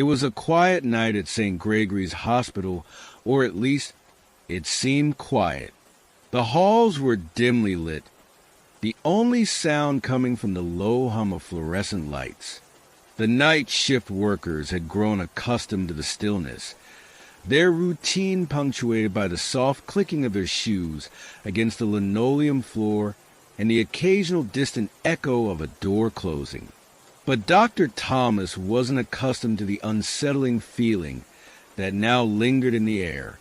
It was a quiet night at St. Gregory's Hospital, or at least it seemed quiet. The halls were dimly lit, the only sound coming from the low hum of fluorescent lights. The night shift workers had grown accustomed to the stillness, their routine punctuated by the soft clicking of their shoes against the linoleum floor and the occasional distant echo of a door closing. But Dr. Thomas wasn't accustomed to the unsettling feeling that now lingered in the air.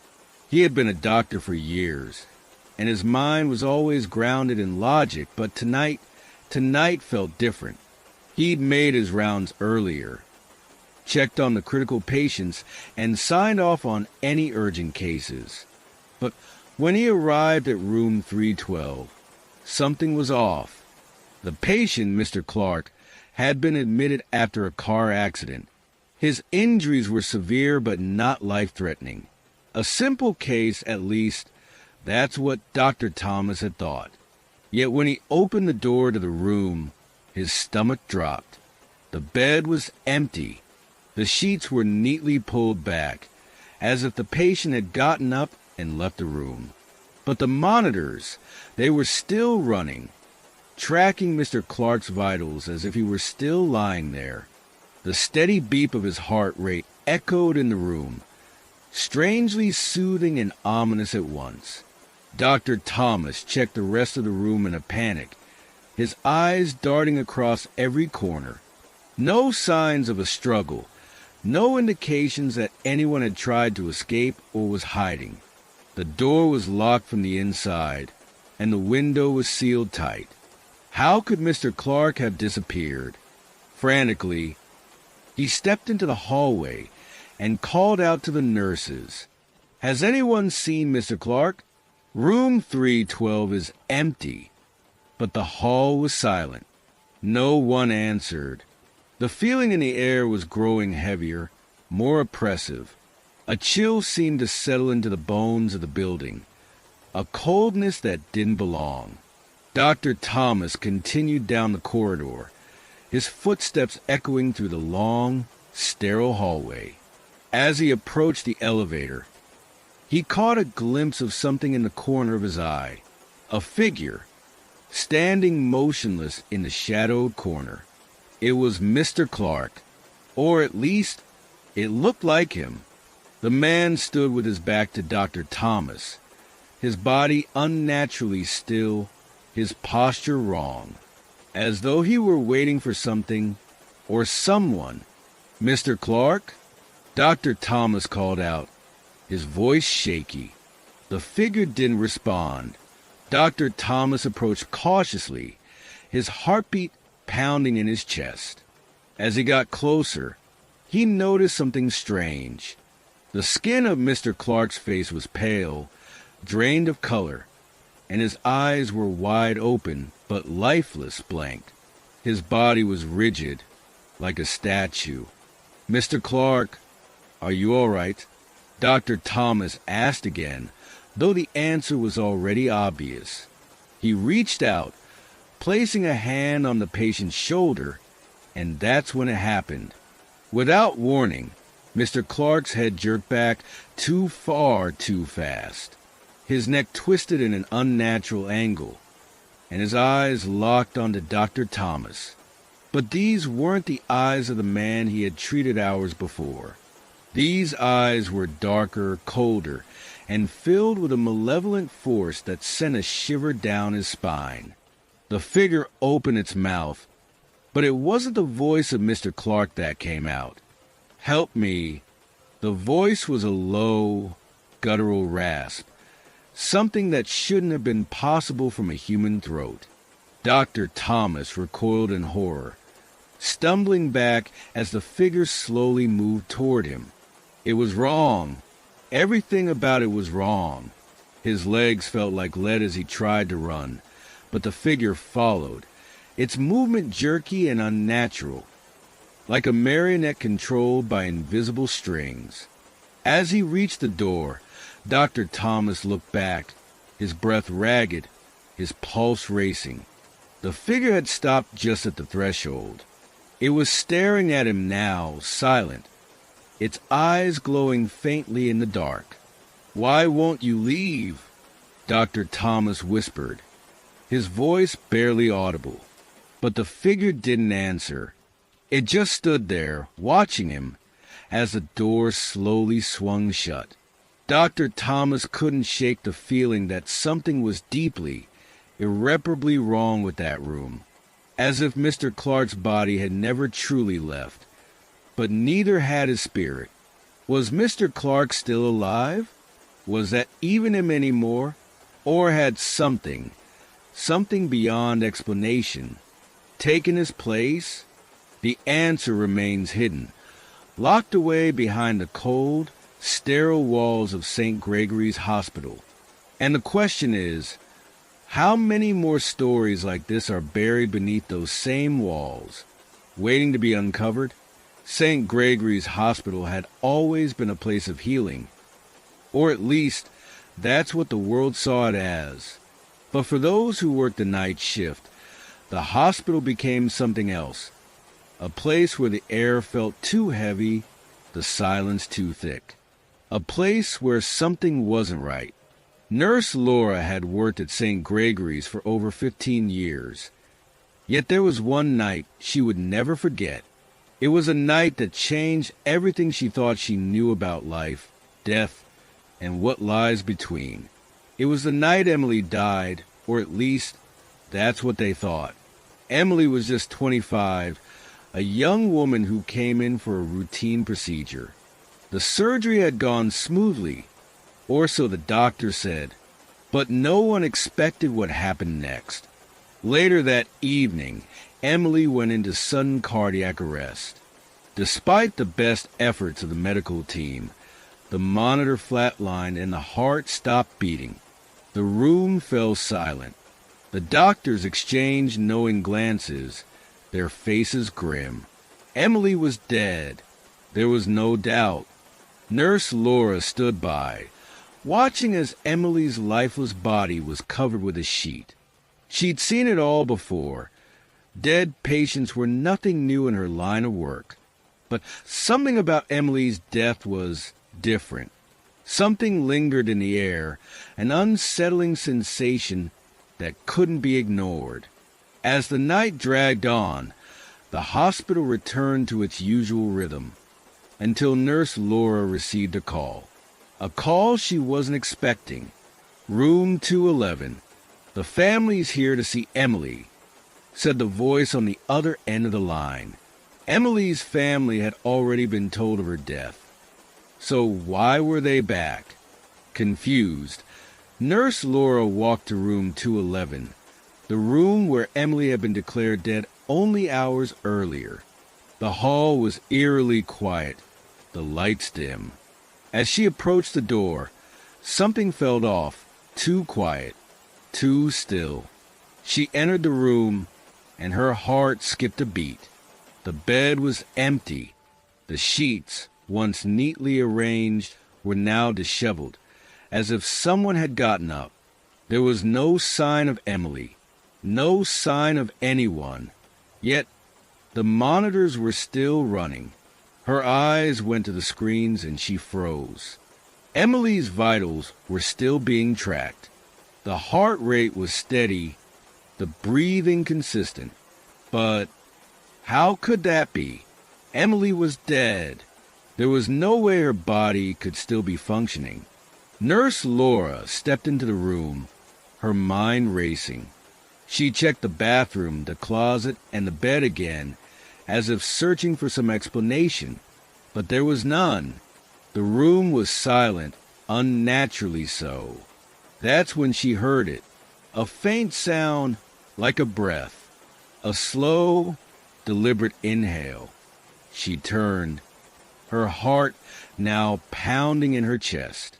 He had been a doctor for years, and his mind was always grounded in logic, but tonight felt different. He'd made his rounds earlier, checked on the critical patients, and signed off on any urgent cases. But when he arrived at room 312, something was off. The patient, Mr. Clark, had been admitted after a car accident. His injuries were severe but not life-threatening. A simple case, at least, that's what Dr. Thomas had thought. Yet when he opened the door to the room, his stomach dropped. The bed was empty. The sheets were neatly pulled back, as if the patient had gotten up and left the room. But the monitors, they were still running, tracking Mr. Clark's vitals as if he were still lying there. The steady beat of his heart rate echoed in the room, strangely soothing and ominous at once. Dr. Thomas checked the rest of the room in a panic, his eyes darting across every corner. No signs of a struggle, no indications that anyone had tried to escape or was hiding. The door was locked from the inside, and the window was sealed tight. How could Mr. Clark have disappeared? Frantically, he stepped into the hallway and called out to the nurses. "Has anyone seen Mr. Clark? Room 312 is empty." But the hall was silent. No one answered. The feeling in the air was growing heavier, more oppressive. A chill seemed to settle into the bones of the building, a coldness that didn't belong. Dr. Thomas continued down the corridor, his footsteps echoing through the long, sterile hallway. As he approached the elevator, he caught a glimpse of something in the corner of his eye, a figure, standing motionless in the shadowed corner. It was Mr. Clark, or at least it looked like him. The man stood with his back to Dr. Thomas, his body unnaturally still, his posture wrong, as though he were waiting for something or someone. "Mr. Clark?" Dr. Thomas called out, his voice shaky. The figure didn't respond. Dr. Thomas approached cautiously, his heartbeat pounding in his chest. As he got closer, he noticed something strange. The skin of Mr. Clark's face was pale, drained of color, and his eyes were wide open but lifeless, blank. His body was rigid, like a statue. "Mr. Clark, are you all right?" Dr. Thomas asked again, though the answer was already obvious. He reached out, placing a hand on the patient's shoulder, and that's when it happened. Without warning, Mr. Clark's head jerked back too far too fast. His neck twisted in an unnatural angle, and his eyes locked onto Dr. Thomas. But these weren't the eyes of the man he had treated hours before. These eyes were darker, colder, and filled with a malevolent force that sent a shiver down his spine. The figure opened its mouth, but it wasn't the voice of Mr. Clark that came out. "Help me." The voice was a low, guttural rasp, something that shouldn't have been possible from a human throat. Dr. Thomas recoiled in horror, stumbling back as the figure slowly moved toward him. It was wrong. Everything about it was wrong. His legs felt like lead as he tried to run, but the figure followed, its movement jerky and unnatural, like a marionette controlled by invisible strings. As he reached the door, Dr. Thomas looked back, his breath ragged, his pulse racing. The figure had stopped just at the threshold. It was staring at him now, silent, its eyes glowing faintly in the dark. "Why won't you leave?" Dr. Thomas whispered, his voice barely audible. But the figure didn't answer. It just stood there, watching him, as the door slowly swung shut. Dr. Thomas couldn't shake the feeling that something was deeply, irreparably wrong with that room, as if Mr. Clark's body had never truly left. But neither had his spirit. Was Mr. Clark still alive? Was that even him anymore? Or had something beyond explanation, taken his place? The answer remains hidden, locked away behind the cold, sterile walls of St. Gregory's Hospital. And the question is, how many more stories like this are buried beneath those same walls, waiting to be uncovered? St. Gregory's Hospital had always been a place of healing, or at least that's what the world saw it as. But for those who worked the night shift, the hospital became something else, a place where the air felt too heavy, the silence too thick, a place where something wasn't right. Nurse Laura had worked at St. Gregory's for over 15 years, yet there was one night she would never forget. It was a night that changed everything she thought she knew about life, death, and what lies between. It was the night Emily died, or at least that's what they thought. Emily was just 25, a young woman who came in for a routine procedure. The surgery had gone smoothly, or so the doctor said, but no one expected what happened next. Later that evening, Emily went into sudden cardiac arrest. Despite the best efforts of the medical team, the monitor flatlined and the heart stopped beating. The room fell silent. The doctors exchanged knowing glances, their faces grim. Emily was dead. There was no doubt. Nurse Laura stood by, watching as Emily's lifeless body was covered with a sheet. She'd seen it all before. Dead patients were nothing new in her line of work. But something about Emily's death was different. Something lingered in the air, an unsettling sensation that couldn't be ignored. As the night dragged on, the hospital returned to its usual rhythm, until Nurse Laura received a call she wasn't expecting. "Room 211. The family's here to see Emily," said the voice on the other end of the line. Emily's family had already been told of her death. So why were they back? Confused, Nurse Laura walked to room 211, the room where Emily had been declared dead only hours earlier. The hall was eerily quiet, the lights dim. As she approached the door, something felt off, too quiet, too still. She entered the room, and her heart skipped a beat. The bed was empty. The sheets, once neatly arranged, were now disheveled, as if someone had gotten up. There was no sign of Emily, no sign of anyone. Yet the monitors were still running. Her eyes went to the screens and she froze. Emily's vitals were still being tracked. The heart rate was steady, the breathing consistent. But how could that be? Emily was dead. There was no way her body could still be functioning. Nurse Laura stepped into the room, her mind racing. She checked the bathroom, the closet, and the bed again, as if searching for some explanation. But there was none. The room was silent, unnaturally so. That's when she heard it. A faint sound like a breath. A slow, deliberate inhale. She turned, her heart now pounding in her chest.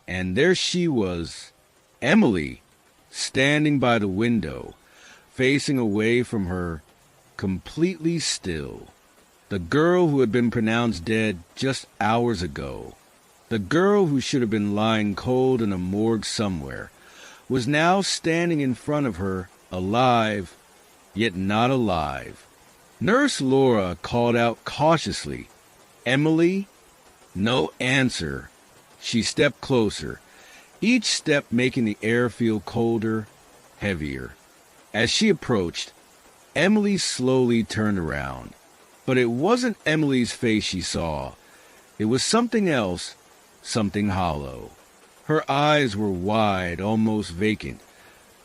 And there she was, Emily, standing by the window, facing away from her, completely still. The girl who had been pronounced dead just hours ago, the girl who should have been lying cold in a morgue somewhere, was now standing in front of her, alive, yet not alive. Nurse Laura called out cautiously, "Emily?" No answer. She stepped closer, each step making the air feel colder, heavier. As she approached, Emily slowly turned around. But it wasn't Emily's face she saw. It was something else, something hollow. Her eyes were wide, almost vacant,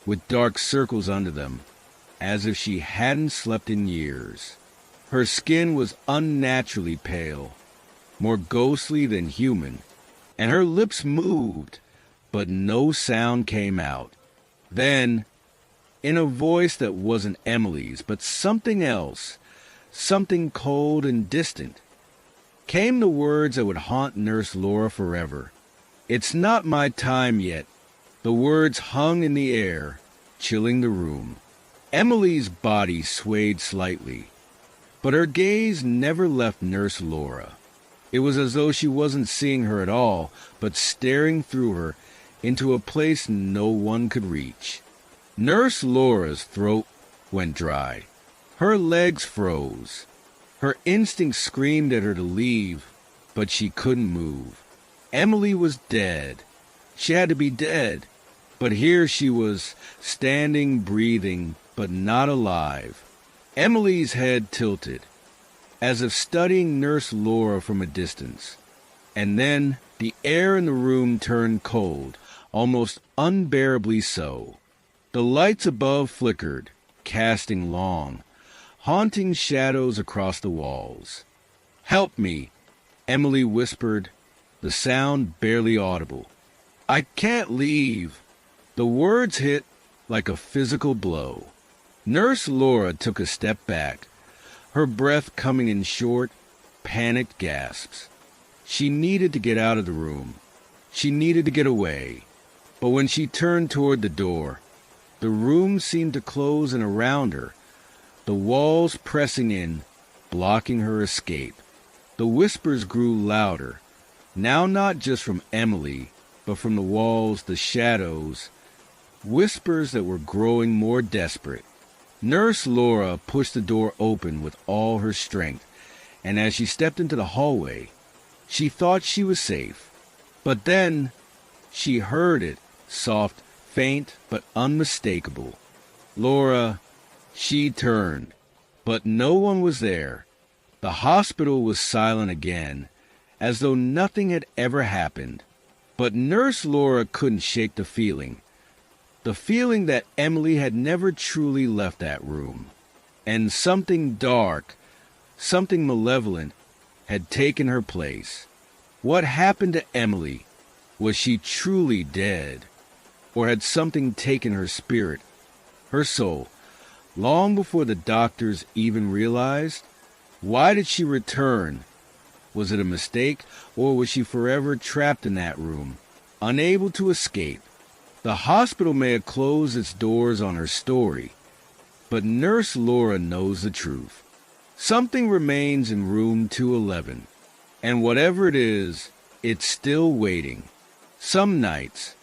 with dark circles under them, as if she hadn't slept in years. Her skin was unnaturally pale, more ghostly than human, and her lips moved, but no sound came out. Then, in a voice that wasn't Emily's, but something else, something cold and distant, came the words that would haunt Nurse Laura forever. "It's not my time yet." The words hung in the air, chilling the room. Emily's body swayed slightly, but her gaze never left Nurse Laura. It was as though she wasn't seeing her at all, but staring through her into a place no one could reach. Nurse Laura's throat went dry. Her legs froze. Her instincts screamed at her to leave, but she couldn't move. Emily was dead. She had to be dead. But here she was, standing, breathing, but not alive. Emily's head tilted, as if studying Nurse Laura from a distance. And then the air in the room turned cold, almost unbearably so. The lights above flickered, casting long, haunting shadows across the walls. "Help me," Emily whispered, the sound barely audible. "I can't leave." The words hit like a physical blow. Nurse Laura took a step back, her breath coming in short, panicked gasps. She needed to get out of the room. She needed to get away. But when she turned toward the door, the room seemed to close in around her, the walls pressing in, blocking her escape. The whispers grew louder, now not just from Emily, but from the walls, the shadows, whispers that were growing more desperate. Nurse Laura pushed the door open with all her strength, and as she stepped into the hallway, she thought she was safe. But then she heard it, soft, faint, but unmistakable. "Laura," she turned, but no one was there. The hospital was silent again, as though nothing had ever happened. But Nurse Laura couldn't shake the feeling that Emily had never truly left that room, and something dark, something malevolent, had taken her place. What happened to Emily? Was she truly dead? Or had something taken her spirit, her soul, long before the doctors even realized? Why did she return? Was it a mistake, or was she forever trapped in that room, unable to escape? The hospital may have closed its doors on her story, but Nurse Laura knows the truth. Something remains in room 211, and whatever it is, it's still waiting. Some nights,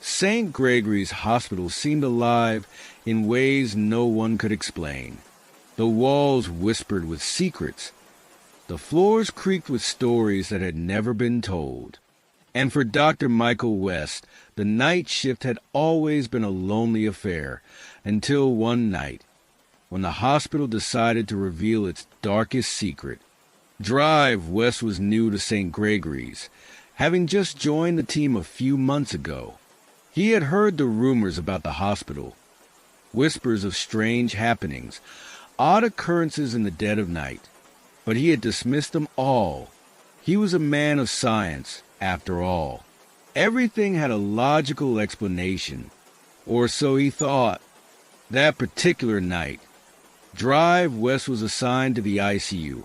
St. Gregory's Hospital seemed alive in ways no one could explain. The walls whispered with secrets. The floors creaked with stories that had never been told. And for Dr. Michael West, the night shift had always been a lonely affair, until one night, when the hospital decided to reveal its darkest secret. Drive West was new to St. Gregory's, having just joined the team a few months ago. He had heard the rumors about the hospital, whispers of strange happenings, odd occurrences in the dead of night, but he had dismissed them all. He was a man of science, after all. Everything had a logical explanation, or so he thought. That particular night, Drive West was assigned to the ICU,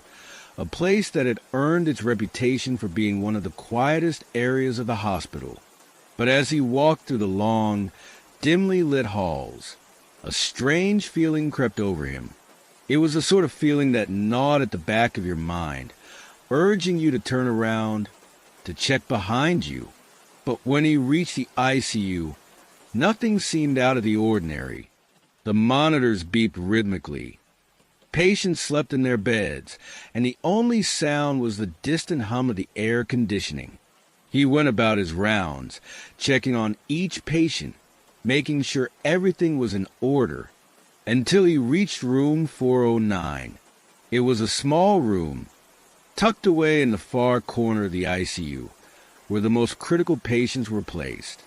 a place that had earned its reputation for being one of the quietest areas of the hospital. But as he walked through the long, dimly lit halls, a strange feeling crept over him. It was the sort of feeling that gnawed at the back of your mind, urging you to turn around, to check behind you. But when he reached the ICU, nothing seemed out of the ordinary. The monitors beeped rhythmically. Patients slept in their beds, and the only sound was the distant hum of the air conditioning. He went about his rounds, checking on each patient, making sure everything was in order, until he reached room 409. It was a small room, tucked away in the far corner of the ICU, where the most critical patients were placed.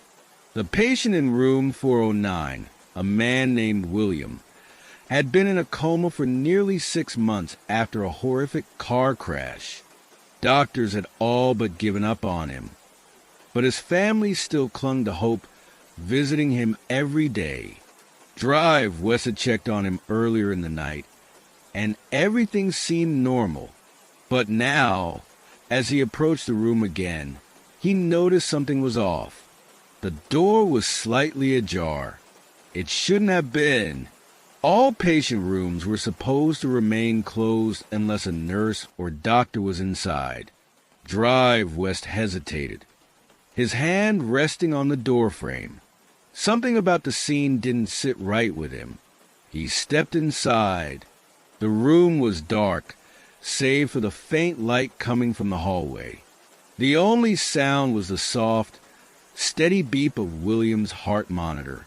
The patient in room 409, a man named William, had been in a coma for nearly 6 months after a horrific car crash. Doctors had all but given up on him, but his family still clung to hope, visiting him every day. Drive Wes had checked on him earlier in the night, and everything seemed normal. But now, as he approached the room again, he noticed something was off. The door was slightly ajar. It shouldn't have been. All patient rooms were supposed to remain closed unless a nurse or doctor was inside. Drive West hesitated, his hand resting on the doorframe. Something about the scene didn't sit right with him. He stepped inside. The room was dark, save for the faint light coming from the hallway. The only sound was the soft, steady beep of William's heart monitor.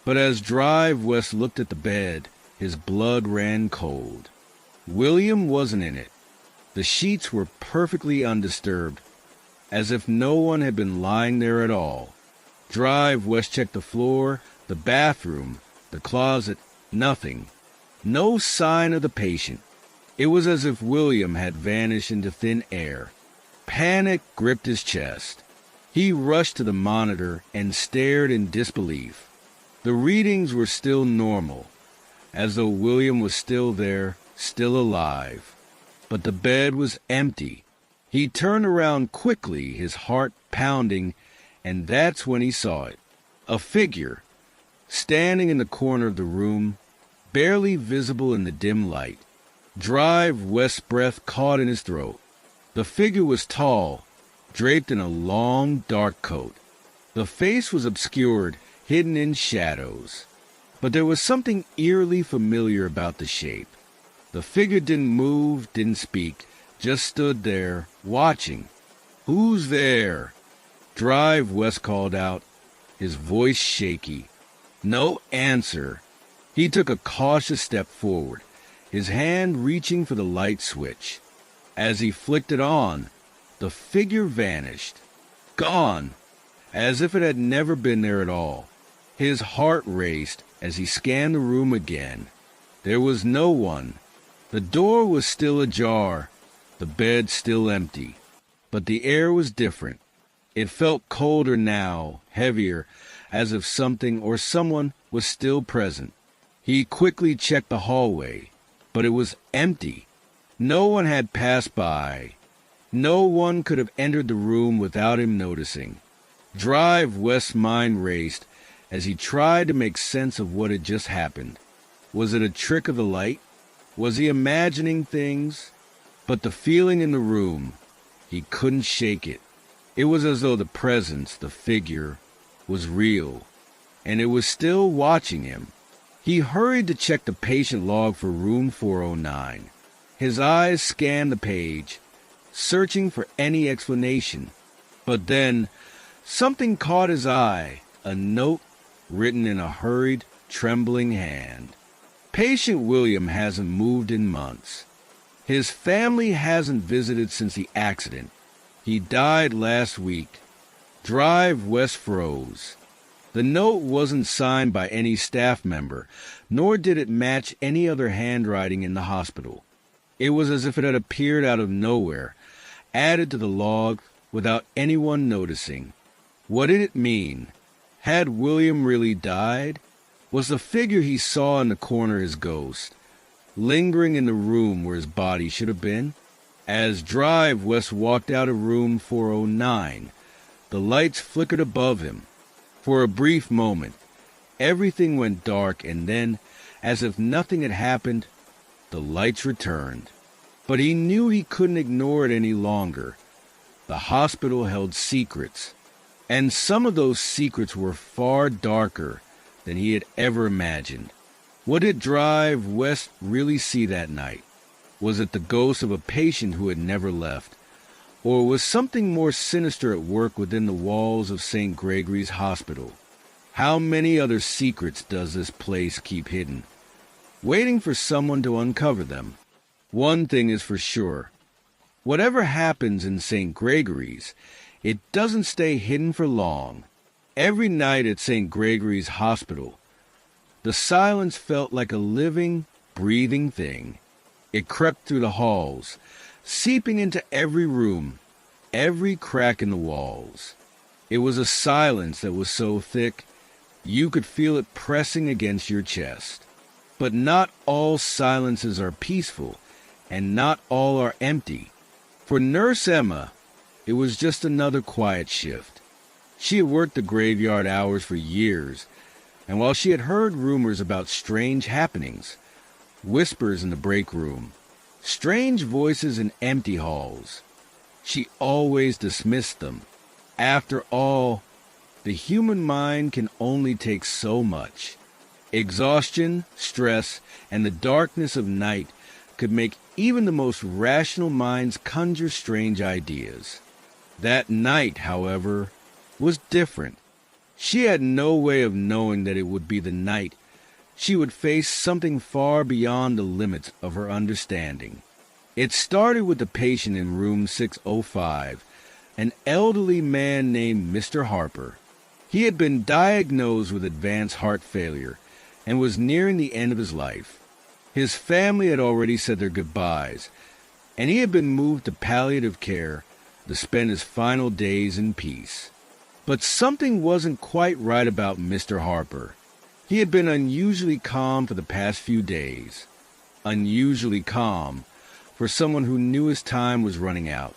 But as Drive West looked at the bed, his blood ran cold. William wasn't in it. The sheets were perfectly undisturbed, as if no one had been lying there at all. Drive West checked the floor, the bathroom, the closet, nothing. No sign of the patient. It was as if William had vanished into thin air. Panic gripped his chest. He rushed to the monitor and stared in disbelief. The readings were still normal, as though William was still there, still alive. But the bed was empty. He turned around quickly, his heart pounding, and that's when he saw it. A figure, standing in the corner of the room, barely visible in the dim light. Drive West's breath caught in his throat. The figure was tall, draped in a long, dark coat. The face was obscured, hidden in shadows. But there was something eerily familiar about the shape. The figure didn't move, didn't speak, just stood there, watching. "Who's there?" Drive West called out, his voice shaky. No answer. He took a cautious step forward, his hand reaching for the light switch. As he flicked it on, the figure vanished. Gone, as if it had never been there at all. His heart raced as he scanned the room again. There was no one. The door was still ajar, the bed still empty. But the air was different. It felt colder now, heavier, as if something or someone was still present. He quickly checked the hallway, but it was empty. No one had passed by. No one could have entered the room without him noticing. Drive West's mind raced as he tried to make sense of what had just happened. Was it a trick of the light? Was he imagining things? But the feeling in the room, he couldn't shake it. It was as though the presence, the figure, was real, and it was still watching him. He hurried to check the patient log for room 409. His eyes scanned the page, searching for any explanation. But then, something caught his eye, a note written in a hurried, trembling hand. Patient William hasn't moved in months. His family hasn't visited since the accident. He died last week. Drive West froze. The note wasn't signed by any staff member, nor did it match any other handwriting in the hospital. It was as if it had appeared out of nowhere, added to the log without anyone noticing. What did it mean? Had William really died? Was the figure he saw in the corner his ghost, lingering in the room where his body should have been? As Drive West walked out of room 409, the lights flickered above him. For a brief moment, everything went dark, and then, as if nothing had happened, the lights returned. But he knew he couldn't ignore it any longer. The hospital held secrets, and some of those secrets were far darker than he had ever imagined. What did drive West really see that night? Was it the ghost of a patient who had never left? Or was something more sinister at work within the walls of St. Gregory's Hospital? How many other secrets does this place keep hidden, waiting for someone to uncover them? One thing is for sure. Whatever happens in St. Gregory's, it doesn't stay hidden for long. Every night at St. Gregory's Hospital, the silence felt like a living, breathing thing. It crept through the halls, seeping into every room, every crack in the walls. It was a silence that was so thick, you could feel it pressing against your chest. But not all silences are peaceful, and not all are empty. For Nurse Emma, it was just another quiet shift. She had worked the graveyard hours for years, and while she had heard rumors about strange happenings, whispers in the break room, strange voices in empty halls, she always dismissed them. After all, the human mind can only take so much. Exhaustion, stress, and the darkness of night could make even the most rational minds conjure strange ideas. That night, however, was different. She had no way of knowing that it would be the night she would face something far beyond the limits of her understanding. It started with the patient in room 605, an elderly man named Mr. Harper. He had been diagnosed with advanced heart failure and was nearing the end of his life. His family had already said their goodbyes, and he had been moved to palliative care to spend his final days in peace. But something wasn't quite right about Mr. Harper. He had been unusually calm for the past few days. Unusually calm for someone who knew his time was running out.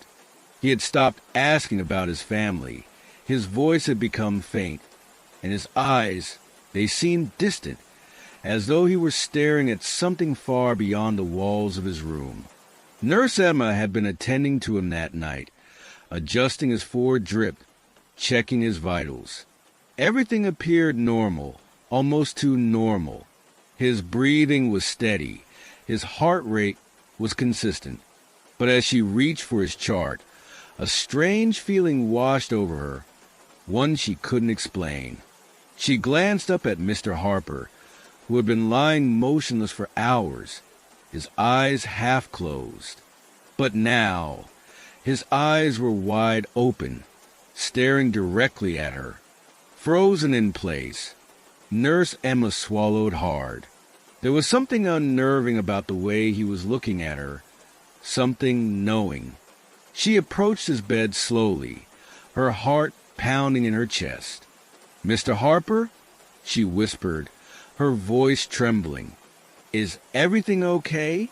He had stopped asking about his family. His voice had become faint, and his eyes, they seemed distant, as though he were staring at something far beyond the walls of his room. Nurse Emma had been attending to him that night, adjusting his forward drip, checking his vitals. Everything appeared normal, almost too normal. His breathing was steady. His heart rate was consistent. But as she reached for his chart, a strange feeling washed over her, one she couldn't explain. She glanced up at Mr. Harper, who had been lying motionless for hours, his eyes half closed. But now, his eyes were wide open, staring directly at her. Frozen in place, Nurse Emma swallowed hard. There was something unnerving about the way he was looking at her, something knowing. She approached his bed slowly, her heart pounding in her chest. "Mr. Harper?" she whispered, her voice trembling. "Is everything okay?"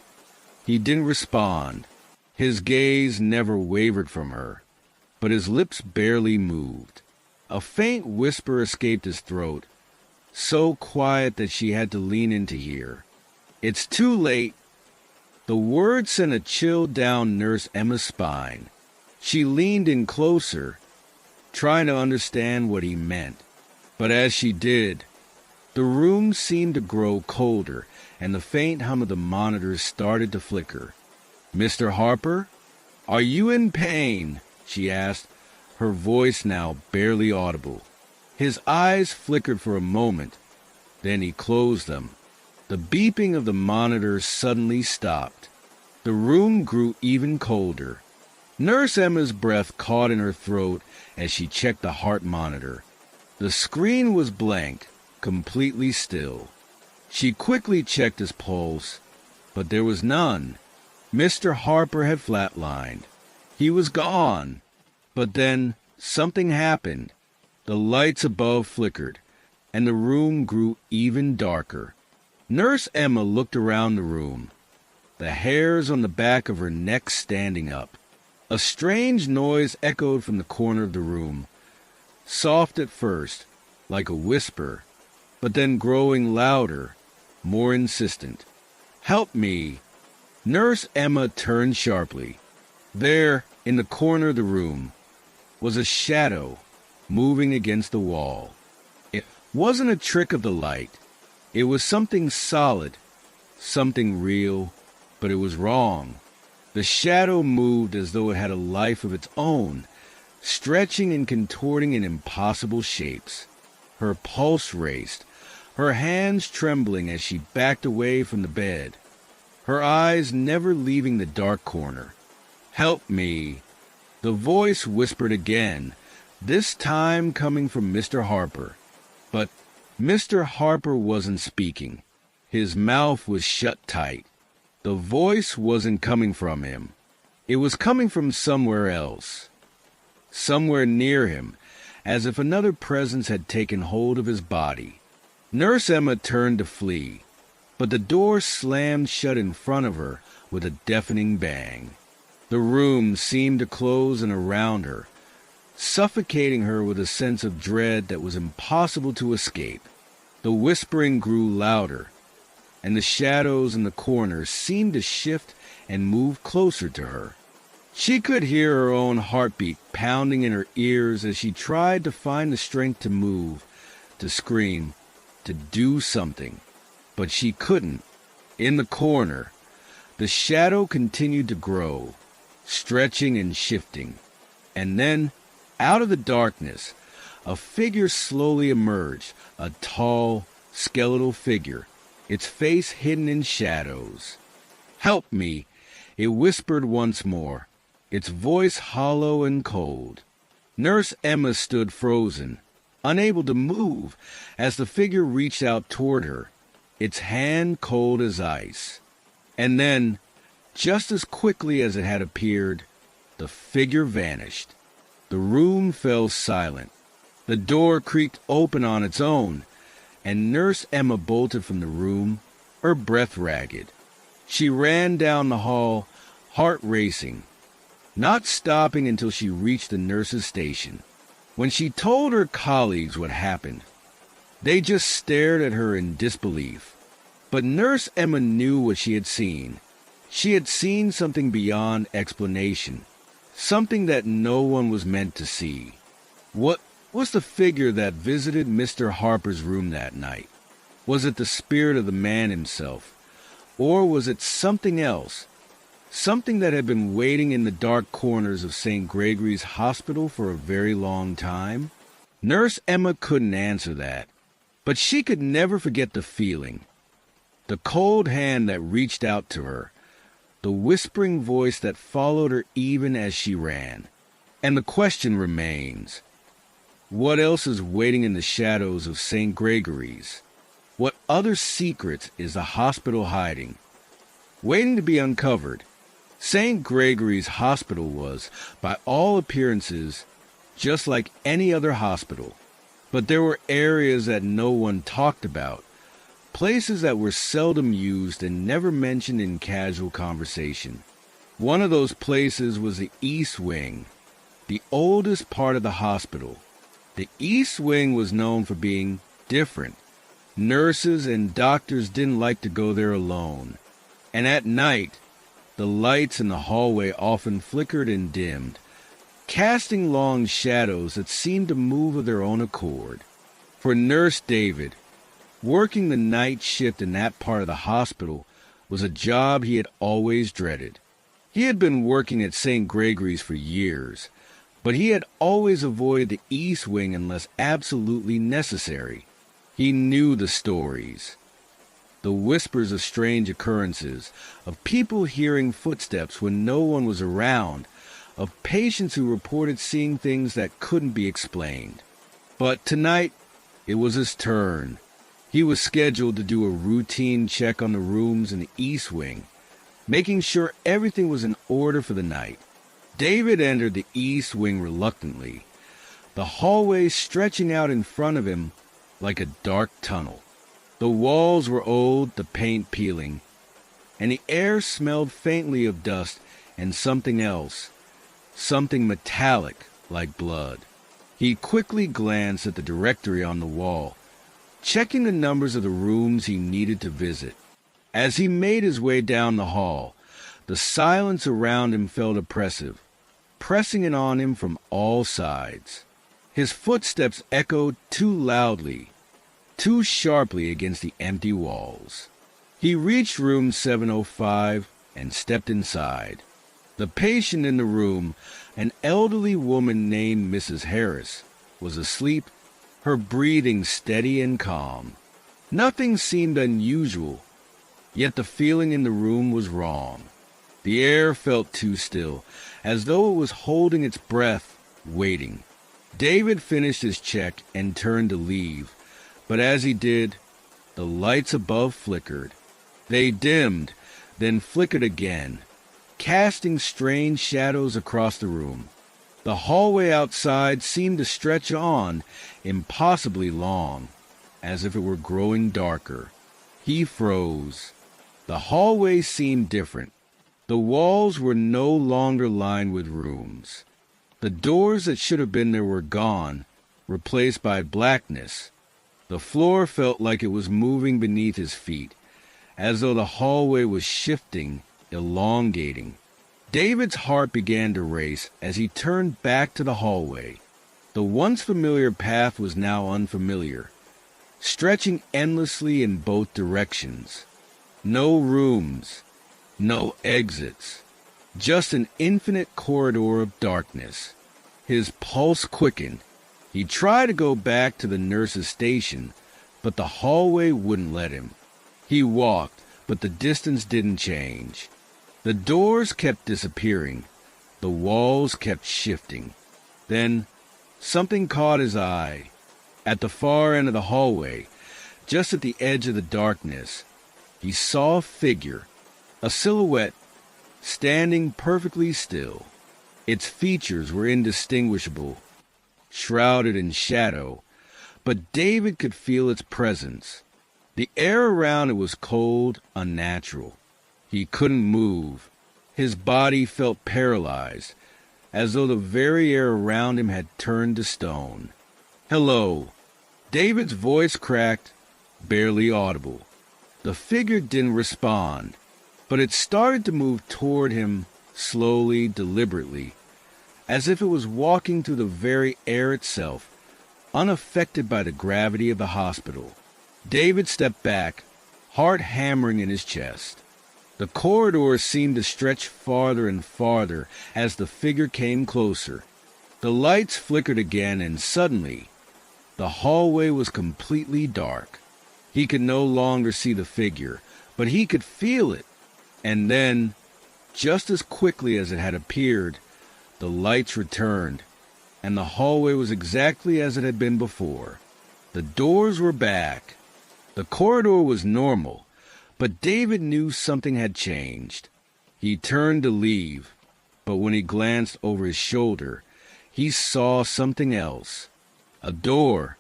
He didn't respond. His gaze never wavered from her, but his lips barely moved. A faint whisper escaped his throat, so quiet that she had to lean in to hear. "It's too late." The word sent a chill down Nurse Emma's spine. She leaned in closer, trying to understand what he meant. But as she did, the room seemed to grow colder, and the faint hum of the monitors started to flicker. "Mr. Harper, are you in pain?" she asked, her voice now barely audible. His eyes flickered for a moment, then he closed them. The beeping of the monitors suddenly stopped. The room grew even colder. Nurse Emma's breath caught in her throat as she checked the heart monitor. The screen was blank, completely still. She quickly checked his pulse, but there was none. Mr. Harper had flatlined. He was gone. But then something happened. The lights above flickered, and the room grew even darker. Nurse Emma looked around the room, the hairs on the back of her neck standing up. A strange noise echoed from the corner of the room, soft at first, like a whisper, but then growing louder, more insistent. "Help me!" Nurse Emma turned sharply. There, in the corner of the room, was a shadow moving against the wall. It wasn't a trick of the light. It was something solid, something real, but it was wrong. The shadow moved as though it had a life of its own, stretching and contorting in impossible shapes. Her pulse raced, her hands trembling as she backed away from the bed, her eyes never leaving the dark corner. "Help me," the voice whispered again, this time coming from Mr. Harper. But Mr. Harper wasn't speaking. His mouth was shut tight. The voice wasn't coming from him. It was coming from somewhere else. Somewhere near him, as if another presence had taken hold of his body. Nurse Emma turned to flee, but the door slammed shut in front of her with a deafening bang. The room seemed to close in around her, suffocating her with a sense of dread that was impossible to escape. The whispering grew louder, and the shadows in the corners seemed to shift and move closer to her. She could hear her own heartbeat pounding in her ears as she tried to find the strength to move, to scream, to do something. But she couldn't. In the corner, the shadow continued to grow, stretching and shifting. And then, out of the darkness, a figure slowly emerged, a tall, skeletal figure, its face hidden in shadows. "Help me," it whispered once more, its voice hollow and cold. Nurse Emma stood frozen, unable to move, as the figure reached out toward her, its hand cold as ice. And then, just as quickly as it had appeared, the figure vanished. The room fell silent. The door creaked open on its own, and Nurse Emma bolted from the room, her breath ragged. She ran down the hall, heart racing, not stopping until she reached the nurse's station. When she told her colleagues what happened, they just stared at her in disbelief. But Nurse Emma knew what she had seen. She had seen something beyond explanation, something that no one was meant to see. What was the figure that visited Mr. Harper's room that night? Was it the spirit of the man himself? Or was it something else? Something that had been waiting in the dark corners of St. Gregory's Hospital for a very long time? Nurse Emma couldn't answer that, but she could never forget the feeling. The cold hand that reached out to her, the whispering voice that followed her even as she ran. And the question remains, what else is waiting in the shadows of St. Gregory's? What other secrets is the hospital hiding, waiting to be uncovered? St. Gregory's Hospital was, by all appearances, just like any other hospital. But there were areas that no one talked about, places that were seldom used and never mentioned in casual conversation. One of those places was the East Wing, the oldest part of the hospital. The East Wing was known for being different. Nurses and doctors didn't like to go there alone. And at night, the lights in the hallway often flickered and dimmed, casting long shadows that seemed to move of their own accord. For Nurse David, working the night shift in that part of the hospital was a job he had always dreaded. He had been working at St. Gregory's for years, but he had always avoided the East Wing unless absolutely necessary. He knew the stories, the whispers of strange occurrences, of people hearing footsteps when no one was around, of patients who reported seeing things that couldn't be explained. But tonight, it was his turn. He was scheduled to do a routine check on the rooms in the East Wing, making sure everything was in order for the night. David entered the East Wing reluctantly, the hallway stretching out in front of him like a dark tunnel. The walls were old, the paint peeling, and the air smelled faintly of dust and something else, something metallic like blood. He quickly glanced at the directory on the wall, checking the numbers of the rooms he needed to visit. As he made his way down the hall, the silence around him felt oppressive, pressing in on him from all sides. His footsteps echoed too loudly. too sharply against the empty walls. He reached room 705 and stepped inside. The patient in the room, an elderly woman named Mrs. Harris, was asleep, her breathing steady and calm. Nothing seemed unusual, yet the feeling in the room was wrong. The air felt too still, as though it was holding its breath, waiting. David finished his check and turned to leave, but as he did, the lights above flickered. They dimmed, then flickered again, casting strange shadows across the room. The hallway outside seemed to stretch on, impossibly long, as if it were growing darker. He froze. The hallway seemed different. The walls were no longer lined with rooms. The doors that should have been there were gone, replaced by blackness. The floor felt like it was moving beneath his feet, as though the hallway was shifting, elongating. David's heart began to race as he turned back to the hallway. The once familiar path was now unfamiliar, stretching endlessly in both directions. No rooms, no exits, just an infinite corridor of darkness. His pulse quickened. He tried to go back to the nurse's station, but the hallway wouldn't let him. He walked, but the distance didn't change. The doors kept disappearing. The walls kept shifting. Then something caught his eye. At the far end of the hallway, just at the edge of the darkness, he saw a figure, a silhouette, standing perfectly still. Its features were indistinguishable, shrouded in shadow, but David could feel its presence. The air around it was cold, unnatural. He couldn't move. His body felt paralyzed, as though the very air around him had turned to stone. "Hello." David's voice cracked, barely audible. The figure didn't respond, but it started to move toward him slowly, deliberately, as if it was walking through the very air itself, unaffected by the gravity of the hospital. David stepped back, heart hammering in his chest. The corridor seemed to stretch farther and farther as the figure came closer. The lights flickered again, and suddenly, the hallway was completely dark. He could no longer see the figure, but he could feel it. And then, just as quickly as it had appeared, the lights returned, and the hallway was exactly as it had been before. The doors were back. The corridor was normal, but David knew something had changed. He turned to leave, but when he glanced over his shoulder, he saw something else. A door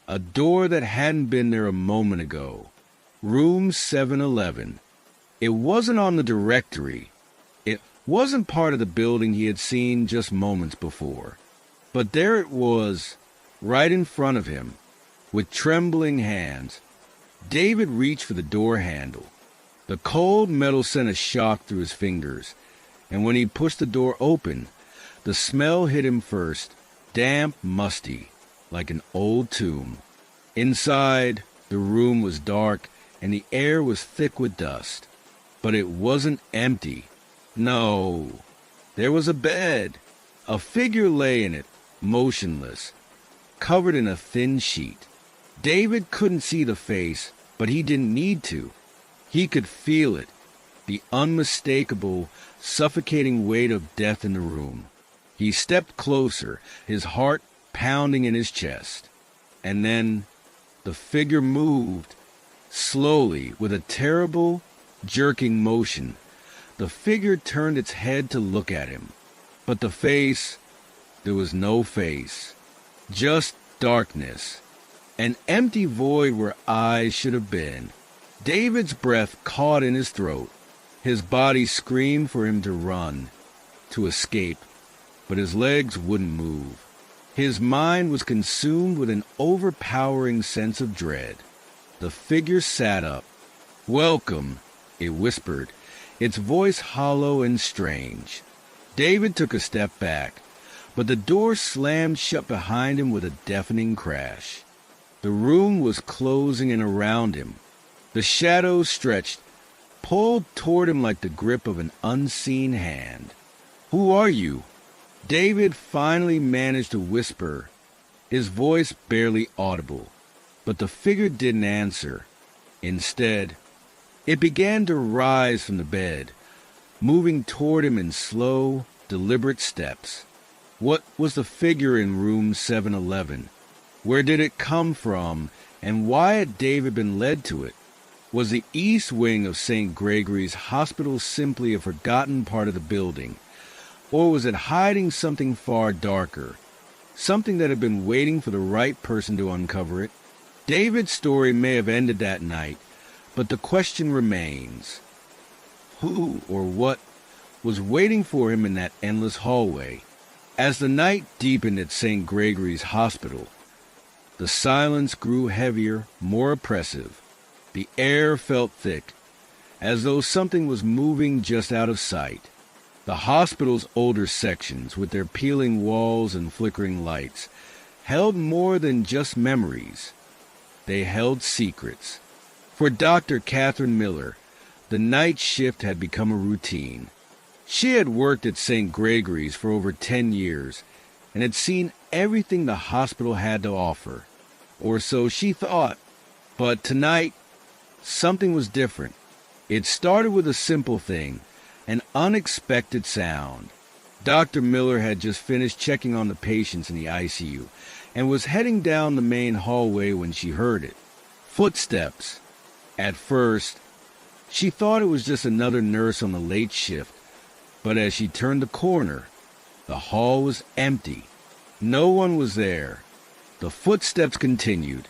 that hadn't been there a moment ago. Room 711. It wasn't on the directory. It wasn't part of the building he had seen just moments before. But there it was, right in front of him. With trembling hands, David reached for the door handle. The cold metal sent a shock through his fingers, and when he pushed the door open, the smell hit him first, damp, musty, like an old tomb. Inside, the room was dark, and the air was thick with dust. But it wasn't empty. No. There was a bed. A figure lay in it, motionless, covered in a thin sheet. David couldn't see the face, but he didn't need to. He could feel it, the unmistakable, suffocating weight of death in the room. He stepped closer, his heart pounding in his chest. And then the figure moved, slowly, with a terrible, jerking motion. The figure turned its head to look at him. But the face, there was no face. Just darkness. An empty void where eyes should have been. David's breath caught in his throat. His body screamed for him to run, to escape, but his legs wouldn't move. His mind was consumed with an overpowering sense of dread. The figure sat up. "Welcome," it whispered, its voice hollow and strange. David took a step back, but the door slammed shut behind him with a deafening crash. The room was closing in around him. The shadows stretched, pulled toward him like the grip of an unseen hand. "Who are you?" David finally managed to whisper, his voice barely audible. But the figure didn't answer. Instead, it began to rise from the bed, moving toward him in slow, deliberate steps. What was the figure in room 711? Where did it come from, and why had David been led to it? Was the east wing of St. Gregory's Hospital simply a forgotten part of the building, or was it hiding something far darker, something that had been waiting for the right person to uncover it? David's story may have ended that night, but the question remains. Who or what was waiting for him in that endless hallway? As the night deepened at St. Gregory's Hospital, the silence grew heavier, more oppressive. The air felt thick, as though something was moving just out of sight. The hospital's older sections, with their peeling walls and flickering lights, held more than just memories. They held secrets. For Dr. Catherine Miller, the night shift had become a routine. She had worked at St. Gregory's for over 10 years and had seen everything the hospital had to offer, or so she thought. But tonight, something was different. It started with a simple thing, an unexpected sound. Dr. Miller had just finished checking on the patients in the ICU and was heading down the main hallway when she heard it. Footsteps. At first, she thought it was just another nurse on the late shift, but as she turned the corner, the hall was empty. No one was there. The footsteps continued,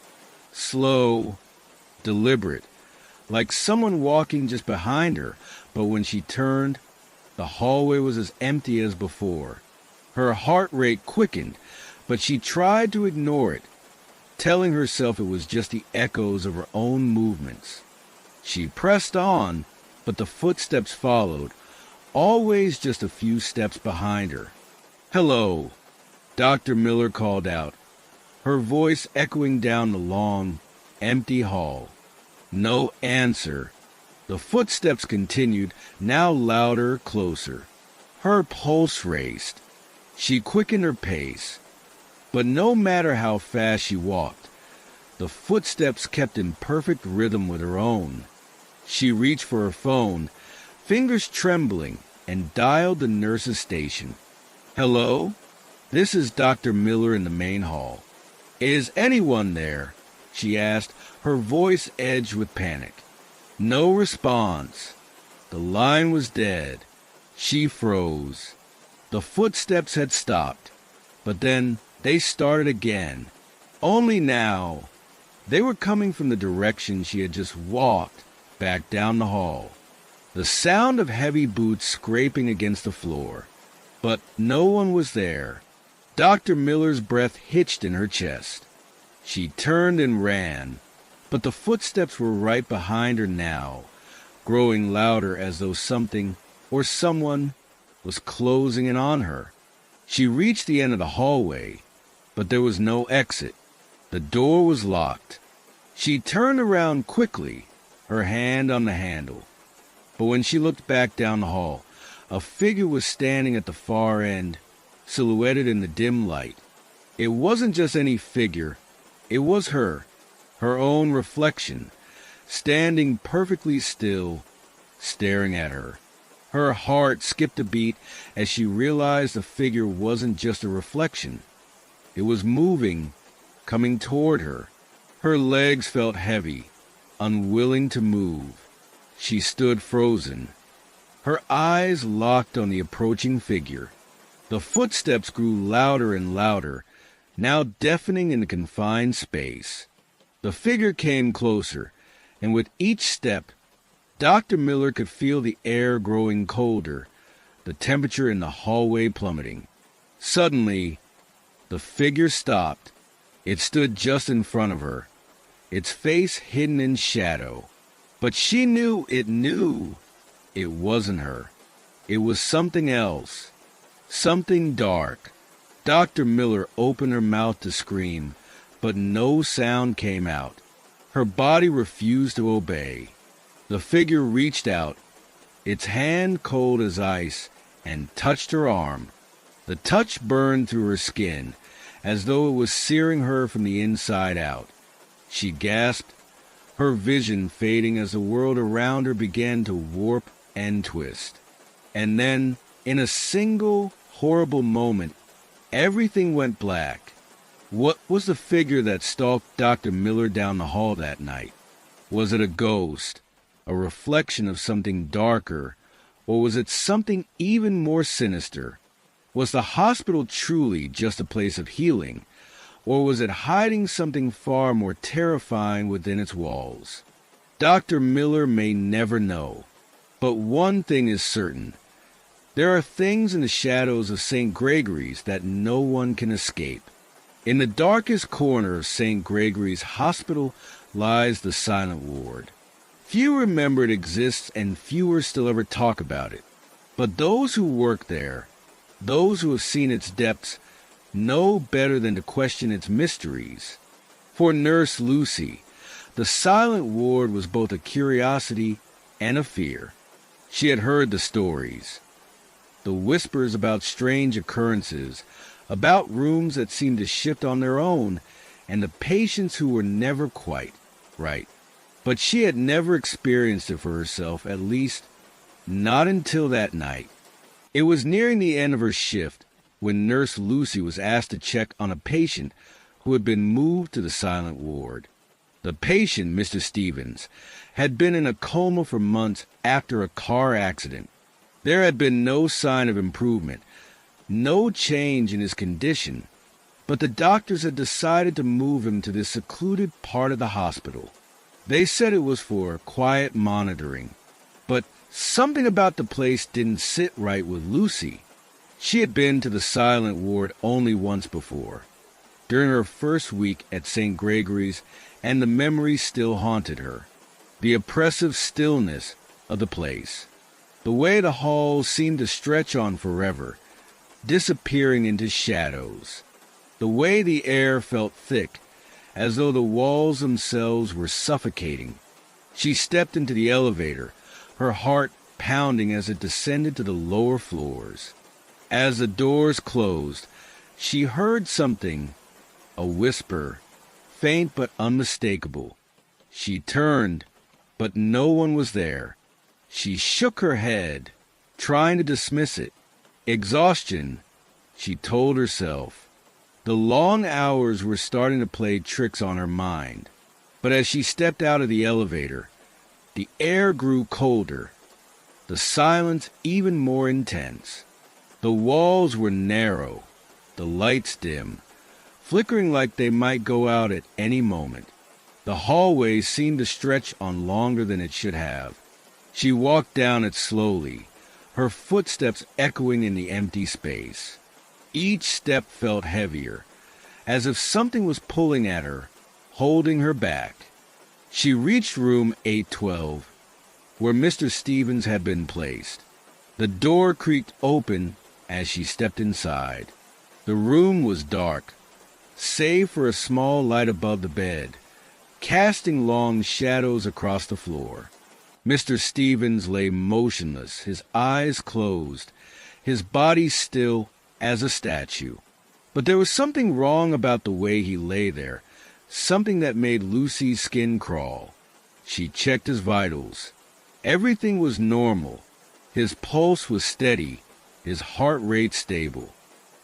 slow, deliberate, like someone walking just behind her, but when she turned, the hallway was as empty as before. Her heart rate quickened, but she tried to ignore it, telling herself it was just the echoes of her own movements. She pressed on, but the footsteps followed, always just a few steps behind her. "Hello," Dr. Miller called out, her voice echoing down the long, empty hall. No answer. The footsteps continued, now louder, closer. Her pulse raced. She quickened her pace. But no matter how fast she walked, the footsteps kept in perfect rhythm with her own. She reached for her phone, fingers trembling, and dialed the nurse's station. "Hello? This is Dr. Miller in the main hall. Is anyone there?" she asked, her voice edged with panic. No response. The line was dead. She froze. The footsteps had stopped, but then they started again. Only now, they were coming from the direction she had just walked back down the hall. The sound of heavy boots scraping against the floor. But no one was there. Dr. Miller's breath hitched in her chest. She turned and ran, but the footsteps were right behind her now, growing louder as though something or someone was closing in on her. She reached the end of the hallway, but there was no exit. The door was locked. She turned around quickly, her hand on the handle. But when she looked back down the hall, a figure was standing at the far end, silhouetted in the dim light. It wasn't just any figure. It was her own reflection, standing perfectly still, staring at her. Her heart skipped a beat as she realized the figure wasn't just a reflection. It was moving, coming toward her. Her legs felt heavy, unwilling to move. She stood frozen, her eyes locked on the approaching figure. The footsteps grew louder and louder, now deafening in the confined space. The figure came closer, and with each step, Dr. Miller could feel the air growing colder, the temperature in the hallway plummeting. Suddenly, the figure stopped. It stood just in front of her, its face hidden in shadow. But she knew it wasn't her. It was something else, something dark. Dr. Miller opened her mouth to scream, but no sound came out. Her body refused to obey. The figure reached out, its hand cold as ice, and touched her arm. The touch burned through her skin, as though it was searing her from the inside out. She gasped, her vision fading as the world around her began to warp and twist. And then, in a single, horrible moment, everything went black. What was the figure that stalked Dr. Miller down the hall that night? Was it a ghost, a reflection of something darker, or was it something even more sinister? Was the hospital truly just a place of healing, or was it hiding something far more terrifying within its walls? Dr. Miller may never know, but one thing is certain. There are things in the shadows of St. Gregory's that no one can escape. In the darkest corner of St. Gregory's Hospital lies the Silent Ward. Few remember it exists and fewer still ever talk about it. But those who work there, those who have seen its depths, know better than to question its mysteries. For Nurse Lucy, the Silent Ward was both a curiosity and a fear. She had heard the stories, the whispers about strange occurrences, about rooms that seemed to shift on their own, and the patients who were never quite right. But she had never experienced it for herself, at least not until that night. It was nearing the end of her shift when Nurse Lucy was asked to check on a patient who had been moved to the Silent Ward. The patient, Mr. Stevens, had been in a coma for months after a car accident. There had been no sign of improvement, no change in his condition, but the doctors had decided to move him to this secluded part of the hospital. They said it was for quiet monitoring, but something about the place didn't sit right with Lucy. She had been to the Silent Ward only once before, during her first week at St. Gregory's, and the memory still haunted her. The oppressive stillness of the place, the way the halls seemed to stretch on forever, disappearing into shadows, the way the air felt thick, as though the walls themselves were suffocating. She stepped into the elevator, her heart pounding as it descended to the lower floors. As the doors closed, she heard something, a whisper, faint but unmistakable. She turned, but no one was there. She shook her head, trying to dismiss it. Exhaustion, she told herself. The long hours were starting to play tricks on her mind. But as she stepped out of the elevator, the air grew colder, the silence even more intense. The walls were narrow, the lights dim, flickering like they might go out at any moment. The hallway seemed to stretch on longer than it should have. She walked down it slowly, her footsteps echoing in the empty space. Each step felt heavier, as if something was pulling at her, holding her back. She reached room 812, where Mr. Stevens had been placed. The door creaked open as she stepped inside. The room was dark, save for a small light above the bed, casting long shadows across the floor. Mr. Stevens lay motionless, his eyes closed, his body still as a statue. But there was something wrong about the way he lay there, something that made Lucy's skin crawl. She checked his vitals. Everything was normal. His pulse was steady, his heart rate stable.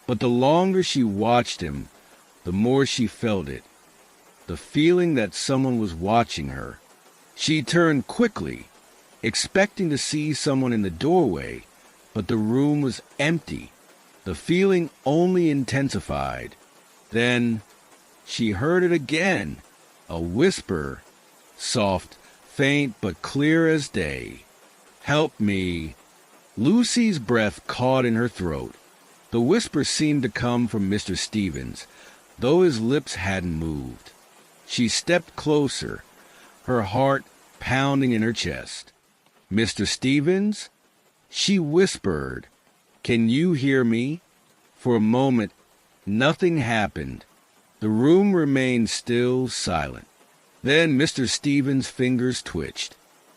But the longer she watched him, the more she felt it, the feeling that someone was watching her. She turned quickly, expecting to see someone in the doorway, but the room was empty. The feeling only intensified. Then she heard it again, a whisper, soft, faint, but clear as day. "Help me." Lucy's breath caught in her throat. The whisper seemed to come from Mr. Stevens, though his lips hadn't moved. She stepped closer, her heart pounding in her chest. "Mr. Stevens?" She whispered, "Can you hear me?" For a moment, nothing happened. The room remained still, silent. Then Mr. Stevens' fingers twitched.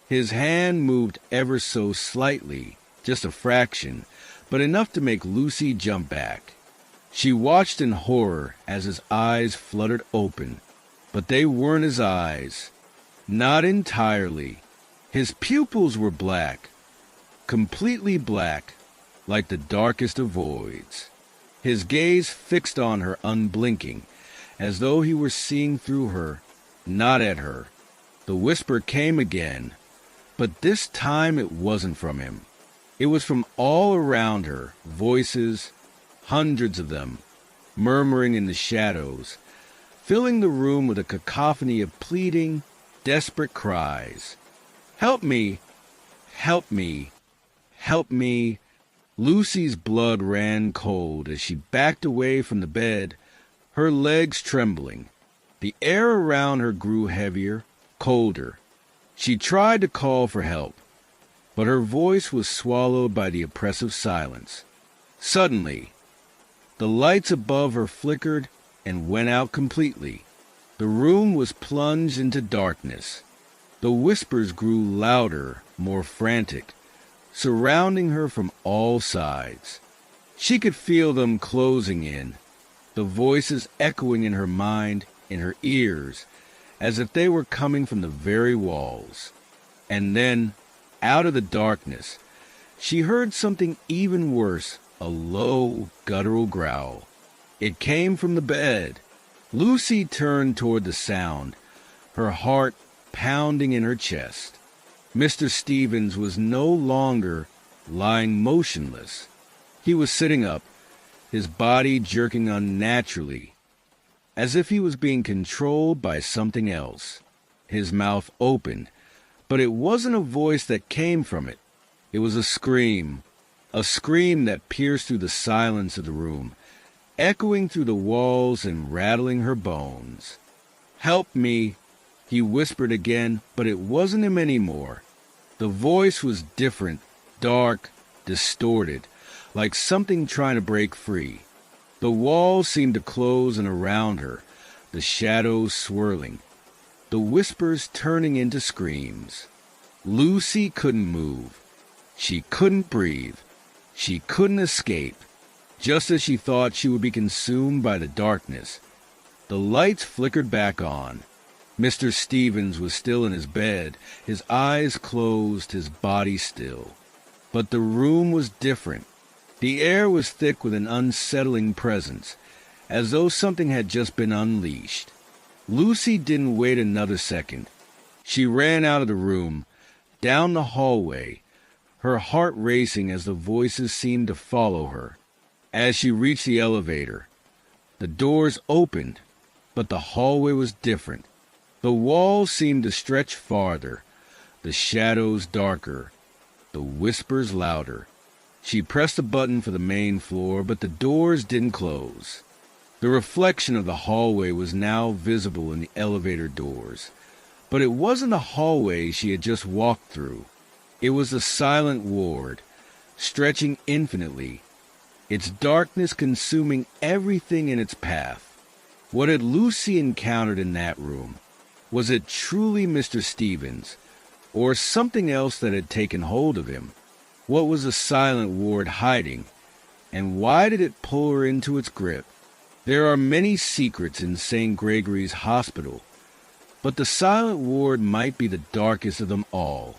His hand moved ever so slightly, just a fraction, but enough to make Lucy jump back. She watched in horror as his eyes fluttered open, but they weren't his eyes. Not entirely. His pupils were black, completely black, like the darkest of voids. His gaze fixed on her unblinking, as though he were seeing through her, not at her. The whisper came again, but this time it wasn't from him. It was from all around her, voices, hundreds of them, murmuring in the shadows, filling the room with a cacophony of pleading, desperate cries. "Help me! Help me! Help me!" Lucy's blood ran cold as she backed away from the bed, her legs trembling. The air around her grew heavier, colder. She tried to call for help, but her voice was swallowed by the oppressive silence. Suddenly, the lights above her flickered and went out completely. The room was plunged into darkness. The whispers grew louder, more frantic, surrounding her from all sides. She could feel them closing in, the voices echoing in her mind, in her ears, as if they were coming from the very walls. And then, out of the darkness, she heard something even worse, a low, guttural growl. It came from the bed. Lucy turned toward the sound, her heart pounding in her chest. Mr. Stevens was no longer lying motionless. He was sitting up, his body jerking unnaturally, as if he was being controlled by something else. His mouth opened, but it wasn't a voice that came from it. It was a scream that pierced through the silence of the room, echoing through the walls and rattling her bones. "Help me," he whispered again, but it wasn't him anymore. The voice was different, dark, distorted, like something trying to break free. The walls seemed to close in around her, the shadows swirling, the whispers turning into screams. Lucy couldn't move. She couldn't breathe. She couldn't escape. Just as she thought she would be consumed by the darkness, the lights flickered back on. Mr. Stevens was still in his bed, his eyes closed, his body still. But the room was different. The air was thick with an unsettling presence, as though something had just been unleashed. Lucy didn't wait another second. She ran out of the room, down the hallway, her heart racing as the voices seemed to follow her. As she reached the elevator, the doors opened, but the hallway was different. The walls seemed to stretch farther, the shadows darker, the whispers louder. She pressed a button for the main floor, but the doors didn't close. The reflection of the hallway was now visible in the elevator doors, but it wasn't a hallway she had just walked through. It was a silent ward, stretching infinitely, its darkness consuming everything in its path. What had Lucy encountered in that room? Was it truly Mr. Stevens, or something else that had taken hold of him? What was the silent ward hiding, and why did it pull her into its grip? There are many secrets in St. Gregory's Hospital, but the silent ward might be the darkest of them all.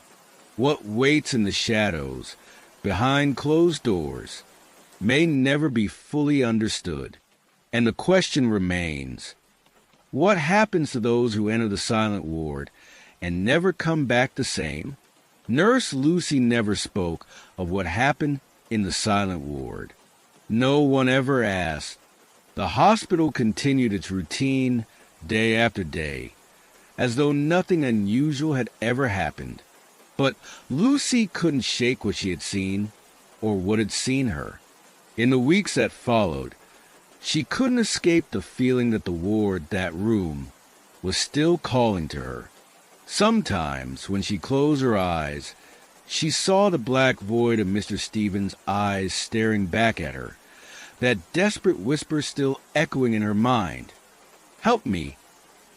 What waits in the shadows, behind closed doors, may never be fully understood. And the question remains, what happens to those who enter the silent ward and never come back the same? Nurse Lucy never spoke of what happened in the silent ward. No one ever asked. The hospital continued its routine day after day, as though nothing unusual had ever happened. But Lucy couldn't shake what she had seen, or what had seen her. In the weeks that followed, she couldn't escape the feeling that the ward, that room, was still calling to her. Sometimes, when she closed her eyes, she saw the black void of Mr. Stevens' eyes staring back at her, that desperate whisper still echoing in her mind. Help me,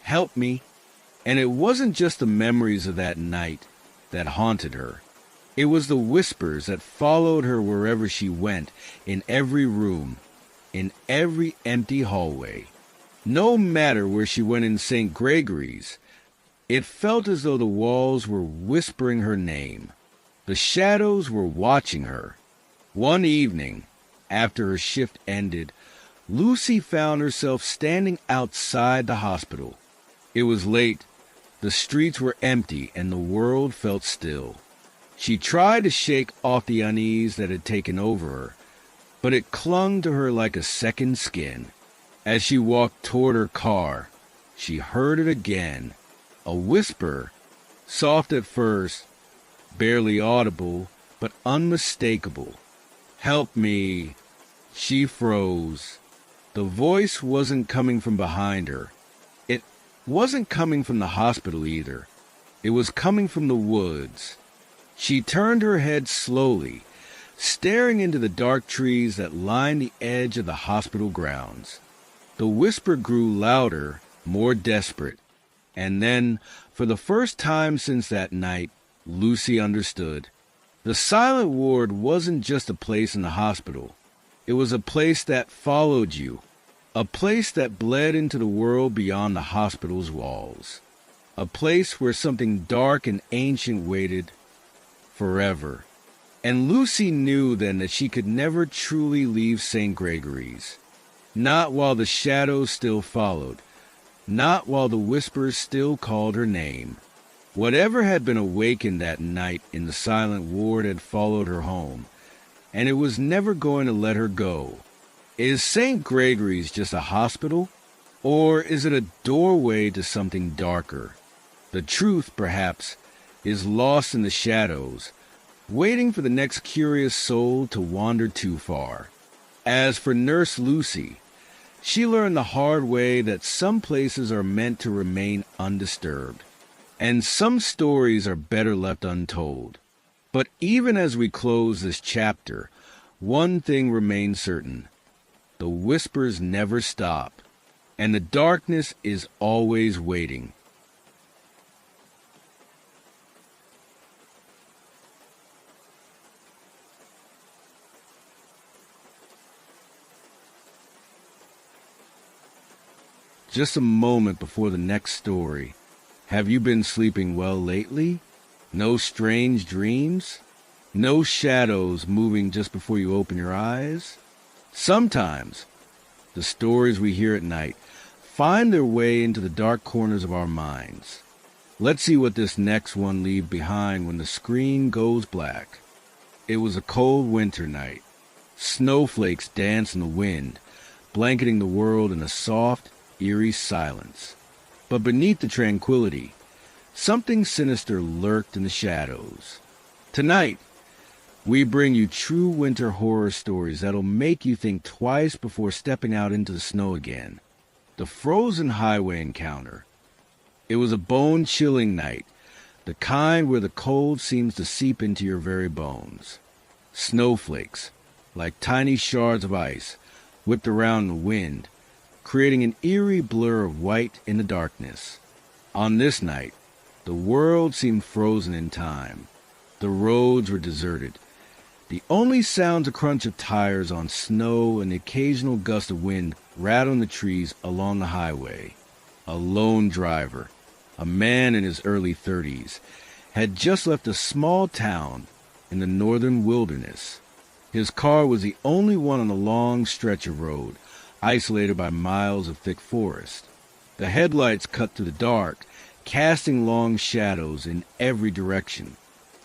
help me. And it wasn't just the memories of that night that haunted her. It was the whispers that followed her wherever she went, in every room, in every empty hallway. No matter where she went in St. Gregory's, it felt as though the walls were whispering her name. The shadows were watching her. One evening, after her shift ended, Lucy found herself standing outside the hospital. It was late, the streets were empty, and the world felt still. She tried to shake off the unease that had taken over her, but it clung to her like a second skin. As she walked toward her car, she heard it again, a whisper, soft at first, barely audible, but unmistakable. Help me. She froze. The voice wasn't coming from behind her. It wasn't coming from the hospital either. It was coming from the woods. She turned her head slowly, staring into the dark trees that lined the edge of the hospital grounds. The whisper grew louder, more desperate, and then, for the first time since that night, Lucy understood. The silent ward wasn't just a place in the hospital. It was a place that followed you, a place that bled into the world beyond the hospital's walls, a place where something dark and ancient waited forever. And Lucy knew then that she could never truly leave St. Gregory's. Not while the shadows still followed. Not while the whispers still called her name. Whatever had been awakened that night in the silent ward had followed her home, and it was never going to let her go. Is St. Gregory's just a hospital, or is it a doorway to something darker? The truth, perhaps, is lost in the shadows, waiting for the next curious soul to wander too far. As for Nurse Lucy, she learned the hard way that some places are meant to remain undisturbed, and some stories are better left untold. But even as we close this chapter, one thing remains certain. The whispers never stop, and the darkness is always waiting. Just a moment before the next story. Have you been sleeping well lately? No strange dreams? No shadows moving just before you open your eyes? Sometimes, the stories we hear at night find their way into the dark corners of our minds. Let's see what this next one leaves behind when the screen goes black. It was a cold winter night. Snowflakes danced in the wind, blanketing the world in a soft, eerie silence. But beneath the tranquility, something sinister lurked in the shadows. Tonight, we bring you true winter horror stories that'll make you think twice before stepping out into the snow again. The Frozen Highway Encounter. It was a bone-chilling night, the kind where the cold seems to seep into your very bones. Snowflakes, like tiny shards of ice, whipped around in the wind, creating an eerie blur of white in the darkness. On this night, the world seemed frozen in time. The roads were deserted. The only sounds a crunch of tires on snow and the occasional gust of wind rattling the trees along the highway. A lone driver, a man in his early 30s, had just left a small town in the northern wilderness. His car was the only one on a long stretch of road, isolated by miles of thick forest. The headlights cut through the dark, casting long shadows in every direction.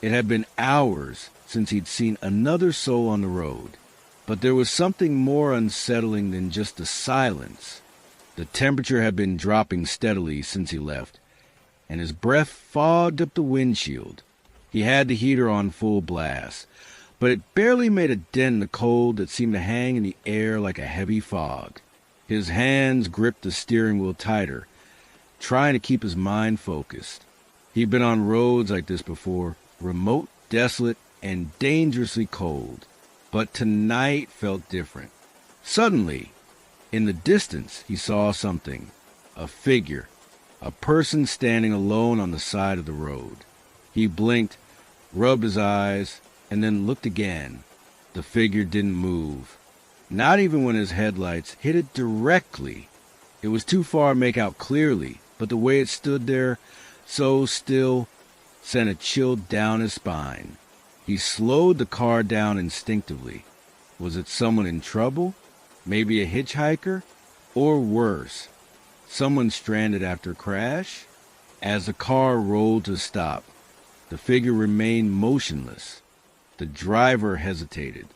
It had been hours since he'd seen another soul on the road, but there was something more unsettling than just the silence. The temperature had been dropping steadily since he left, and his breath fogged up the windshield. He had the heater on full blast, but it barely made a dent in the cold that seemed to hang in the air like a heavy fog. His hands gripped the steering wheel tighter, trying to keep his mind focused. He'd been on roads like this before, remote, desolate, and dangerously cold. But tonight felt different. Suddenly, in the distance, he saw something. A figure, a person standing alone on the side of the road. He blinked, rubbed his eyes, and then looked again. The figure didn't move, not even when his headlights hit it directly. It was too far to make out clearly, but the way it stood there, so still, sent a chill down his spine. He slowed the car down instinctively. Was it someone in trouble? Maybe a hitchhiker? Or worse, someone stranded after a crash? As the car rolled to a stop, the figure remained motionless. The driver hesitated.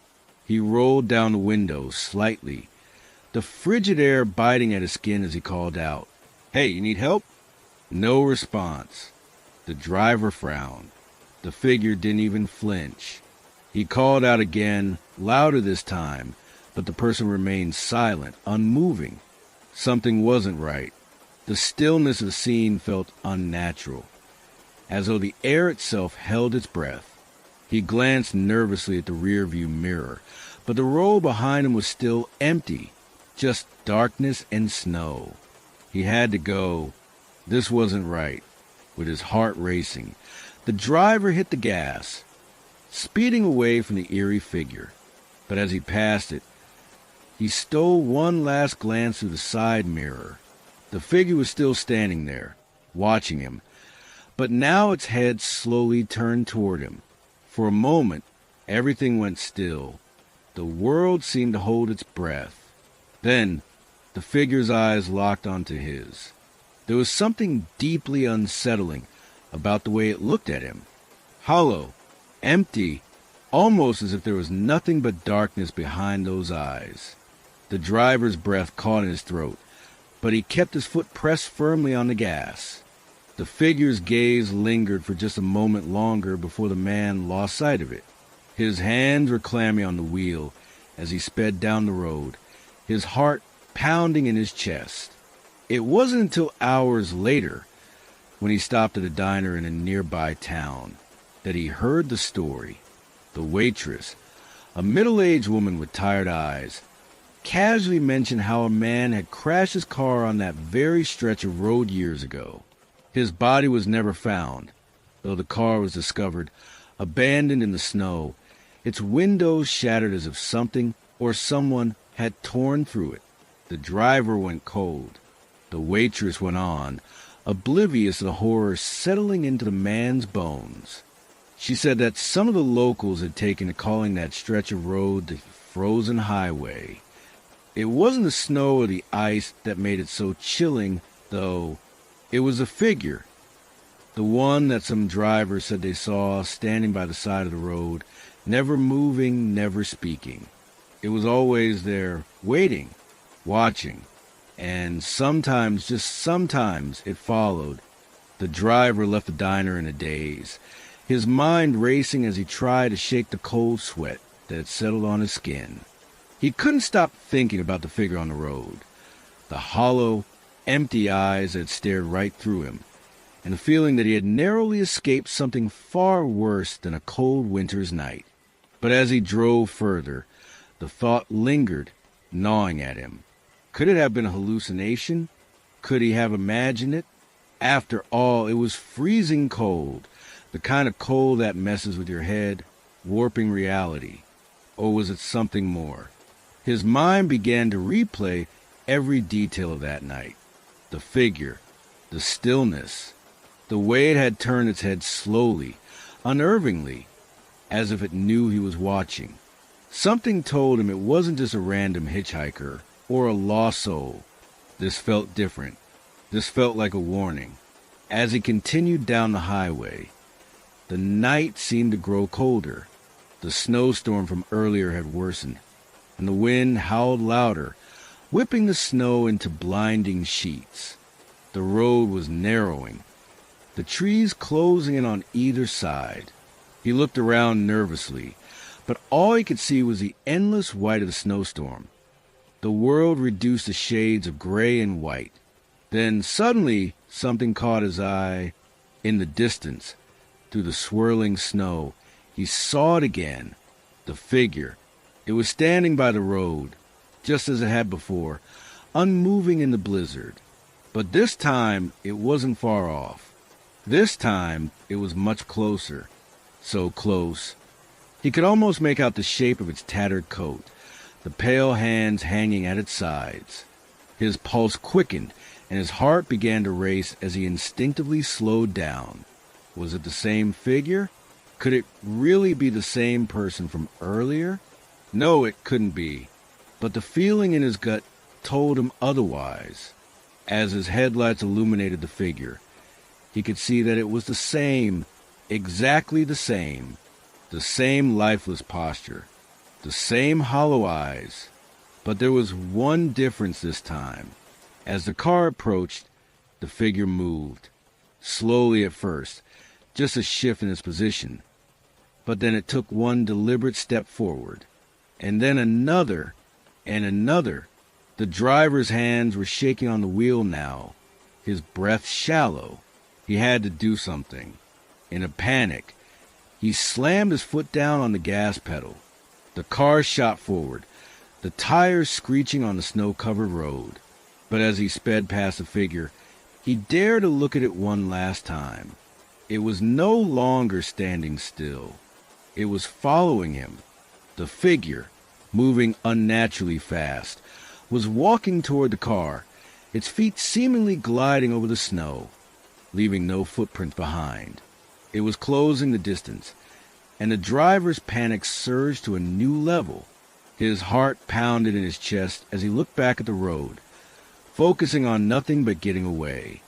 He rolled down the window slightly, the frigid air biting at his skin as he called out, "Hey, you need help?" No response. The driver frowned. The figure didn't even flinch. He called out again, louder this time, but the person remained silent, unmoving. Something wasn't right. The stillness of the scene felt unnatural, as though the air itself held its breath. He glanced nervously at the rearview mirror, but the road behind him was still empty, just darkness and snow. He had to go. This wasn't right. With his heart racing, the driver hit the gas, speeding away from the eerie figure. But as he passed it, he stole one last glance through the side mirror. The figure was still standing there, watching him, but now its head slowly turned toward him. For a moment, everything went still. The world seemed to hold its breath. Then, the figure's eyes locked onto his. There was something deeply unsettling about the way it looked at him. Hollow, empty, almost as if there was nothing but darkness behind those eyes. The driver's breath caught in his throat, but he kept his foot pressed firmly on the gas. The figure's gaze lingered for just a moment longer before the man lost sight of it. His hands were clammy on the wheel as he sped down the road, his heart pounding in his chest. It wasn't until hours later, when he stopped at a diner in a nearby town, that he heard the story. The waitress, a middle-aged woman with tired eyes, casually mentioned how a man had crashed his car on that very stretch of road years ago. His body was never found, though the car was discovered abandoned in the snow, its windows shattered as if something or someone had torn through it. The driver went cold. The waitress went on, oblivious of the horror settling into the man's bones. She said that some of the locals had taken to calling that stretch of road the Frozen Highway. It wasn't the snow or the ice that made it so chilling, though. It was a figure, the one that some drivers said they saw standing by the side of the road, never moving, never speaking. It was always there, waiting, watching. And sometimes, just sometimes, it followed. The driver left the diner in a daze, his mind racing as he tried to shake the cold sweat that had settled on his skin. He couldn't stop thinking about the figure on the road, the hollow, empty eyes that stared right through him, and the feeling that he had narrowly escaped something far worse than a cold winter's night. But as he drove further, the thought lingered, gnawing at him. Could it have been a hallucination? Could he have imagined it? After all, it was freezing cold, the kind of cold that messes with your head, warping reality. Or was it something more? His mind began to replay every detail of that night. The figure, the stillness, the way it had turned its head slowly, unnervingly, as if it knew he was watching. Something told him it wasn't just a random hitchhiker or a lost soul. This felt different. This felt like a warning. As he continued down the highway, the night seemed to grow colder. The snowstorm from earlier had worsened, and the wind howled louder, whipping the snow into blinding sheets. The road was narrowing, the trees closing in on either side. He looked around nervously, but all he could see was the endless white of the snowstorm. The world reduced to shades of gray and white. Then suddenly something caught his eye. In the distance, through the swirling snow, he saw it again. The figure. It was standing by the road, just as it had before, unmoving in the blizzard. But this time, it wasn't far off. This time, it was much closer. So close. He could almost make out the shape of its tattered coat, the pale hands hanging at its sides. His pulse quickened, and his heart began to race as he instinctively slowed down. Was it the same figure? Could it really be the same person from earlier? No, it couldn't be. But the feeling in his gut told him otherwise. As his headlights illuminated the figure, he could see that it was the same, exactly the same lifeless posture, the same hollow eyes. But there was one difference this time. As the car approached, the figure moved. Slowly at first, just a shift in its position. But then it took one deliberate step forward, and then another, and another. The driver's hands were shaking on the wheel now, his breath shallow. He had to do something. In a panic, he slammed his foot down on the gas pedal. The car shot forward, the tires screeching on the snow-covered road. But as he sped past the figure, he dared to look at it one last time. It was no longer standing still. It was following him. The figure, moving unnaturally fast, was walking toward the car, its feet seemingly gliding over the snow, leaving no footprints behind. It was closing the distance, and the driver's panic surged to a new level. His heart pounded in his chest as he looked back at the road, focusing on nothing but getting away.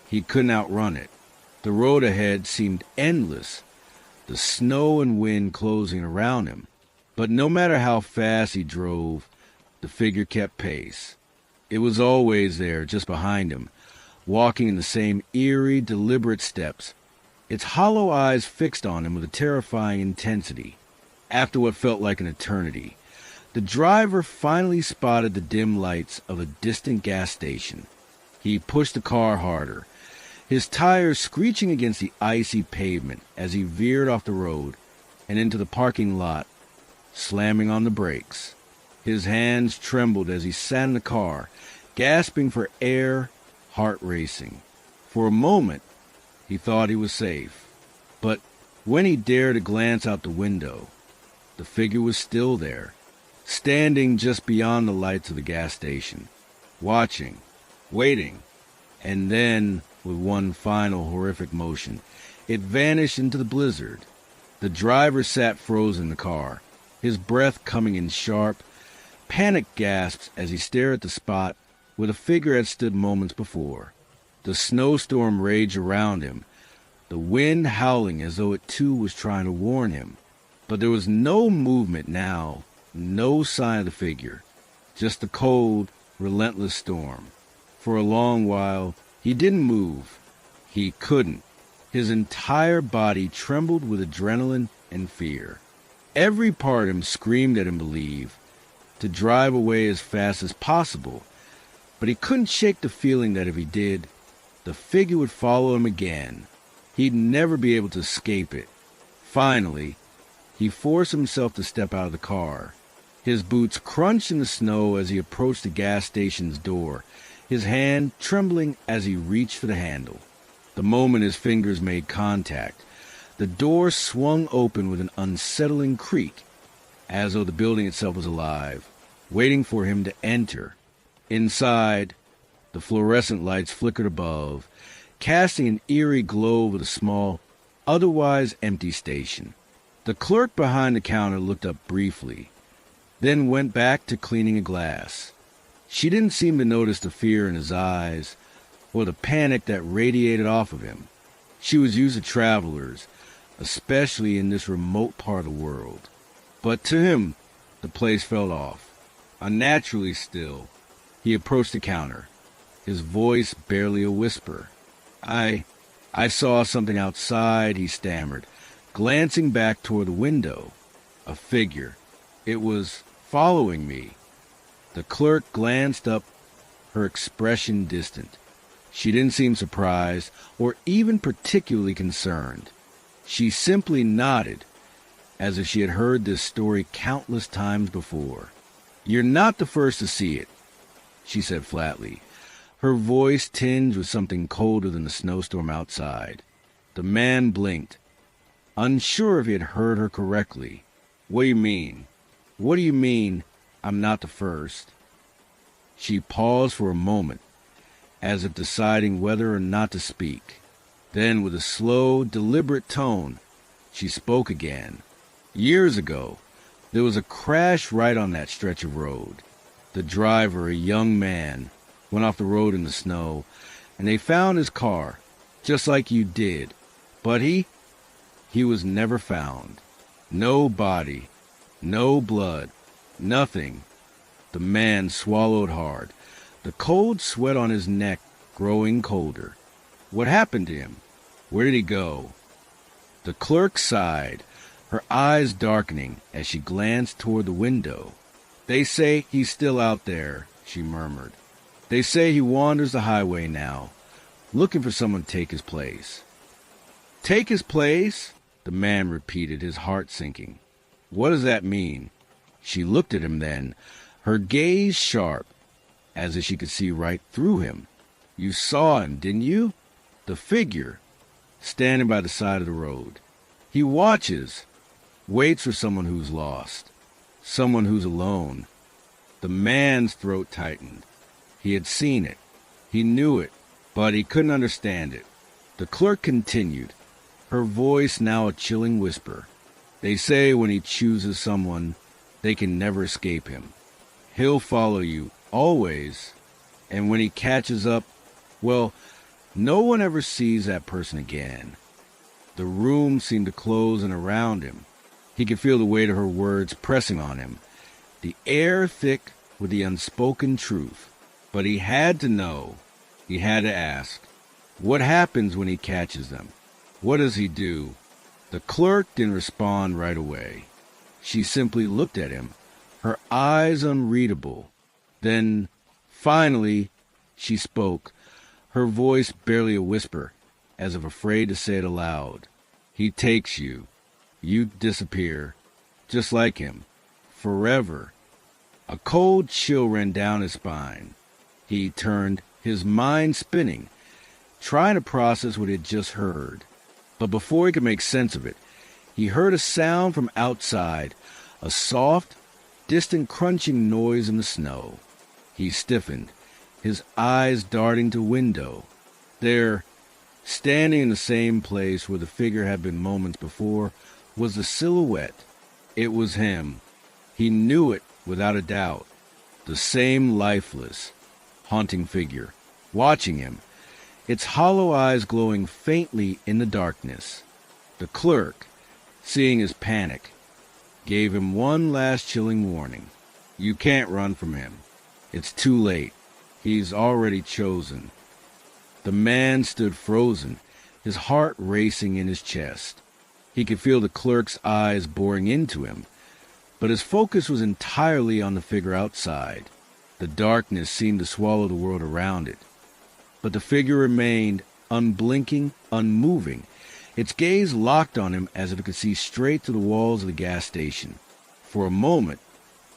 He couldn't outrun it. The road ahead seemed endless, the snow and wind closing around him. But no matter how fast he drove, the figure kept pace. It was always there, just behind him, walking in the same eerie, deliberate steps, its hollow eyes fixed on him with a terrifying intensity. After what felt like an eternity, the driver finally spotted the dim lights of a distant gas station. He pushed the car harder, his tires screeching against the icy pavement as he veered off the road and into the parking lot, slamming on the brakes. His hands trembled as he sat in the car, gasping for air, heart racing. For a moment, he thought he was safe. But when he dared to glance out the window, the figure was still there, standing just beyond the lights of the gas station, watching, waiting, and then, with one final horrific motion, it vanished into the blizzard. The driver sat frozen in the car, his breath coming in sharp, panic gasps as he stared at the spot where the figure had stood moments before. The snowstorm raged around him, the wind howling as though it too was trying to warn him. But there was no movement now, no sign of the figure, just the cold, relentless storm. For a long while, he didn't move. He couldn't. His entire body trembled with adrenaline and fear. Every part of him screamed at him to leave, to drive away as fast as possible. But he couldn't shake the feeling that if he did, the figure would follow him again. He'd never be able to escape it. Finally, he forced himself to step out of the car. His boots crunched in the snow as he approached the gas station's door, his hand trembling as he reached for the handle. The moment his fingers made contact, the door swung open with an unsettling creak, as though the building itself was alive, waiting for him to enter. Inside, the fluorescent lights flickered above, casting an eerie glow over the small, otherwise empty station. The clerk behind the counter looked up briefly, then went back to cleaning a glass. She didn't seem to notice the fear in his eyes or the panic that radiated off of him. She was used to travelers, especially in this remote part of the world. But to him, the place felt off, unnaturally still. He approached the counter, his voice barely a whisper. I saw something outside," he stammered, glancing back toward the window. A figure. It was following me. The clerk glanced up, her expression distant. She didn't seem surprised or even particularly concerned. She simply nodded, as if she had heard this story countless times before. "You're not the first to see it," she said flatly. her voice tinged with something colder than the snowstorm outside. The man blinked, unsure if he had heard her correctly. What do you mean? What do you mean I'm not the first? She paused for a moment, as if deciding whether or not to speak. Then, with a slow, deliberate tone, she spoke again. Years ago, there was a crash right on that stretch of road. The driver, a young man, went off the road in the snow, and they found his car, just like you did. But he was never found. No body, no blood, nothing. The man swallowed hard, the cold sweat on his neck growing colder. What happened to him? Where did he go? The clerk sighed, her eyes darkening as she glanced toward the window. They say he's still out there, she murmured. They say he wanders the highway now, looking for someone to take his place. Take his place? The man repeated, his heart sinking. What does that mean? She looked at him then, her gaze sharp, as if she could see right through him. You saw him, didn't you? The figure, standing by the side of the road. He watches, waits for someone who's lost, someone who's alone. The man's throat tightened. He had seen it. He knew it, but he couldn't understand it. The clerk continued, her voice now a chilling whisper. They say when he chooses someone, they can never escape him. He'll follow you, always, and when he catches up, well, no one ever sees that person again. The room seemed to close in around him. He could feel the weight of her words pressing on him, the air thick with the unspoken truth. But he had to know. He had to ask. What happens when he catches them? What does he do? The clerk didn't respond right away. She simply looked at him, her eyes unreadable. Then, finally, she spoke, her voice barely a whisper, as if afraid to say it aloud. He takes you. You disappear, just like him, forever. A cold chill ran down his spine. He turned, his mind spinning, trying to process what he had just heard. But before he could make sense of it, he heard a sound from outside, a soft, distant crunching noise in the snow. He stiffened, his eyes darting to window. There, standing in the same place where the figure had been moments before, was the silhouette. It was him. He knew it without a doubt. The same lifeless, haunting figure, watching him, its hollow eyes glowing faintly in the darkness. The clerk, seeing his panic, gave him one last chilling warning. You can't run from him. It's too late. He's already chosen. The man stood frozen, his heart racing in his chest. He could feel the clerk's eyes boring into him, but his focus was entirely on the figure outside. The darkness seemed to swallow the world around it. But the figure remained, unblinking, unmoving, its gaze locked on him as if it could see straight through the walls of the gas station. For a moment,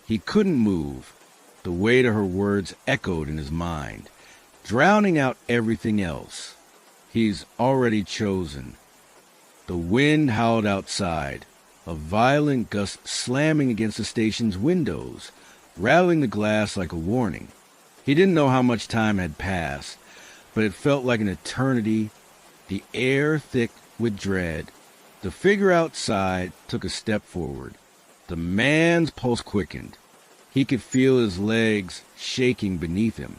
he couldn't move. The weight of her words echoed in his mind, drowning out everything else. He's already chosen. The wind howled outside, a violent gust slamming against the station's windows, rattling the glass like a warning. He didn't know how much time had passed, but it felt like an eternity, the air thick with dread. The figure outside took a step forward. The man's pulse quickened. He could feel his legs shaking beneath him.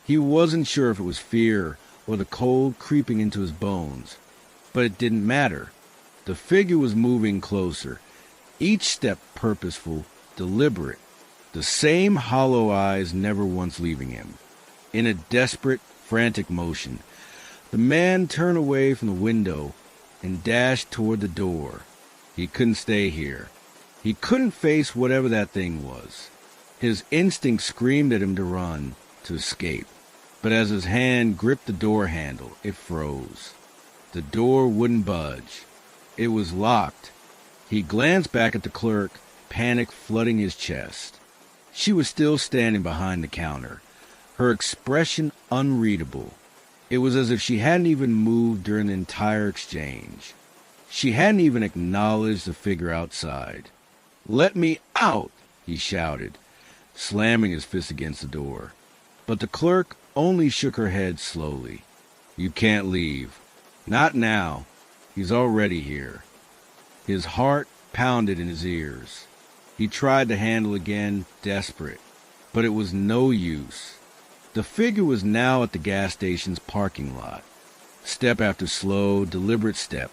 He wasn't sure if it was fear or the cold creeping into his bones, but it didn't matter. The figure was moving closer, each step purposeful, deliberate, the same hollow eyes never once leaving him. In a desperate, frantic motion, the man turned away from the window and dashed toward the door. He couldn't stay here. He couldn't face whatever that thing was. His instinct screamed at him to run, to escape. But as his hand gripped the door handle, it froze. The door wouldn't budge. It was locked. He glanced back at the clerk, panic flooding his chest. She was still standing behind the counter, her expression unreadable. It was as if she hadn't even moved during the entire exchange. She hadn't even acknowledged the figure outside. "Let me out!" he shouted, slamming his fist against the door. But the clerk only shook her head slowly. "You can't leave. Not now. He's already here." His heart pounded in his ears. He tried the handle again, desperate, but it was no use. The figure was now at the gas station's parking lot. Step after slow, deliberate step,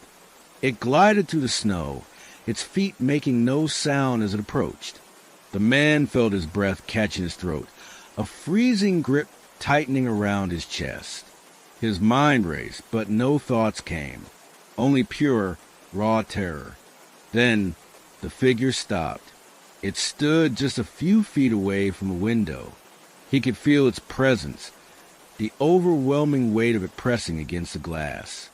it glided through the snow, its feet making no sound as it approached. The man felt his breath catch in his throat, a freezing grip tightening around his chest. His mind raced, but no thoughts came, only pure, raw terror. Then the figure stopped. It stood just a few feet away from a window. He could feel its presence, the overwhelming weight of it pressing against the glass.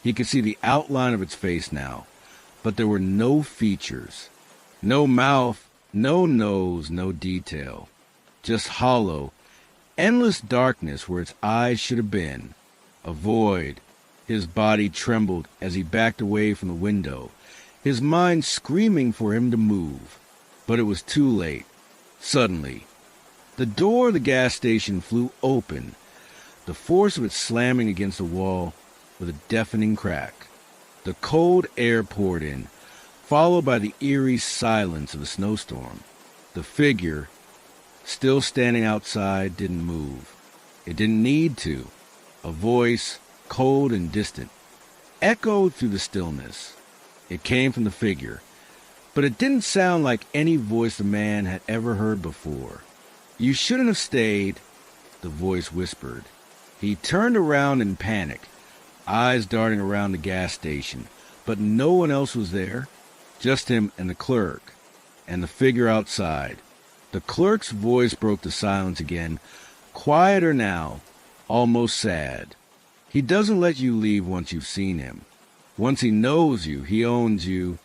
He could see the outline of its face now, but there were no features. No mouth, no nose, no detail. Just hollow, endless darkness where its eyes should have been. A void. His body trembled as he backed away from the window, his mind screaming for him to move. But it was too late. Suddenly, the door of the gas station flew open, the force of it slamming against the wall with a deafening crack. The cold air poured in, followed by the eerie silence of a snowstorm. The figure, still standing outside, didn't move. It didn't need to. A voice, cold and distant, echoed through the stillness. It came from the figure, but it didn't sound like any voice the man had ever heard before. "You shouldn't have stayed," the voice whispered. He turned around in panic, eyes darting around the gas station, but no one else was there, just him and the clerk, and the figure outside. The clerk's voice broke the silence again, quieter now, almost sad. "He doesn't let you leave once you've seen him. Once he knows you, he owns you."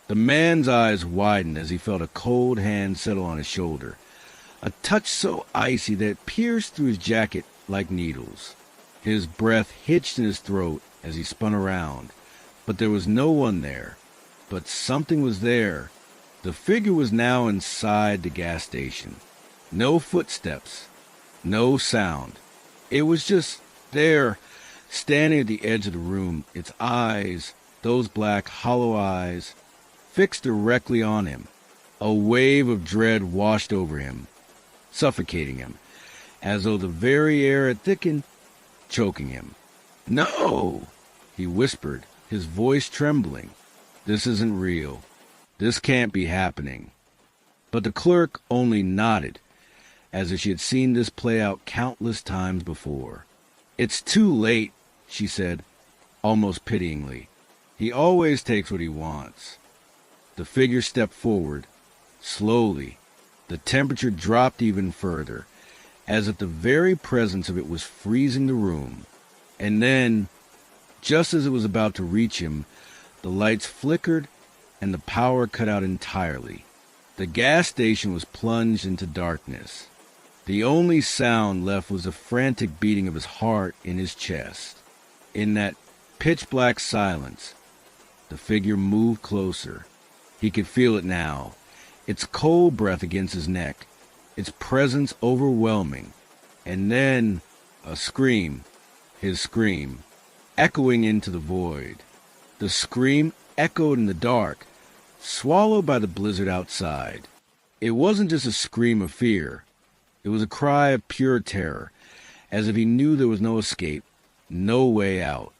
The man's eyes widened as he felt a cold hand settle on his shoulder, a touch so icy that it pierced through his jacket like needles. His breath hitched in his throat as he spun around, but there was no one there. But something was there. The figure was now inside the gas station. No footsteps, no sound. It was just there, standing at the edge of the room, its eyes, those black, hollow eyes, fixed directly on him. A wave of dread washed over him, suffocating him, as though the very air had thickened, choking him. "No!" he whispered, his voice trembling. "This isn't real. This can't be happening." But the clerk only nodded, as if she had seen this play out countless times before. "It's too late," she said, almost pityingly. "He always takes what he wants." The figure stepped forward, slowly. The temperature dropped even further, as if the very presence of it was freezing the room. And then, just as it was about to reach him, the lights flickered and the power cut out entirely. The gas station was plunged into darkness. The only sound left was the frantic beating of his heart in his chest. In that pitch-black silence, the figure moved closer. He could feel it now, its cold breath against his neck, its presence overwhelming. And then a scream, his scream, echoing into the void. The scream echoed in the dark, swallowed by the blizzard outside. It wasn't just a scream of fear. It was a cry of pure terror, as if he knew there was no escape, no way out.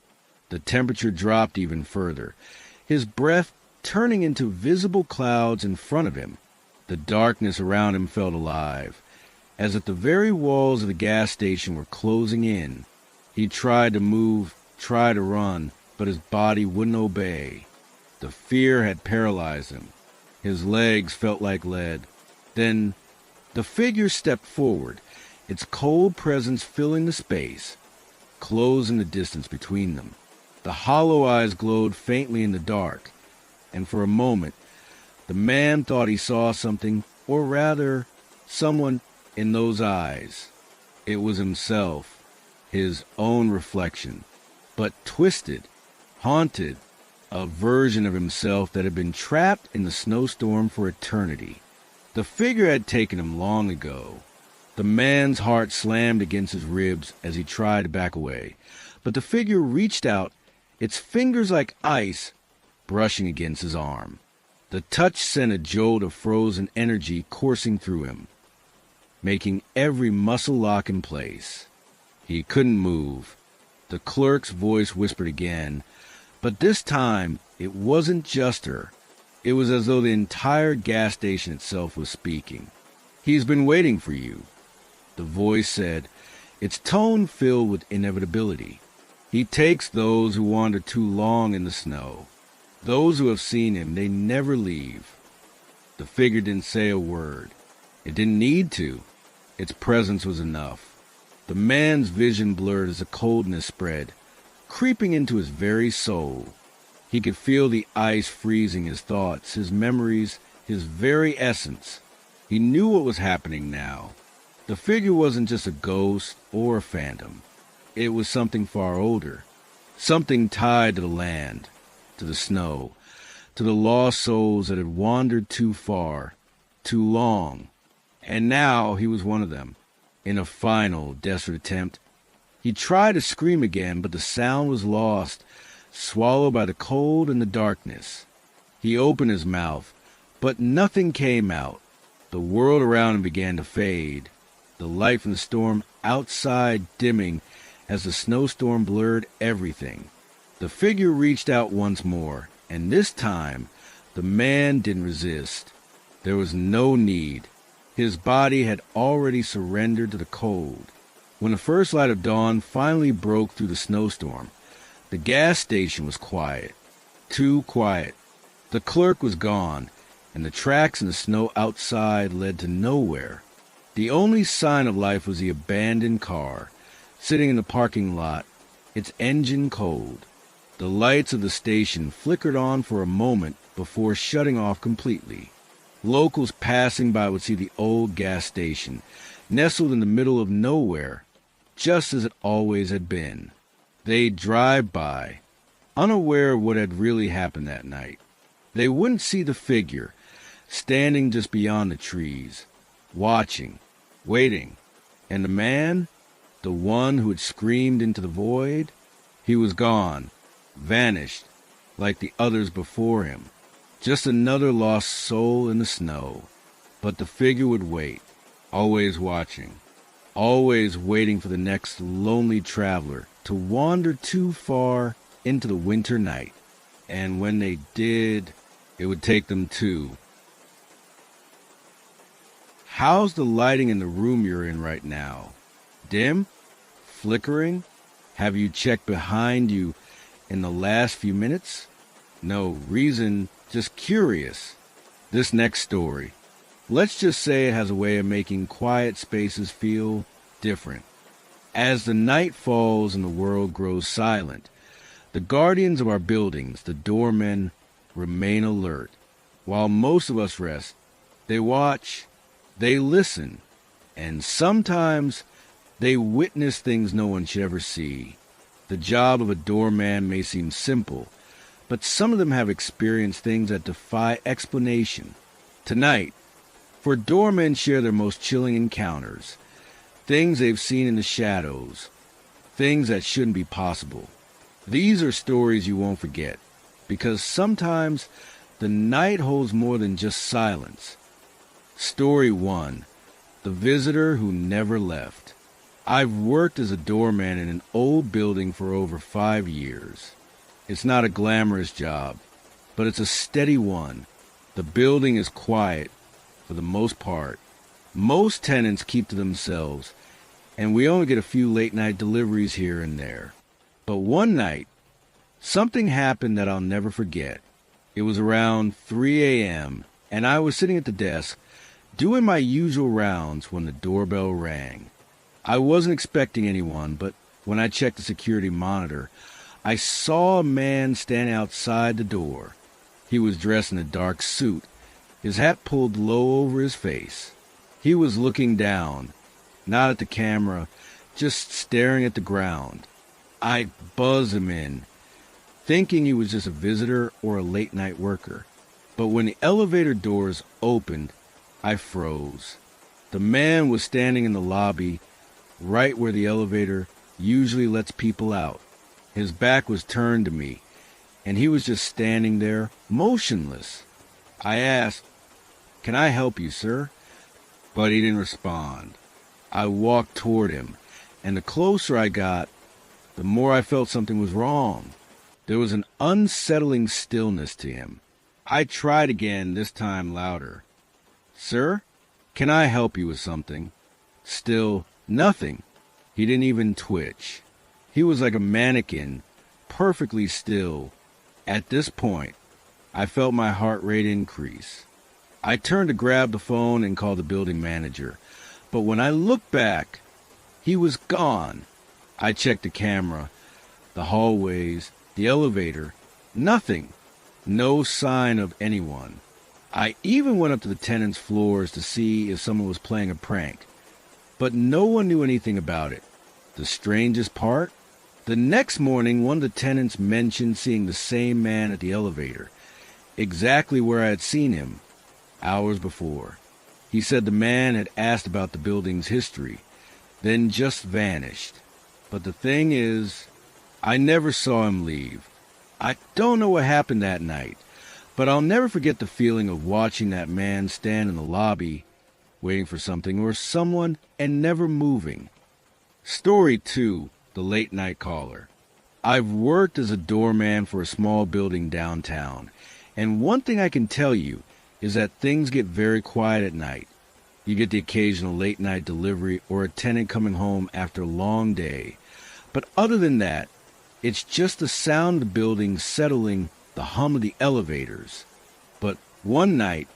The temperature dropped even further, his breath turning into visible clouds in front of him. The darkness around him felt alive, as if the very walls of the gas station were closing in. He tried to move, tried to run, but his body wouldn't obey. The fear had paralyzed him. His legs felt like lead. Then the figure stepped forward, its cold presence filling the space, closing the distance between them. The hollow eyes glowed faintly in the dark, and for a moment the man thought he saw something, or rather, someone in those eyes. It was himself, his own reflection, but twisted, haunted, a version of himself that had been trapped in the snowstorm for eternity. The figure had taken him long ago. The man's heart slammed against his ribs as he tried to back away, but the figure reached out, its fingers like ice brushing against his arm. The touch sent a jolt of frozen energy coursing through him, making every muscle lock in place. He couldn't move. The clerk's voice whispered again, but this time it wasn't just her. It was as though the entire gas station itself was speaking. "He's been waiting for you," the voice said, its tone filled with inevitability. "He takes those who wander too long in the snow. Those who have seen him, they never leave." The figure didn't say a word. It didn't need to. Its presence was enough. The man's vision blurred as a coldness spread, creeping into his very soul. He could feel the ice freezing his thoughts, his memories, his very essence. He knew what was happening now. The figure wasn't just a ghost or a phantom. It was something far older, something tied to the land, to the snow, to the lost souls that had wandered too far, too long. And now he was one of them. In a final, desperate attempt, he tried to scream again, but the sound was lost, swallowed by the cold and the darkness. He opened his mouth, but nothing came out. The world around him began to fade, the light from the storm outside dimming as the snowstorm blurred everything. The figure reached out once more, and this time the man didn't resist. There was no need. His body had already surrendered to the cold. When the first light of dawn finally broke through the snowstorm, the gas station was quiet. Too quiet. The clerk was gone, and the tracks in the snow outside led to nowhere. The only sign of life was the abandoned car, sitting in the parking lot, its engine cold. The lights of the station flickered on for a moment before shutting off completely. Locals passing by would see the old gas station, nestled in the middle of nowhere, just as it always had been. They'd drive by, unaware of what had really happened that night. They wouldn't see the figure, standing just beyond the trees, watching, waiting. And the man, the one who had screamed into the void, he was gone, vanished, like the others before him. Just another lost soul in the snow. But the figure would wait, always watching, always waiting for the next lonely traveler to wander too far into the winter night. And when they did, it would take them too. How's the lighting in the room you're in right now? Dim? Flickering? Have you checked behind you in the last few minutes? No reason, just curious. This next story, let's just say it has a way of making quiet spaces feel different. As the night falls and the world grows silent, the guardians of our buildings, the doormen, remain alert. While most of us rest, they watch, they listen, and sometimes they witness things no one should ever see. The job of a doorman may seem simple, but some of them have experienced things that defy explanation. Tonight, for doormen share their most chilling encounters, things they've seen in the shadows, things that shouldn't be possible. These are stories you won't forget, because sometimes the night holds more than just silence. Story 1, The Visitor Who Never Left. I've worked as a doorman in an old building for over 5 years. It's not a glamorous job, but it's a steady one. The building is quiet, for the most part. Most tenants keep to themselves, and we only get a few late-night deliveries here and there. But one night, something happened that I'll never forget. It was around 3 a.m., and I was sitting at the desk, doing my usual rounds when the doorbell rang. I wasn't expecting anyone, but when I checked the security monitor, I saw a man stand outside the door. He was dressed in a dark suit, his hat pulled low over his face. He was looking down, not at the camera, just staring at the ground. I buzz him in, thinking he was just a visitor or a late-night worker. But when the elevator doors opened, I froze. The man was standing in the lobby, right where the elevator usually lets people out. His back was turned to me, and he was just standing there, motionless. I asked, "Can I help you, sir?" But he didn't respond. I walked toward him, and the closer I got, the more I felt something was wrong. There was an unsettling stillness to him. I tried again, this time louder. "Sir, can I help you with something?" Still nothing. He didn't even twitch. He was like a mannequin, perfectly still. At this point, I felt my heart rate increase. I turned to grab the phone and call the building manager. But when I looked back, he was gone. I checked the camera, the hallways, the elevator. Nothing. No sign of anyone. I even went up to the tenants' floors to see if someone was playing a prank. But no one knew anything about it. The strangest part? The next morning, one of the tenants mentioned seeing the same man at the elevator, exactly where I had seen him hours before. He said the man had asked about the building's history, then just vanished. But the thing is, I never saw him leave. I don't know what happened that night, but I'll never forget the feeling of watching that man stand in the lobby, waiting for something or someone, and never moving. Story 2. The Late Night Caller. I've worked as a doorman for a small building downtown, and one thing I can tell you is that things get very quiet at night. You get the occasional late-night delivery or a tenant coming home after a long day. But other than that, it's just the sound of the building settling, the hum of the elevators. But one night,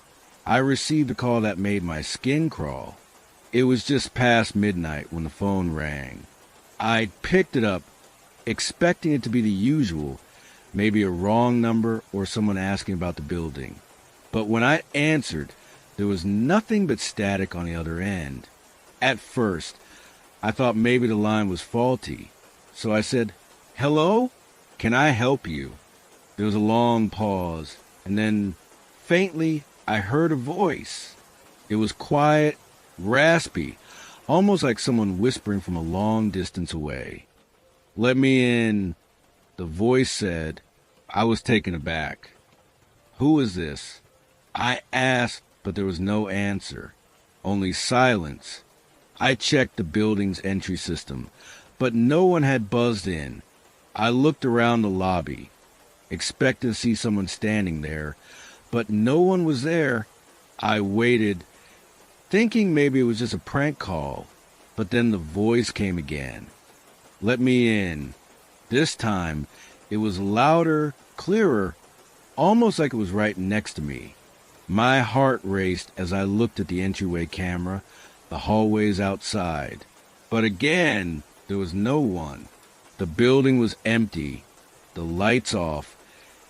I received a call that made my skin crawl. It was just past midnight when the phone rang. I picked it up, expecting it to be the usual, maybe a wrong number or someone asking about the building. But when I answered, there was nothing but static on the other end. At first, I thought maybe the line was faulty, so I said, "Hello? Can I help you?" There was a long pause, and then, faintly, I heard a voice. It was quiet, raspy, almost like someone whispering from a long distance away. "Let me in," the voice said. I was taken aback. "Who is this?" I asked, but there was no answer, only silence. I checked the building's entry system, but no one had buzzed in. I looked around the lobby, expecting to see someone standing there, but no one was there. I waited, thinking maybe it was just a prank call, but then the voice came again. "Let me in." This time, it was louder, clearer, almost like it was right next to me. My heart raced as I looked at the entryway camera, the hallways outside. But again, there was no one. The building was empty, the lights off,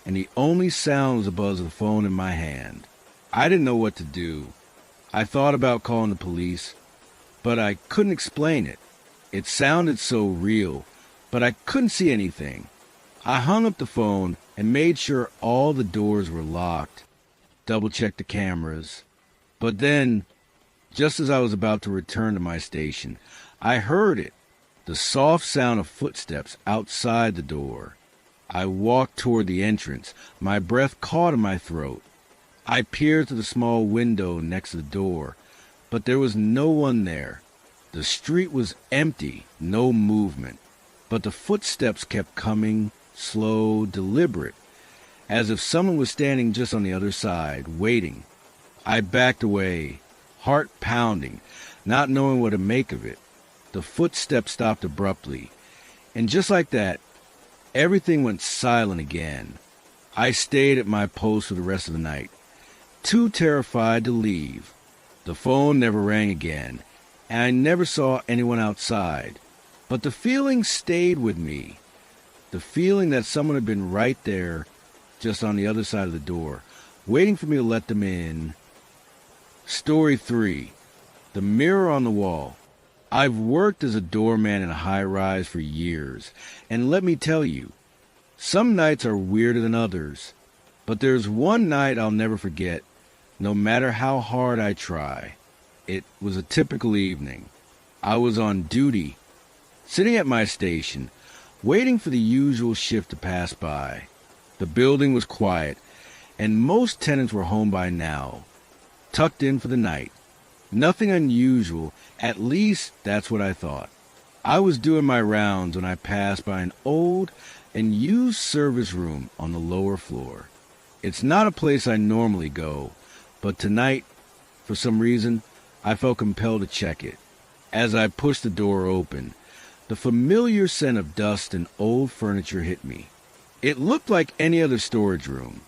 and the only sound was the buzz of the phone in my hand. I didn't know what to do. I thought about calling the police, but I couldn't explain it. It sounded so real, but I couldn't see anything. I hung up the phone and made sure all the doors were locked, double-checked the cameras. But then, just as I was about to return to my station, I heard it, the soft sound of footsteps outside the door. I walked toward the entrance, my breath caught in my throat. I peered through the small window next to the door, but there was no one there. The street was empty, no movement, but the footsteps kept coming, slow, deliberate, as if someone was standing just on the other side, waiting. I backed away, heart pounding, not knowing what to make of it. The footsteps stopped abruptly, and just like that, everything went silent again. I stayed at my post for the rest of the night, too terrified to leave. The phone never rang again, and I never saw anyone outside. But the feeling stayed with me, the feeling that someone had been right there, just on the other side of the door, waiting for me to let them in. Story 3. The Mirror on the Wall. I've worked as a doorman in a high-rise for years, and let me tell you, some nights are weirder than others. But there's one night I'll never forget, no matter how hard I try. It was a typical evening. I was on duty, sitting at my station, waiting for the usual shift to pass by. The building was quiet, and most tenants were home by now, tucked in for the night. Nothing unusual, at least that's what I thought. I was doing my rounds when I passed by an old and used service room on the lower floor. It's not a place I normally go, but tonight, for some reason, I felt compelled to check it. As I pushed the door open, the familiar scent of dust and old furniture hit me. It looked like any other storage room.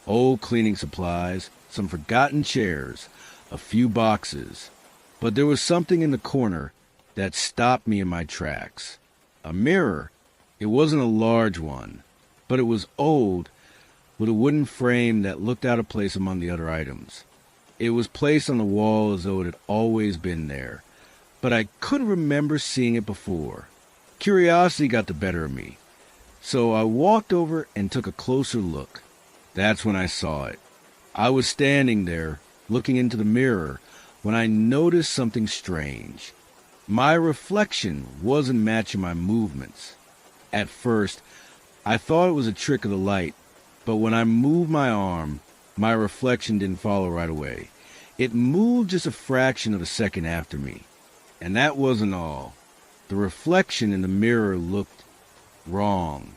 Old cleaning supplies, some forgotten chairs, a few boxes. But there was something in the corner that stopped me in my tracks. A mirror. It wasn't a large one, but it was old, with a wooden frame that looked out of place among the other items. It was placed on the wall as though it had always been there, but I couldn't remember seeing it before. Curiosity got the better of me, so I walked over and took a closer look. That's when I saw it. I was standing there, looking into the mirror, when I noticed something strange. My reflection wasn't matching my movements. At first, I thought it was a trick of the light, but when I moved my arm, my reflection didn't follow right away. It moved just a fraction of a second after me. And that wasn't all. The reflection in the mirror looked wrong.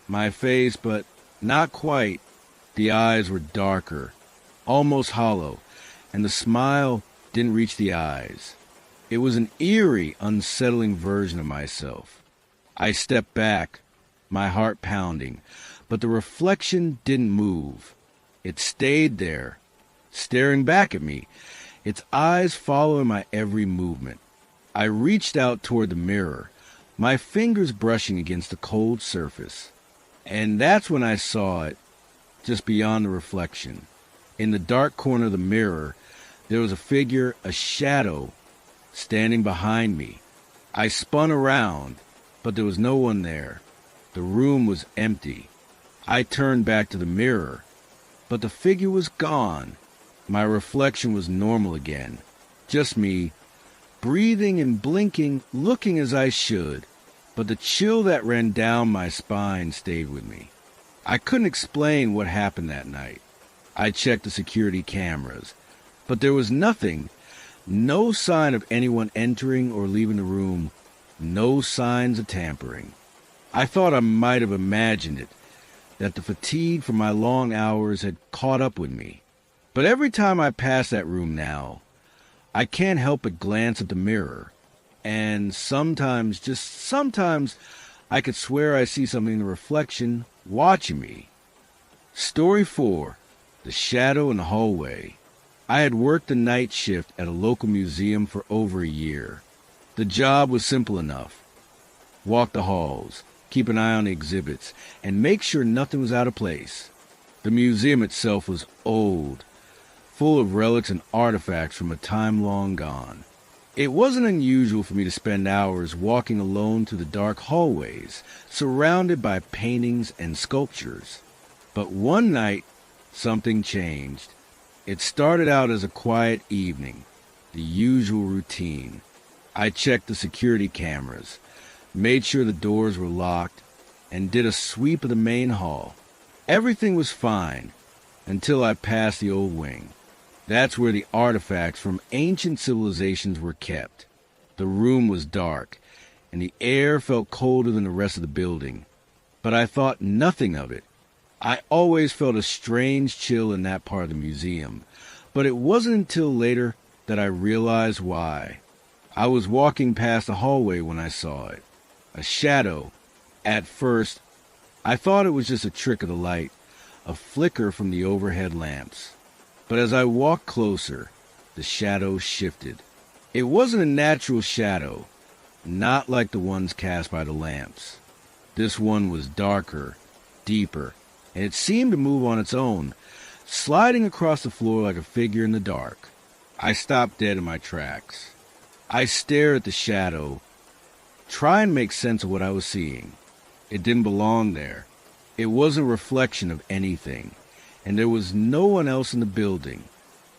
My face, but not quite. The eyes were darker, almost hollow, and the smile didn't reach the eyes. It was an eerie, unsettling version of myself. I stepped back, my heart pounding, but the reflection didn't move. It stayed there, staring back at me, its eyes following my every movement. I reached out toward the mirror, my fingers brushing against the cold surface. And that's when I saw it, just beyond the reflection. In the dark corner of the mirror, there was a figure, a shadow, standing behind me. I spun around, but there was no one there. The room was empty. I turned back to the mirror, but the figure was gone. My reflection was normal again. Just me, breathing and blinking, looking as I should. But the chill that ran down my spine stayed with me. I couldn't explain what happened that night. I checked the security cameras, but there was nothing. No sign of anyone entering or leaving the room. No signs of tampering. I thought I might have imagined it, that the fatigue from my long hours had caught up with me. But every time I pass that room now, I can't help but glance at the mirror. And sometimes, just sometimes, I could swear I see something in the reflection watching me. Story 4. The Shadow in the Hallway. I had worked the night shift at a local museum for over a year. The job was simple enough. Walk the halls, keep an eye on the exhibits, and make sure nothing was out of place. The museum itself was old, full of relics and artifacts from a time long gone. It wasn't unusual for me to spend hours walking alone through the dark hallways, surrounded by paintings and sculptures. But one night, something changed. It started out as a quiet evening, the usual routine. I checked the security cameras, made sure the doors were locked, and did a sweep of the main hall. Everything was fine until I passed the old wing. That's where the artifacts from ancient civilizations were kept. The room was dark, and the air felt colder than the rest of the building. But I thought nothing of it. I always felt a strange chill in that part of the museum, but it wasn't until later that I realized why. I was walking past the hallway when I saw it. A shadow. At first, I thought it was just a trick of the light, a flicker from the overhead lamps. But as I walked closer, the shadow shifted. It wasn't a natural shadow, not like the ones cast by the lamps. This one was darker, deeper, and it seemed to move on its own, sliding across the floor like a figure in the dark. I stopped dead in my tracks. I stared at the shadow, try and make sense of what I was seeing. It didn't belong there. It wasn't a reflection of anything, and there was no one else in the building.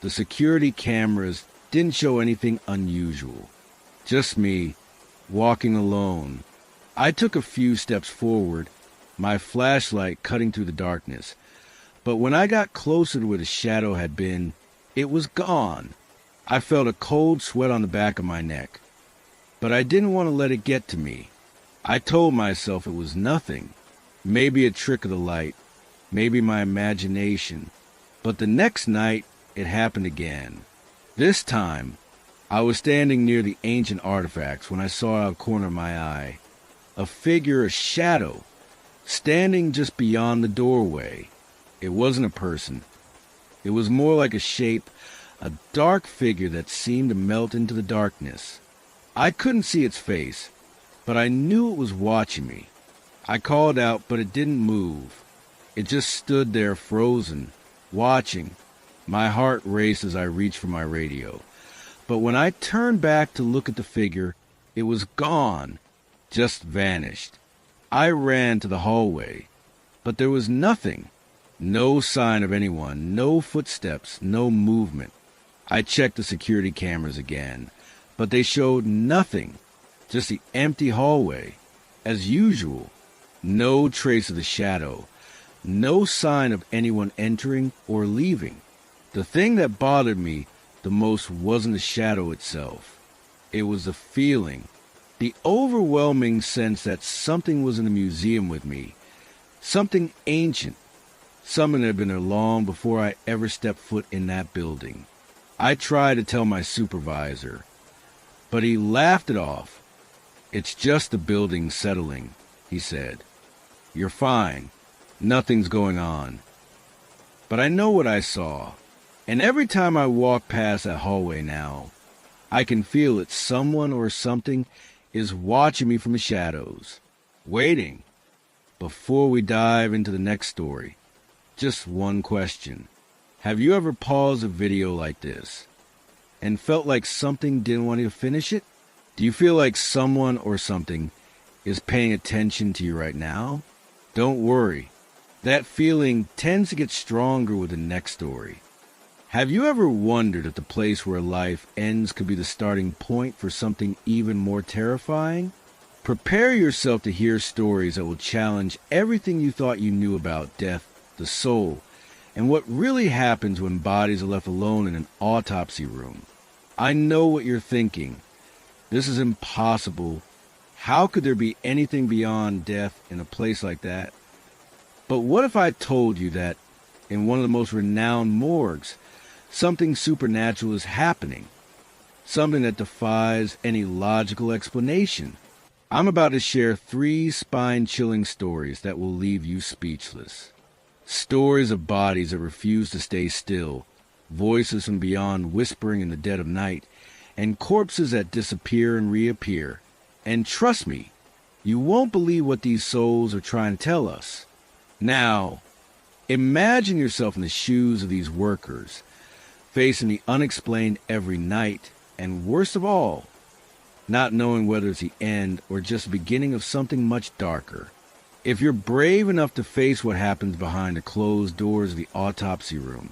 The security cameras didn't show anything unusual. Just me, walking alone. I took a few steps forward, my flashlight cutting through the darkness. But when I got closer to where the shadow had been, it was gone. I felt a cold sweat on the back of my neck. But I didn't want to let it get to me. I told myself it was nothing. Maybe a trick of the light. Maybe my imagination. But the next night, it happened again. This time, I was standing near the ancient artifacts when I saw out of the corner of my eye a figure, a shadow, standing just beyond the doorway. It wasn't a person. It was more like a shape, a dark figure that seemed to melt into the darkness. I couldn't see its face, but I knew it was watching me. I called out, but it didn't move. It just stood there frozen, watching. My heart raced as I reached for my radio. But when I turned back to look at the figure, it was gone, just vanished. I ran to the hallway, but there was nothing. No sign of anyone, no footsteps, no movement. I checked the security cameras again, but they showed nothing, just the empty hallway. As usual, no trace of the shadow, no sign of anyone entering or leaving. The thing that bothered me the most wasn't the shadow itself. It was the feeling, the overwhelming sense that something was in the museum with me, something ancient, something that had been there long before I ever stepped foot in that building. I tried to tell my supervisor, but he laughed it off. "It's just the building settling," he said. "You're fine. Nothing's going on." But I know what I saw, and every time I walk past that hallway now, I can feel that someone or something is watching me from the shadows, waiting. Before we dive into the next story, just one question. Have you ever paused a video like this and felt like something didn't want you to finish it? Do you feel like someone or something is paying attention to you right now? Don't worry. That feeling tends to get stronger with the next story. Have you ever wondered if the place where life ends could be the starting point for something even more terrifying? Prepare yourself to hear stories that will challenge everything you thought you knew about death, the soul, and what really happens when bodies are left alone in an autopsy room. I know what you're thinking. This is impossible. How could there be anything beyond death in a place like that? But what if I told you that in one of the most renowned morgues, something supernatural is happening? Something that defies any logical explanation. I'm about to share 3 spine-chilling stories that will leave you speechless. Stories of bodies that refuse to stay still, voices from beyond whispering in the dead of night, and corpses that disappear and reappear. And trust me, you won't believe what these souls are trying to tell us. Now, imagine yourself in the shoes of these workers, facing the unexplained every night, and worst of all, not knowing whether it's the end or just the beginning of something much darker. If you're brave enough to face what happens behind the closed doors of the autopsy room,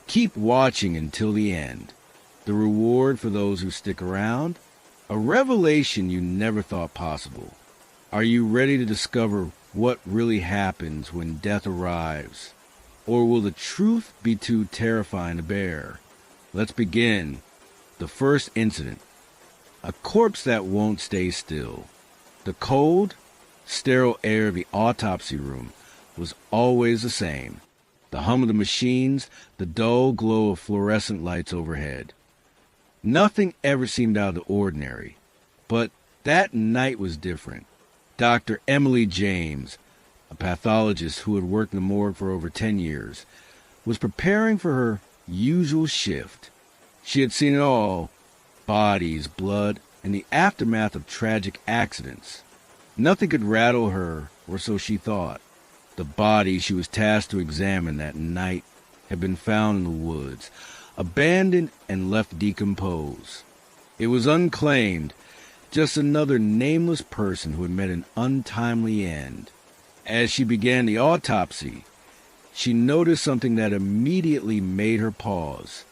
keep watching until the end. The reward for those who stick around? A revelation you never thought possible. Are you ready to discover what really happens when death arrives? Or will the truth be too terrifying to bear? Let's begin. The first incident. A corpse that won't stay still. The cold, sterile air of the autopsy room was always the same. The hum of the machines, the dull glow of fluorescent lights overhead. Nothing ever seemed out of the ordinary. But that night was different. Dr. Emily James, a pathologist who had worked in the morgue for over 10 years, was preparing for her usual shift. She had seen it all: bodies, blood, and the aftermath of tragic accidents. Nothing could rattle her, or so she thought. The body she was tasked to examine that night had been found in the woods, abandoned and left to decompose. It was unclaimed, just another nameless person who had met an untimely end. As she began the autopsy, she noticed something that immediately made her pause.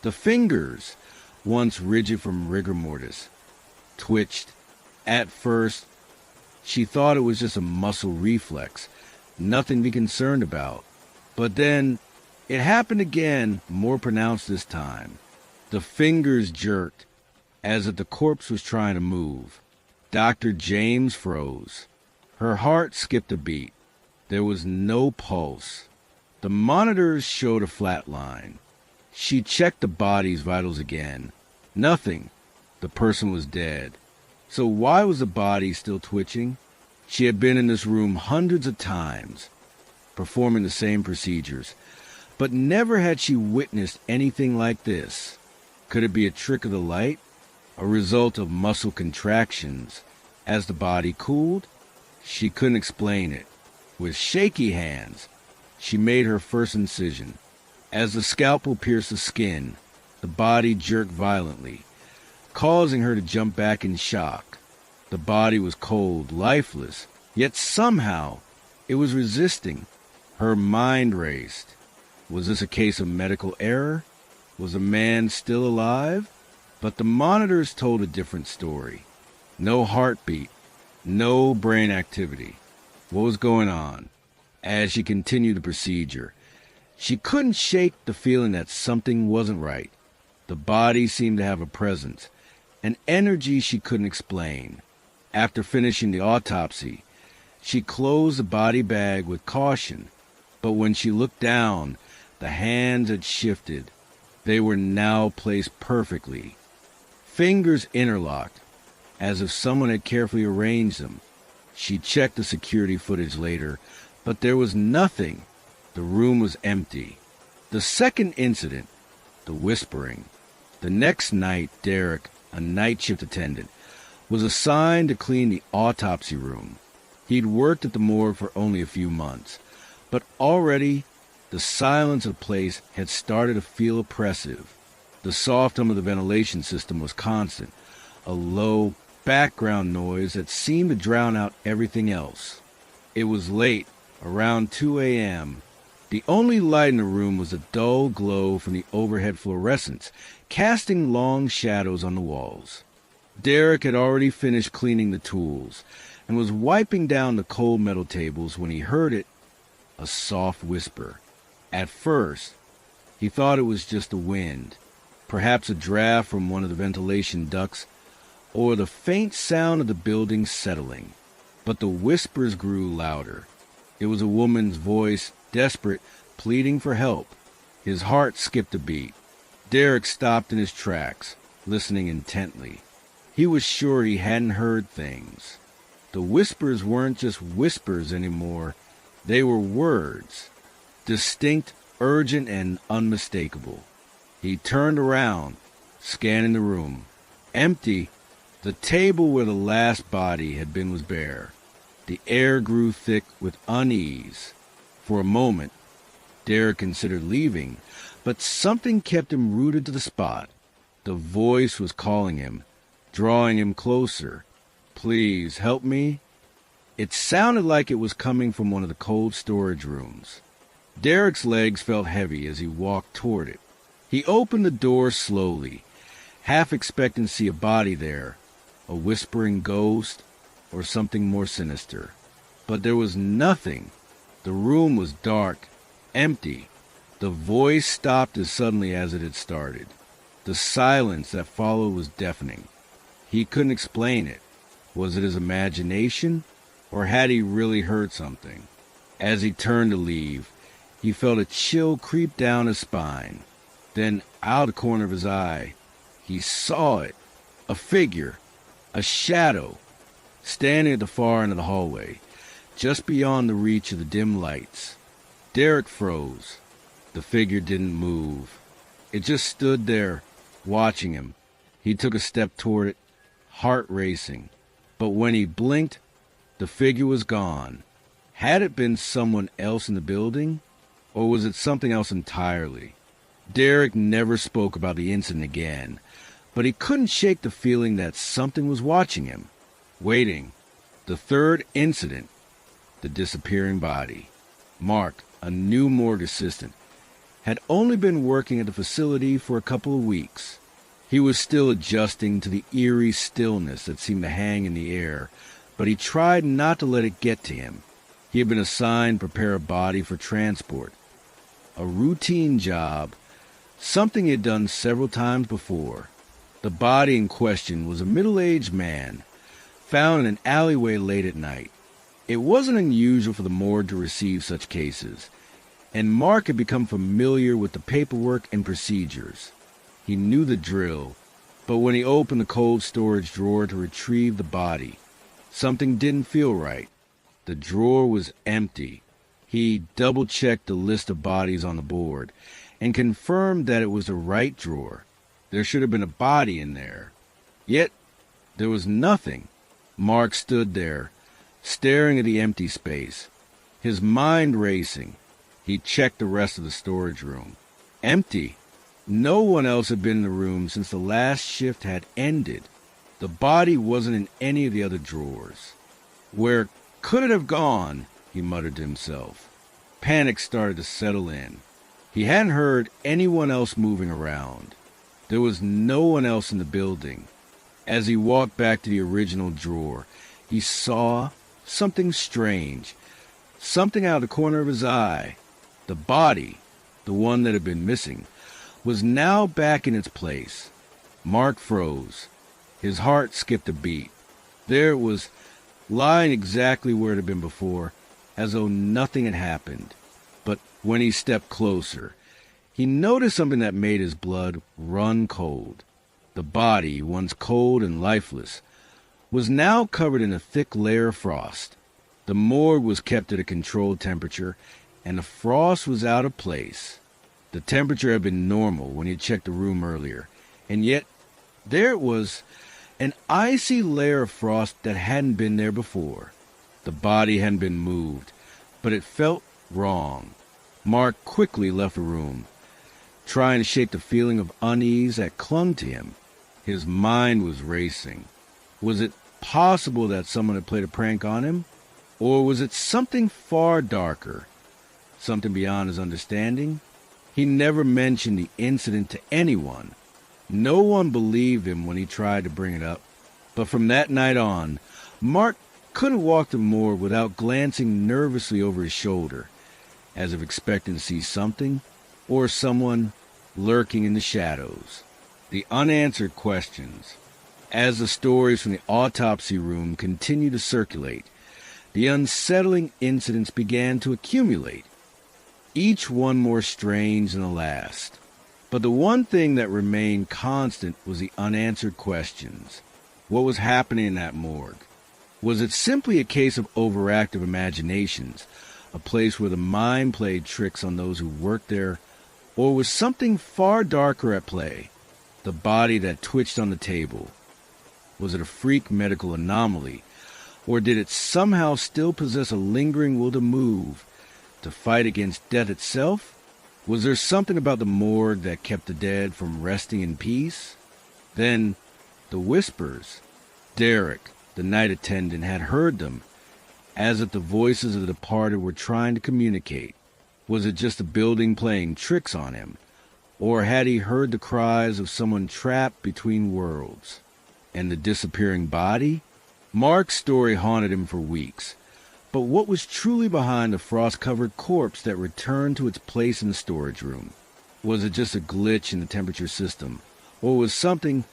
The fingers, once rigid from rigor mortis, twitched. At first, she thought it was just a muscle reflex, nothing to be concerned about. But then, it happened again, more pronounced this time. The fingers jerked, as if the corpse was trying to move. Dr. James froze. Her heart skipped a beat. There was no pulse. The monitors showed a flat line. She checked the body's vitals again. Nothing. The person was dead. So why was the body still twitching? She had been in this room hundreds of times, performing the same procedures, but never had she witnessed anything like this. Could it be a trick of the light? A result of muscle contractions as the body cooled? She couldn't explain it. With shaky hands, she made her first incision. As the scalpel pierced the skin, the body jerked violently, causing her to jump back in shock. The body was cold, lifeless, yet somehow it was resisting. Her mind raced. Was this a case of medical error? Was the man still alive? But the monitors told a different story. No heartbeat, no brain activity. What was going on? As she continued the procedure, she couldn't shake the feeling that something wasn't right. The body seemed to have a presence, an energy she couldn't explain. After finishing the autopsy, she closed the body bag with caution, but when she looked down, the hands had shifted. They were now placed perfectly. Fingers interlocked, as if someone had carefully arranged them. She checked the security footage later, but there was nothing. The room was empty. The second incident, the whispering. The next night, Derek, a night shift attendant, was assigned to clean the autopsy room. He'd worked at the morgue for only a few months, but already the silence of the place had started to feel oppressive. The soft hum of the ventilation system was constant, a low background noise that seemed to drown out everything else. It was late, around 2 a.m. The only light in the room was a dull glow from the overhead fluorescents, casting long shadows on the walls. Derek had already finished cleaning the tools and was wiping down the cold metal tables when he heard it, a soft whisper. At first, he thought it was just the wind, perhaps a draft from one of the ventilation ducts, or the faint sound of the building settling. But the whispers grew louder. It was a woman's voice, desperate, pleading for help. His heart skipped a beat. Derek stopped in his tracks, listening intently. He was sure he hadn't heard things. The whispers weren't just whispers anymore. They were words, distinct, urgent, and unmistakable. He turned around, scanning the room. Empty. The table where the last body had been was bare. The air grew thick with unease. For a moment, Derek considered leaving, but something kept him rooted to the spot. The voice was calling him, drawing him closer. Please, help me. It sounded like it was coming from one of the cold storage rooms. Derek's legs felt heavy as he walked toward it. He opened the door slowly, half expecting to see a body there, a whispering ghost, or something more sinister. But there was nothing. The room was dark, empty. The voice stopped as suddenly as it had started. The silence that followed was deafening. He couldn't explain it. Was it his imagination, or had he really heard something? As he turned to leave, he felt a chill creep down his spine. Then, out of the corner of his eye, he saw it. A figure, a shadow, standing at the far end of the hallway, just beyond the reach of the dim lights. Derek froze. The figure didn't move. It just stood there, watching him. He took a step toward it, heart racing. But when he blinked, the figure was gone. Had it been someone else in the building, or was it something else entirely? Derek never spoke about the incident again, but he couldn't shake the feeling that something was watching him, waiting. The third incident, the disappearing body. Mark, a new morgue assistant, had only been working at the facility for a couple of weeks. He was still adjusting to the eerie stillness that seemed to hang in the air, but he tried not to let it get to him. He had been assigned to prepare a body for transport. A routine job, something he had done several times before. The body in question was a middle-aged man, found in an alleyway late at night. It wasn't unusual for the morgue to receive such cases, and Mark had become familiar with the paperwork and procedures. He knew the drill, but when he opened the cold storage drawer to retrieve the body, something didn't feel right. The drawer was empty. He double-checked the list of bodies on the board and confirmed that it was the right drawer. There should have been a body in there. Yet, there was nothing. Mark stood there, staring at the empty space, his mind racing. He checked the rest of the storage room. Empty. No one else had been in the room since the last shift had ended. The body wasn't in any of the other drawers. Where could it have gone? He muttered to himself. Panic started to settle in. He hadn't heard anyone else moving around. There was no one else in the building. As he walked back to the original drawer, he saw something strange, something out of the corner of his eye. The body, the one that had been missing, was now back in its place. Mark froze. His heart skipped a beat. There it was, lying exactly where it had been before, as though nothing had happened. But when he stepped closer, he noticed something that made his blood run cold. The body, once cold and lifeless, was now covered in a thick layer of frost. The morgue was kept at a controlled temperature, and the frost was out of place. The temperature had been normal when he had checked the room earlier, and yet there it was, an icy layer of frost that hadn't been there before. The body hadn't been moved, but it felt wrong. Mark quickly left the room, trying to shake the feeling of unease that clung to him. His mind was racing. Was it possible that someone had played a prank on him? Or was it something far darker, something beyond his understanding? He never mentioned the incident to anyone. No one believed him when he tried to bring it up. But from that night on, Mark couldn't walk the morgue without glancing nervously over his shoulder, as if expecting to see something or someone lurking in the shadows. The unanswered questions. As the stories from the autopsy room continued to circulate, the unsettling incidents began to accumulate, each one more strange than the last. But the one thing that remained constant was the unanswered questions. What was happening in that morgue? Was it simply a case of overactive imaginations, a place where the mind played tricks on those who worked there, or was something far darker at play? The body that twitched on the table. Was it a freak medical anomaly, or did it somehow still possess a lingering will to move, to fight against death itself? Was there something about the morgue that kept the dead from resting in peace? Then, the whispers. Derek, the night attendant, had heard them, as if the voices of the departed were trying to communicate. Was it just the building playing tricks on him? Or had he heard the cries of someone trapped between worlds? And the disappearing body? Mark's story haunted him for weeks. But what was truly behind the frost-covered corpse that returned to its place in the storage room? Was it just a glitch in the temperature system? Or was someone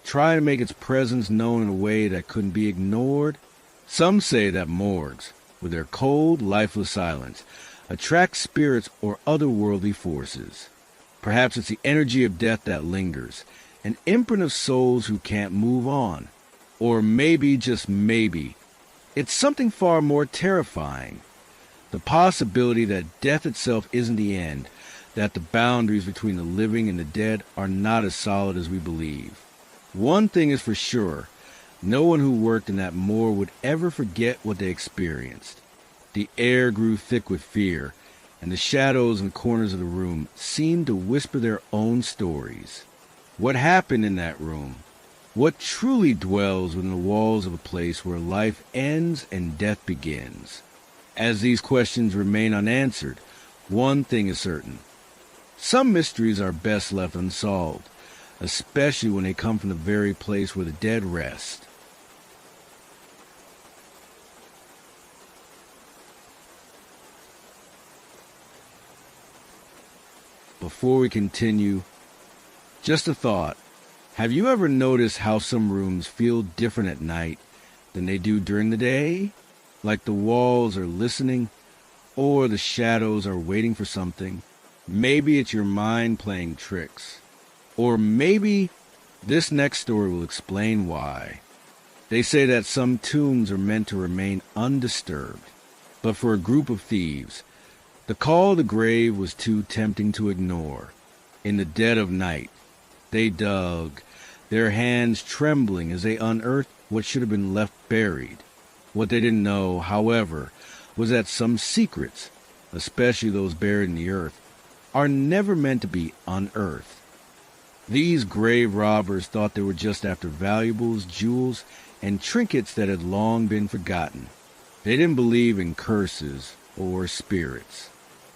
trying to make its presence known in a way that couldn't be ignored? Some say that morgues, with their cold, lifeless silence, attract spirits or otherworldly forces. Perhaps it's the energy of death that lingers, an imprint of souls who can't move on. Or maybe, just maybe, it's something far more terrifying. The possibility that death itself isn't the end, that the boundaries between the living and the dead are not as solid as we believe. One thing is for sure, no one who worked in that morgue would ever forget what they experienced. The air grew thick with fear, and the shadows in the corners of the room seemed to whisper their own stories. What happened in that room? What truly dwells within the walls of a place where life ends and death begins? As these questions remain unanswered, one thing is certain. Some mysteries are best left unsolved, especially when they come from the very place where the dead rest. Before we continue, just a thought. Have you ever noticed how some rooms feel different at night than they do during the day? Like the walls are listening, or the shadows are waiting for something? Maybe it's your mind playing tricks. Or maybe this next story will explain why. They say that some tombs are meant to remain undisturbed, but for a group of thieves, the call of the grave was too tempting to ignore. In the dead of night, they dug, their hands trembling as they unearthed what should have been left buried. What they didn't know, however, was that some secrets, especially those buried in the earth, are never meant to be unearthed. These grave robbers thought they were just after valuables, jewels, and trinkets that had long been forgotten. They didn't believe in curses or spirits.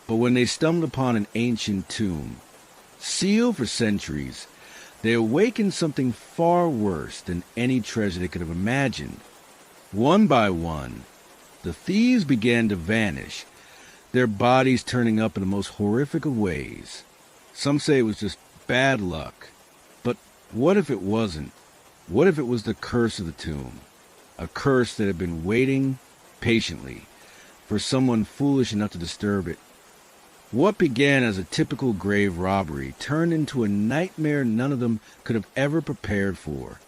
But when they stumbled upon an ancient tomb, sealed for centuries, they awakened something far worse than any treasure they could have imagined. One by one, the thieves began to vanish, their bodies turning up in the most horrific of ways. Some say it was just bad luck. But what if it wasn't? What if it was the curse of the tomb? A curse that had been waiting patiently for someone foolish enough to disturb it. What began as a typical grave robbery turned into a nightmare none of them could have ever prepared for.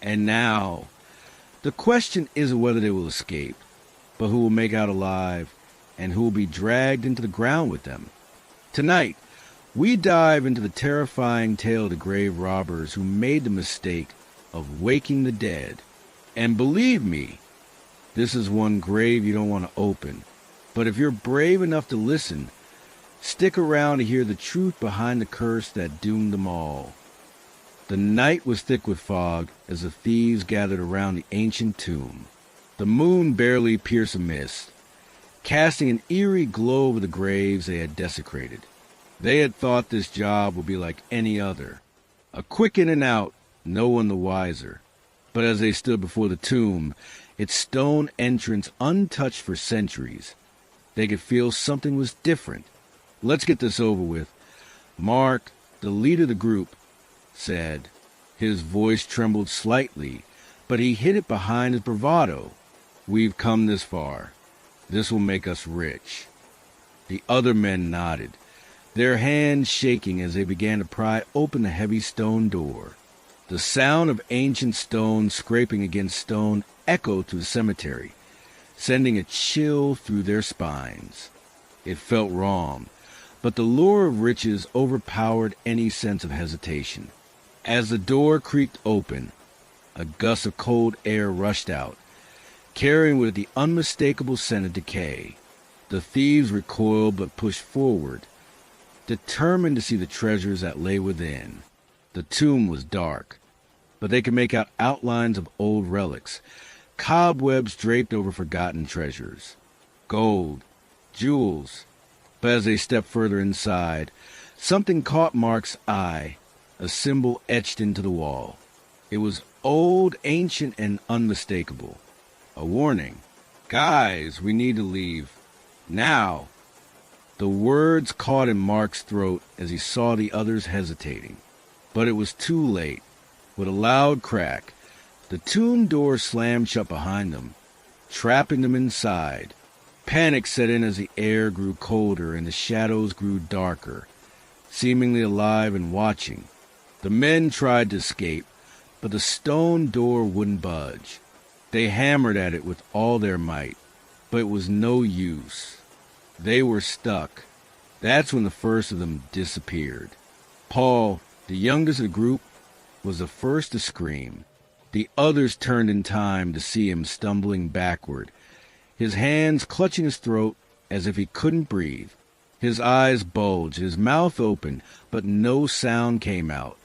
And now, the question isn't whether they will escape, but who will make out alive and who will be dragged into the ground with them. Tonight, we dive into the terrifying tale of the grave robbers who made the mistake of waking the dead. And believe me, this is one grave you don't want to open. But if you're brave enough to listen, stick around to hear the truth behind the curse that doomed them all. The night was thick with fog as the thieves gathered around the ancient tomb. The moon barely pierced a mist, casting an eerie glow over the graves they had desecrated. They had thought this job would be like any other, a quick in and out, no one the wiser. But as they stood before the tomb, its stone entrance untouched for centuries, they could feel something was different. Let's get this over with. Mark, the leader of the group, said. His voice trembled slightly, but he hid it behind his bravado. We've come this far. This will make us rich. The other men nodded, their hands shaking as they began to pry open the heavy stone door. The sound of ancient stone scraping against stone echoed through the cemetery, sending a chill through their spines. It felt wrong, but the lure of riches overpowered any sense of hesitation. As the door creaked open, a gust of cold air rushed out, carrying with it the unmistakable scent of decay. The thieves recoiled but pushed forward, determined to see the treasures that lay within. The tomb was dark, but they could make out outlines of old relics, cobwebs draped over forgotten treasures, gold, jewels. But as they stepped further inside, something caught Mark's eye, a symbol etched into the wall. It was old, ancient, and unmistakable. A warning. Guys, we need to leave. Now. The words caught in Mark's throat as he saw the others hesitating. But it was too late. With a loud crack, the tomb door slammed shut behind them, trapping them inside. Panic set in as the air grew colder and the shadows grew darker, seemingly alive and watching. The men tried to escape, but the stone door wouldn't budge. They hammered at it with all their might, but it was no use. They were stuck. That's when the first of them disappeared. Paul, the youngest of the group, was the first to scream. The others turned in time to see him stumbling backward, his hands clutching his throat as if he couldn't breathe. His eyes bulged, his mouth open, but no sound came out.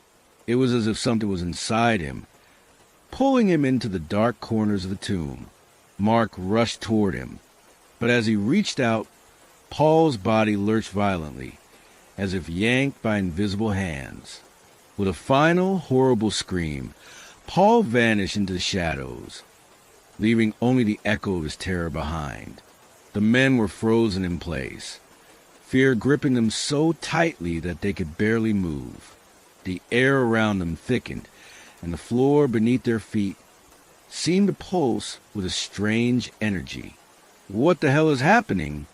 It was as if something was inside him, pulling him into the dark corners of the tomb. Mark rushed toward him, but as he reached out, Paul's body lurched violently, as if yanked by invisible hands. With a final, horrible scream, Paul vanished into the shadows, leaving only the echo of his terror behind. The men were frozen in place, fear gripping them so tightly that they could barely move. The air around them thickened, and the floor beneath their feet seemed to pulse with a strange energy. "What the hell is happening?"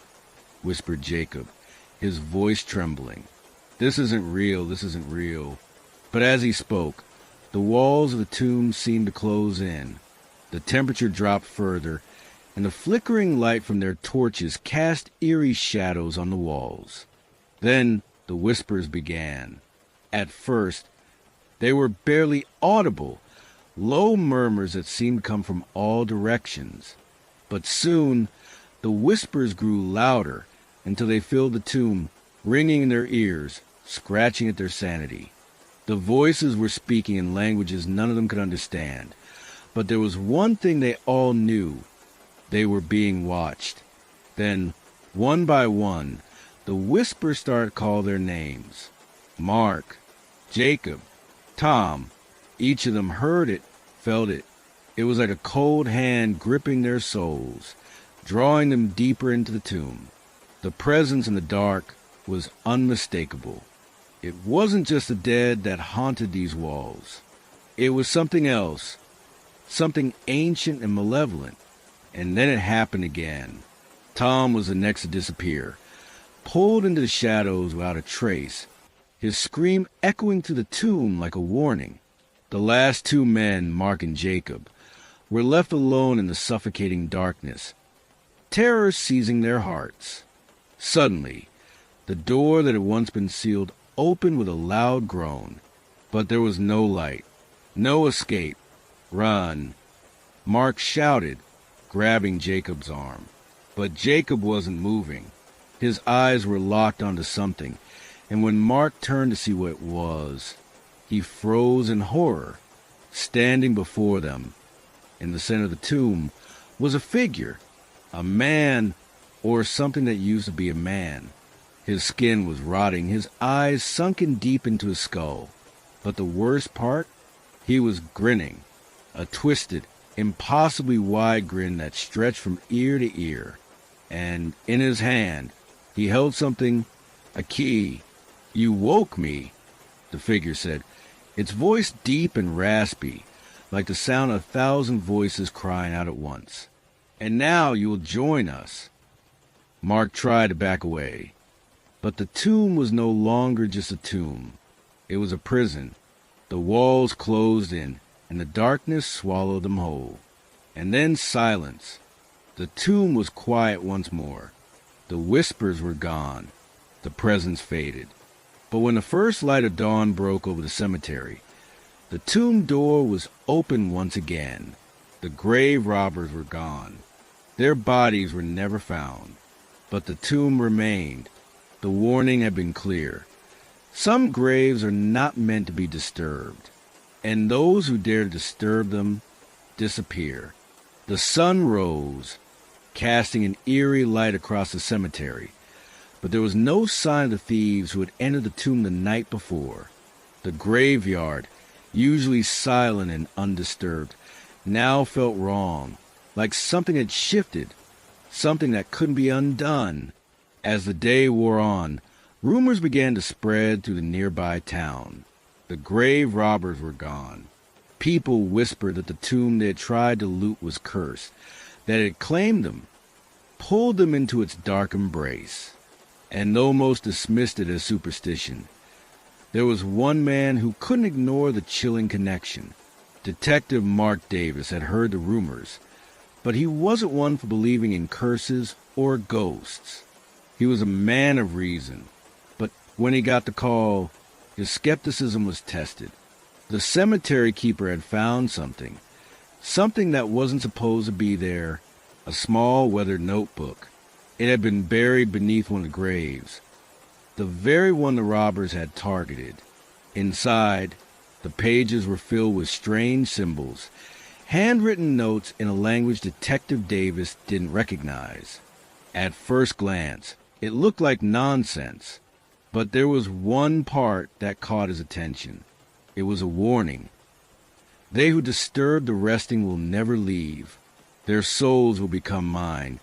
whispered Jacob, his voice trembling. "This isn't real, this isn't real." But as he spoke, the walls of the tomb seemed to close in. The temperature dropped further, and the flickering light from their torches cast eerie shadows on the walls. Then the whispers began. At first, they were barely audible, low murmurs that seemed to come from all directions. But soon, the whispers grew louder until they filled the tomb, ringing in their ears, scratching at their sanity. The voices were speaking in languages none of them could understand, but there was one thing they all knew: they were being watched. Then, one by one, the whispers started to call their names. Mark, Jacob, Tom. Each of them heard it, felt it. It was like a cold hand gripping their souls, drawing them deeper into the tomb. The presence in the dark was unmistakable. It wasn't just the dead that haunted these walls. It was something else, something ancient and malevolent. And then it happened again. Tom was the next to disappear, pulled into the shadows without a trace, his scream echoing through the tomb like a warning. The last two men, Mark and Jacob, were left alone in the suffocating darkness, terror seizing their hearts. Suddenly, the door that had once been sealed opened with a loud groan, but there was no light, no escape. "Run!" Mark shouted, grabbing Jacob's arm. But Jacob wasn't moving. His eyes were locked onto something, and when Mark turned to see what it was, he froze in horror. Standing before them, in the center of the tomb, was a figure, a man, or something that used to be a man. His skin was rotting, his eyes sunken deep into his skull. But the worst part? He was grinning, a twisted, impossibly wide grin that stretched from ear to ear. And in his hand, he held something, a key. "You woke me," the figure said, its voice deep and raspy, like the sound of 1,000 voices crying out at once. "And now you will join us." Mark tried to back away, but the tomb was no longer just a tomb. It was a prison. The walls closed in, and the darkness swallowed them whole. And then silence. The tomb was quiet once more. The whispers were gone. The presence faded. But when the first light of dawn broke over the cemetery, the tomb door was open once again. The grave robbers were gone. Their bodies were never found. But the tomb remained. The warning had been clear. Some graves are not meant to be disturbed, and those who dare to disturb them disappear. The sun rose, casting an eerie light across the cemetery, but there was no sign of the thieves who had entered the tomb the night before. The graveyard, usually silent and undisturbed, now felt wrong, like something had shifted, something that couldn't be undone. As the day wore on, rumors began to spread through the nearby town. The grave robbers were gone. People whispered that the tomb they had tried to loot was cursed, that it had claimed them, pulled them into its dark embrace. And though most dismissed it as superstition, there was one man who couldn't ignore the chilling connection. Detective Mark Davis had heard the rumors, but he wasn't one for believing in curses or ghosts. He was a man of reason, but when he got the call, his skepticism was tested. The cemetery keeper had found something that wasn't supposed to be there, a small weathered notebook. It had been buried beneath one of the graves, the very one the robbers had targeted. Inside, The pages were filled with strange symbols, handwritten notes in a language Detective Davis didn't recognize. At first glance, it looked like nonsense, but there was one part that caught his attention. It was a warning. They who disturb the resting will never leave. Their souls will become mine,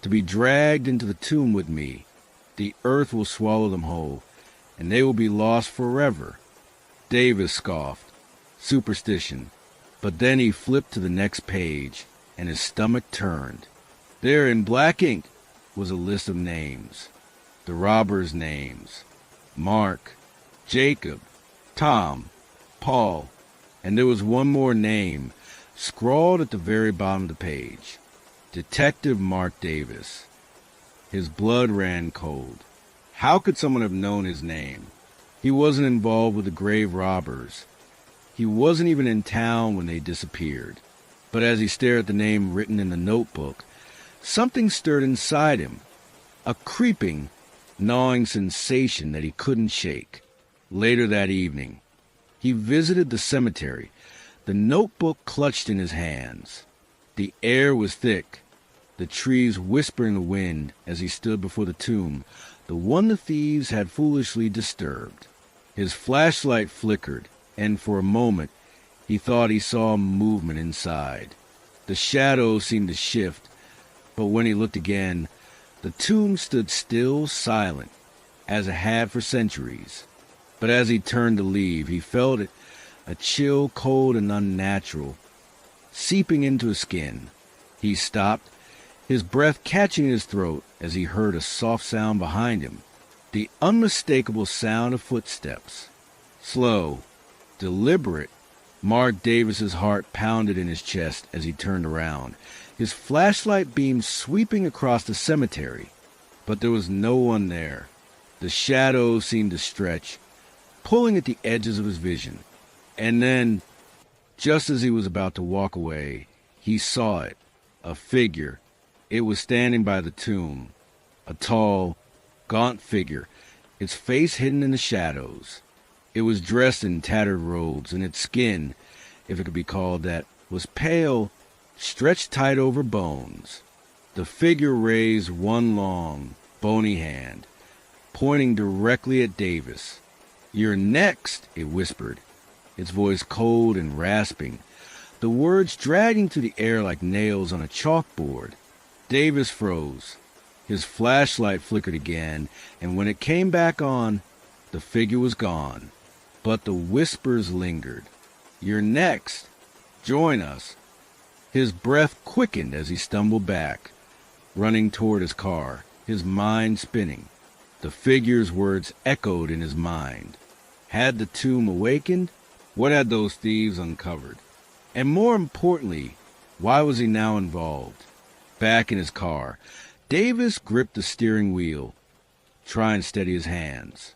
to be dragged into the tomb with me. The earth will swallow them whole, and they will be lost forever. Davis scoffed. Superstition. But then he flipped to the next page, and his stomach turned. There in black ink was a list of names. The robbers' names. Mark, Jacob, Tom, Paul, and there was one more name, scrawled at the very bottom of the page. Detective Mark Davis. His blood ran cold. How could someone have known his name? He wasn't involved with the grave robbers. He wasn't even in town when they disappeared. But as he stared at the name written in the notebook, something stirred inside him. A creeping, gnawing sensation that he couldn't shake. Later that evening, he visited the cemetery, the notebook clutched in his hands. The air was thick, the trees whispered in the wind as he stood before the tomb, the one the thieves had foolishly disturbed. His flashlight flickered, and for a moment he thought he saw movement inside. The shadows seemed to shift, but when he looked again, the tomb stood still, silent, as it had for centuries. But as he turned to leave, he felt it, a chill, cold, and unnatural, seeping into his skin. He stopped, his breath catching in his throat as he heard a soft sound behind him, the unmistakable sound of footsteps. Slow, deliberate, Mark Davis's heart pounded in his chest as he turned around, his flashlight beam sweeping across the cemetery. But there was no one there. The shadows seemed to stretch, pulling at the edges of his vision. And then, just as he was about to walk away, he saw it, a figure. It was standing by the tomb, a tall, gaunt figure, its face hidden in the shadows. It was dressed in tattered robes, and its skin, if it could be called that, was pale, stretched tight over bones. The figure raised one long, bony hand, pointing directly at Davis. "You're next," it whispered, its voice cold and rasping, the words dragging through the air like nails on a chalkboard. Davis froze. His flashlight flickered again, and when it came back on, the figure was gone. But the whispers lingered. "You're next. Join us." His breath quickened as he stumbled back, running toward his car, his mind spinning. The figure's words echoed in his mind. Had the tomb awakened? What had those thieves uncovered? And more importantly, why was he now involved? Back in his car, Davis gripped the steering wheel, trying to steady his hands.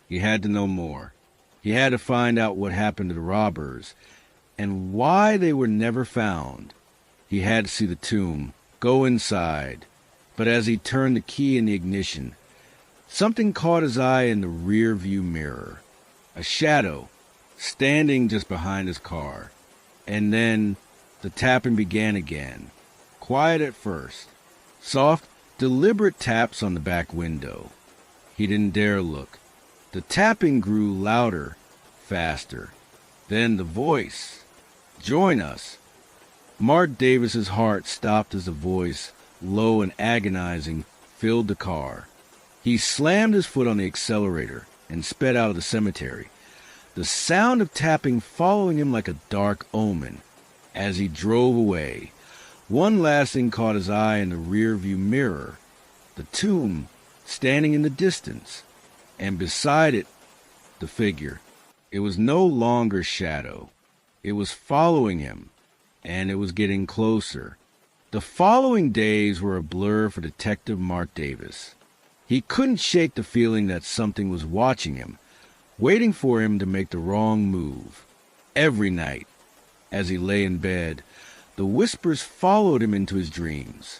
He had to know more. He had to find out what happened to the robbers, and why they were never found. He had to see the tomb, go inside. But as he turned the key in the ignition, something caught his eye in the rear-view mirror. A shadow, standing just behind his car. And then the tapping began again. Quiet at first. Soft, deliberate taps on the back window. He didn't dare look. The tapping grew louder, faster. Then the voice. "Join us." Mark Davis's heart stopped as the voice, low and agonizing, filled the car. He slammed his foot on the accelerator and sped out of the cemetery, the sound of tapping following him like a dark omen. As he drove away, one last thing caught his eye in the rear-view mirror, the tomb standing in the distance, and beside it, the figure. It was no longer shadow. It was following him, and it was getting closer. The following days were a blur for Detective Mark Davis. He couldn't shake the feeling that something was watching him, waiting for him to make the wrong move. Every night, as he lay in bed, the whispers followed him into his dreams.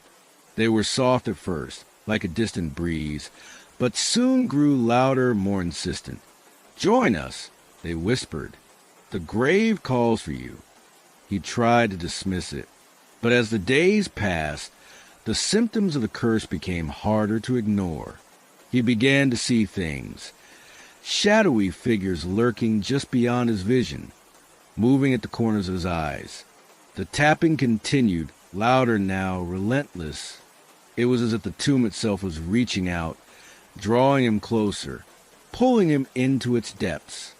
They were soft at first, like a distant breeze, but soon grew louder, more insistent. "Join us," they whispered. The grave calls for you. He tried to dismiss it, but as the days passed, the symptoms of the curse became harder to ignore. He began to see things, shadowy figures lurking just beyond his vision, moving at the corners of his eyes. The tapping continued, louder now, relentless. It was as if the tomb itself was reaching out, drawing him closer, pulling him into its depths.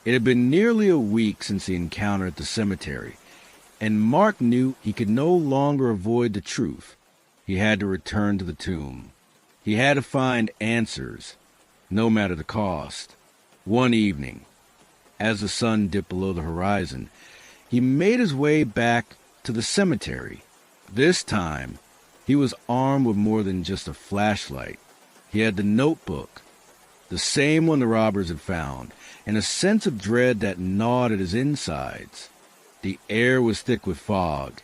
It had been nearly a week since the encounter at the cemetery, and Mark knew he could no longer avoid the truth. He had to return to the tomb. He had to find answers, no matter the cost. One evening, as the sun dipped below the horizon, he made his way back to the cemetery. This time, he was armed with more than just a flashlight. He had the notebook, the same one the robbers had found, and a sense of dread that gnawed at his insides. The air was thick with fog,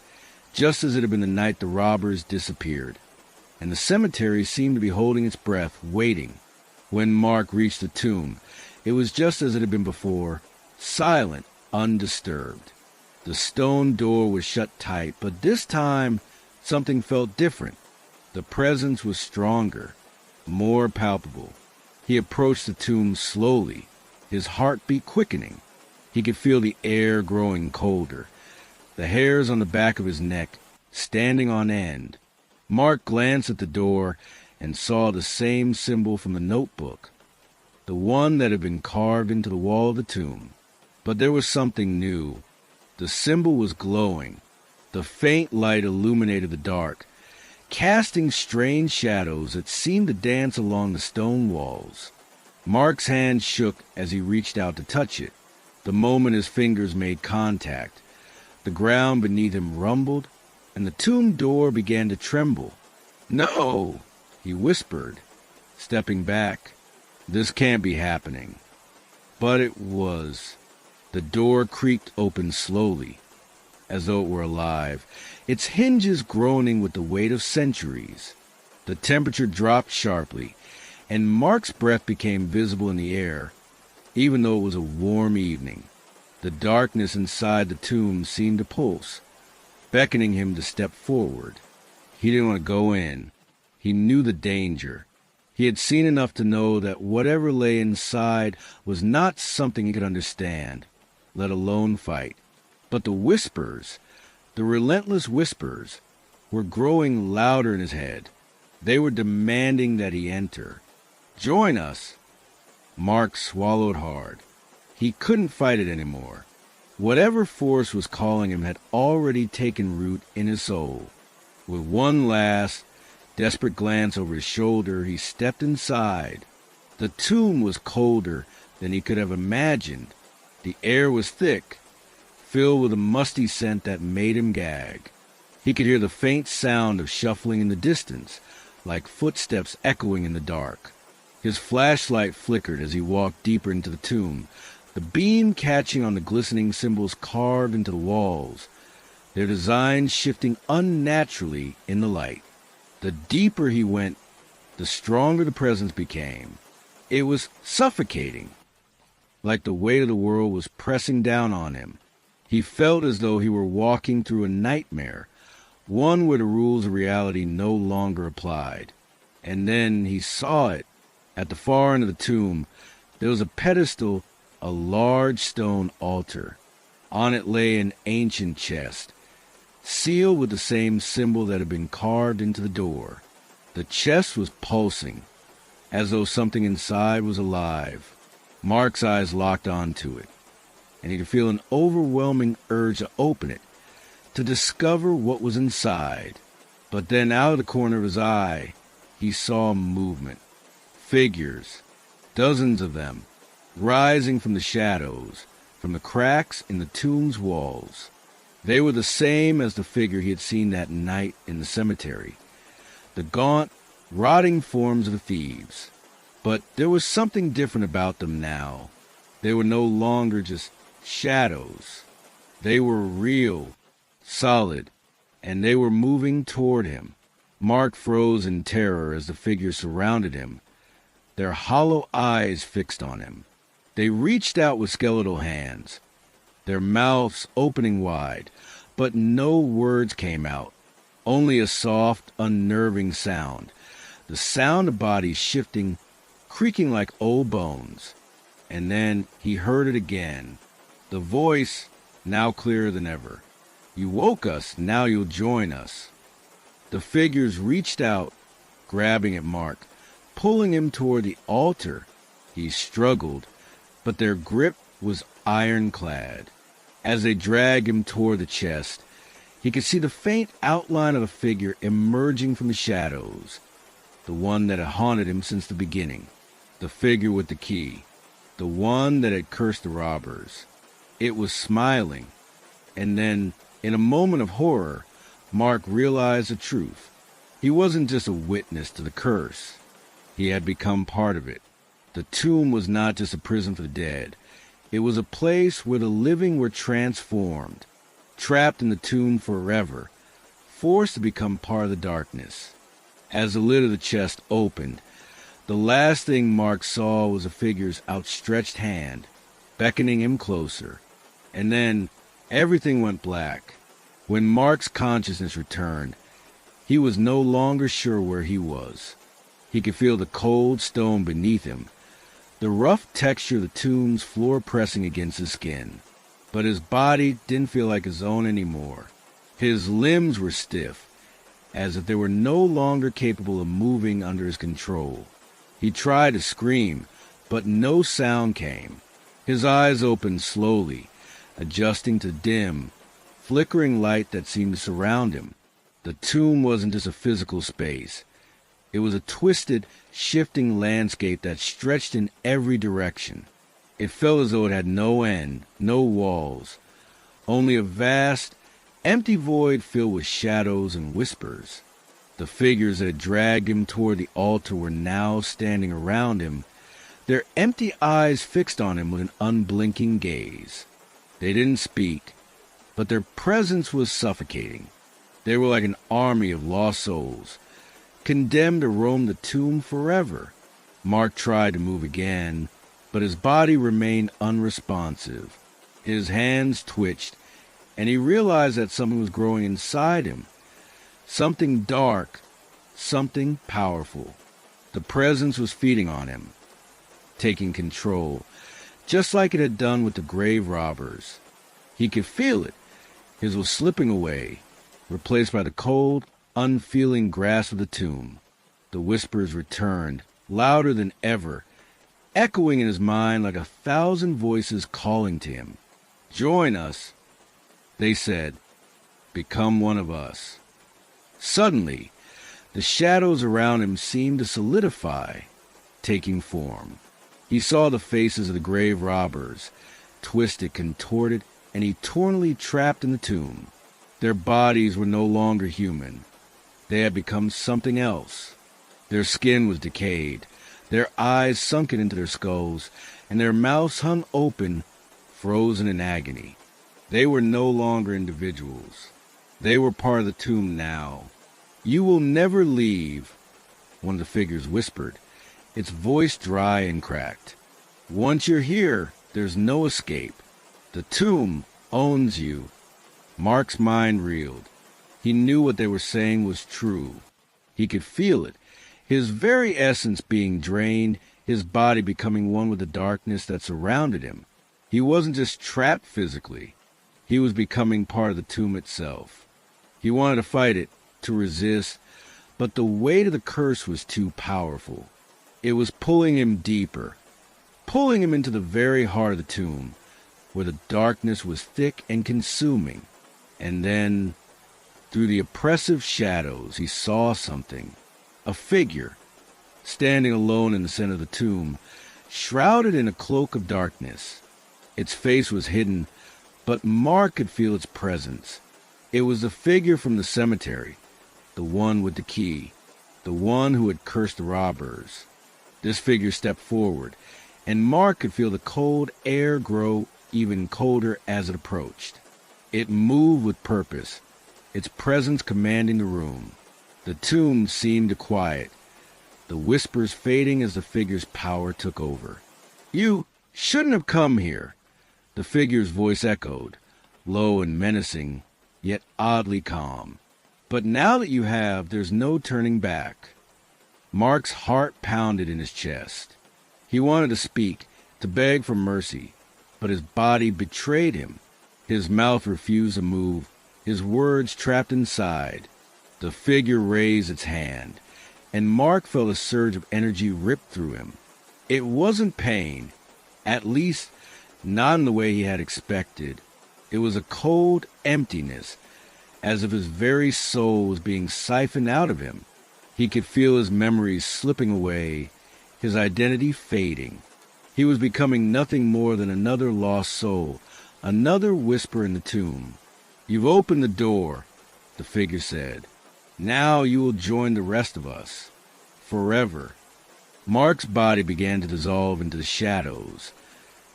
just as it had been the night the robbers disappeared, and the cemetery seemed to be holding its breath, waiting. When Mark reached the tomb, it was just as it had been before, silent, undisturbed. The stone door was shut tight, but this time something felt different. The presence was stronger, more palpable. He approached the tomb slowly, his heartbeat quickening. He could feel the air growing colder, the hairs on the back of his neck standing on end. Mark glanced at the door and saw the same symbol from the notebook, the one that had been carved into the wall of the tomb. But there was something new. The symbol was glowing. The faint light illuminated the dark, casting strange shadows that seemed to dance along the stone walls. Mark's hand shook as he reached out to touch it. The moment his fingers made contact, the ground beneath him rumbled, and the tomb door began to tremble. "No!" he whispered, stepping back. "This can't be happening." But it was. The door creaked open slowly, as though it were alive, its hinges groaning with the weight of centuries. The temperature dropped sharply, and Mark's breath became visible in the air, even though it was a warm evening. The darkness inside the tomb seemed to pulse, beckoning him to step forward. He didn't want to go in. He knew the danger. He had seen enough to know that whatever lay inside was not something he could understand, let alone fight. But the whispers, the relentless whispers, were growing louder in his head. They were demanding that he enter. "Join us." Mark swallowed hard. He couldn't fight it anymore. Whatever force was calling him had already taken root in his soul. With one last, desperate glance over his shoulder, he stepped inside. The tomb was colder than he could have imagined. The air was thick, filled with a musty scent that made him gag. He could hear the faint sound of shuffling in the distance, like footsteps echoing in the dark. His flashlight flickered as he walked deeper into the tomb, the beam catching on the glistening symbols carved into the walls, their designs shifting unnaturally in the light. The deeper he went, the stronger the presence became. It was suffocating, like the weight of the world was pressing down on him. He felt as though he were walking through a nightmare, one where the rules of reality no longer applied. And then he saw it. At the far end of the tomb, there was a pedestal, a large stone altar. On it lay an ancient chest, sealed with the same symbol that had been carved into the door. The chest was pulsing, as though something inside was alive. Mark's eyes locked onto it, and he could feel an overwhelming urge to open it, to discover what was inside. But then out of the corner of his eye, he saw movement. Figures, dozens of them, rising from the shadows, from the cracks in the tomb's walls. They were the same as the figure he had seen that night in the cemetery, the gaunt, rotting forms of the thieves. But there was something different about them now. They were no longer just shadows. They were real, solid, and they were moving toward him. Mark froze in terror as the figures surrounded him, their hollow eyes fixed on him. They reached out with skeletal hands, their mouths opening wide, but no words came out, only a soft, unnerving sound, the sound of bodies shifting, creaking like old bones. And then he heard it again, the voice now clearer than ever. "You woke us, now you'll join us." The figures reached out, grabbing at Mark, pulling him toward the altar. He struggled, but their grip was ironclad. As they dragged him toward the chest, he could see the faint outline of a figure emerging from the shadows, the one that had haunted him since the beginning, the figure with the key, the one that had cursed the robbers. It was smiling, and then, in a moment of horror, Mark realized the truth. He wasn't just a witness to the curse. He had become part of it. The tomb was not just a prison for the dead. It was a place where the living were transformed, trapped in the tomb forever, forced to become part of the darkness. As the lid of the chest opened, the last thing Mark saw was a figure's outstretched hand, beckoning him closer. And then everything went black. When Mark's consciousness returned, he was no longer sure where he was. He could feel the cold stone beneath him, the rough texture of the tomb's floor pressing against his skin. But his body didn't feel like his own anymore. His limbs were stiff, as if they were no longer capable of moving under his control. He tried to scream, but no sound came. His eyes opened slowly, adjusting to dim, flickering light that seemed to surround him. The tomb wasn't just a physical space. It was a twisted, shifting landscape that stretched in every direction. It felt as though it had no end, no walls, only a vast, empty void filled with shadows and whispers. The figures that had dragged him toward the altar were now standing around him, their empty eyes fixed on him with an unblinking gaze. They didn't speak, but their presence was suffocating. They were like an army of lost souls, condemned to roam the tomb forever. Mark tried to move again, but his body remained unresponsive. His hands twitched, and he realized that something was growing inside him. Something dark, something powerful. The presence was feeding on him, taking control, just like it had done with the grave robbers. He could feel it. His was slipping away, replaced by the cold, unfeeling grasp of the tomb. The whispers returned, louder than ever, echoing in his mind like 1,000 voices calling to him. "Join us," they said. "Become one of us." Suddenly, the shadows around him seemed to solidify, taking form. He saw the faces of the grave robbers, twisted, contorted, and eternally trapped in the tomb. Their bodies were no longer human. They had become something else. Their skin was decayed, their eyes sunken into their skulls, and their mouths hung open, frozen in agony. They were no longer individuals. They were part of the tomb now. "You will never leave," one of the figures whispered, its voice dry and cracked. "Once you're here, there's no escape. The tomb owns you." Mark's mind reeled. He knew what they were saying was true. He could feel it, his very essence being drained, his body becoming one with the darkness that surrounded him. He wasn't just trapped physically. He was becoming part of the tomb itself. He wanted to fight it, to resist, but the weight of the curse was too powerful. It was pulling him deeper, pulling him into the very heart of the tomb, where the darkness was thick and consuming. And then, through the oppressive shadows, he saw something. A figure, standing alone in the center of the tomb, shrouded in a cloak of darkness. Its face was hidden, but Mark could feel its presence. It was the figure from the cemetery, the one with the key, the one who had cursed the robbers. This figure stepped forward, and Mark could feel the cold air grow even colder as it approached. It moved with purpose, its presence commanding the room. The tomb seemed to quiet, the whispers fading as the figure's power took over. "You shouldn't have come here," The figure's voice echoed, low and menacing, yet oddly calm. But now that you have, there's no turning back. Mark's heart pounded in his chest. He wanted to speak, to beg for mercy, but his body betrayed him. His mouth refused to move, his words trapped inside. The figure raised its hand, and Mark felt a surge of energy rip through him. It wasn't pain, at least not in the way he had expected. It was a cold emptiness, as if his very soul was being siphoned out of him. He could feel his memories slipping away, his identity fading. He was becoming nothing more than another lost soul, another whisper in the tomb. "You've opened the door," the figure said. "Now you will join the rest of us. Forever." Mark's body began to dissolve into the shadows,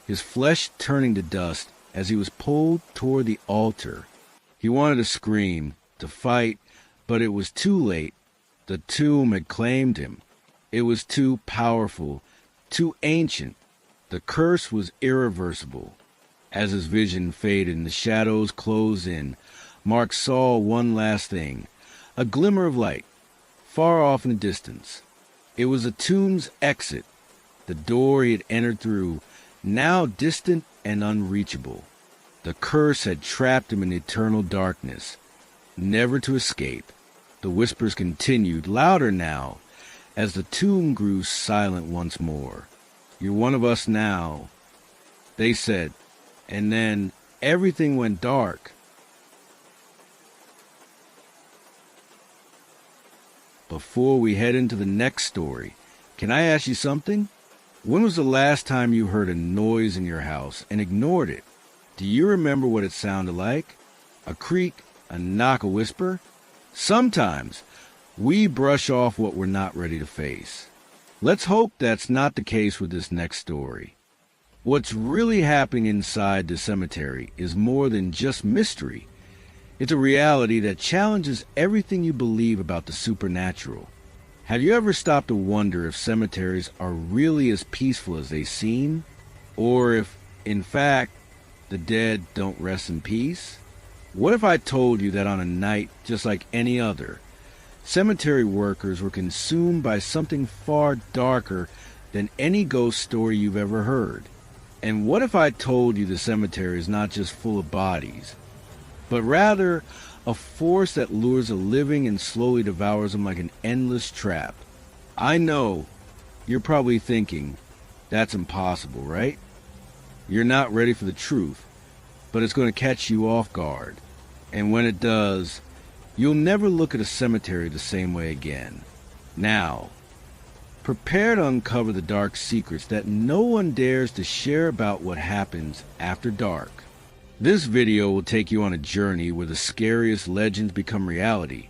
his flesh turning to dust as he was pulled toward the altar. He wanted to scream, to fight, but it was too late. The tomb had claimed him. It was too powerful, too ancient. The curse was irreversible. As his vision faded and the shadows closed in, Mark saw one last thing, a glimmer of light, far off in the distance. It was the tomb's exit, the door he had entered through, now distant and unreachable. The curse had trapped him in eternal darkness, never to escape. The whispers continued, louder now, as the tomb grew silent once more. "You're one of us now," they said, and then everything went dark. Before we head into the next story, can I ask you something? When was the last time you heard a noise in your house and ignored it? Do you remember what it sounded like? A creak, a knock, a whisper? Sometimes we brush off what we're not ready to face. Let's hope that's not the case with this next story. What's really happening inside the cemetery is more than just mystery. It's a reality that challenges everything you believe about the supernatural. Have you ever stopped to wonder if cemeteries are really as peaceful as they seem? Or if, in fact, the dead don't rest in peace? What if I told you that on a night just like any other, cemetery workers were consumed by something far darker than any ghost story you've ever heard? And what if I told you the cemetery is not just full of bodies, but rather a force that lures the living and slowly devours them like an endless trap? I know you're probably thinking, that's impossible, right? You're not ready for the truth, but it's going to catch you off guard. And when it does, you'll never look at a cemetery the same way again. Now, prepare to uncover the dark secrets that no one dares to share about what happens after dark. This video will take you on a journey where the scariest legends become reality,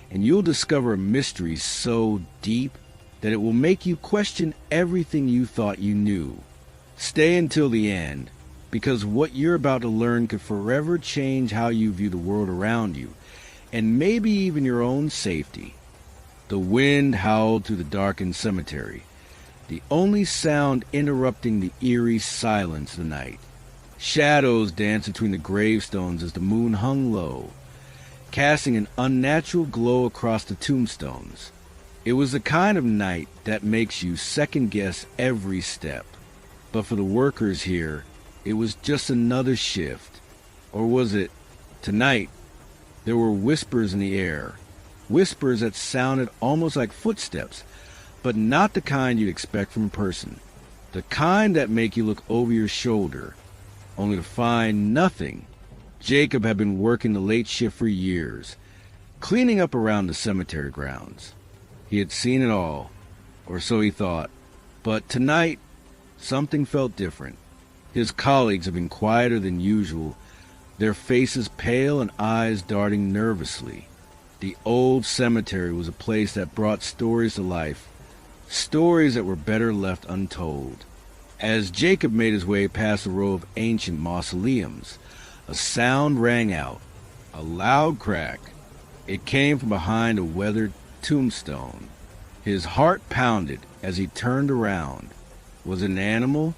and you'll discover a mystery so deep that it will make you question everything you thought you knew. Stay until the end, because what you're about to learn could forever change how you view the world around you, and maybe even your own safety. The wind howled through the darkened cemetery, the only sound interrupting the eerie silence of the night. Shadows danced between the gravestones as the moon hung low, casting an unnatural glow across the tombstones. It was the kind of night that makes you second-guess every step. But for the workers here, it was just another shift. Or was it? Tonight, there were whispers in the air. Whispers that sounded almost like footsteps, but not the kind you'd expect from a person. The kind that make you look over your shoulder, only to find nothing. Jacob had been working the late shift for years, cleaning up around the cemetery grounds. He had seen it all, or so he thought. But tonight, something felt different. His colleagues had been quieter than usual, their faces pale and eyes darting nervously. The old cemetery was a place that brought stories to life, stories that were better left untold. As Jacob made his way past a row of ancient mausoleums, a sound rang out, a loud crack. It came from behind a weathered tombstone. His heart pounded as he turned around. Was it an animal?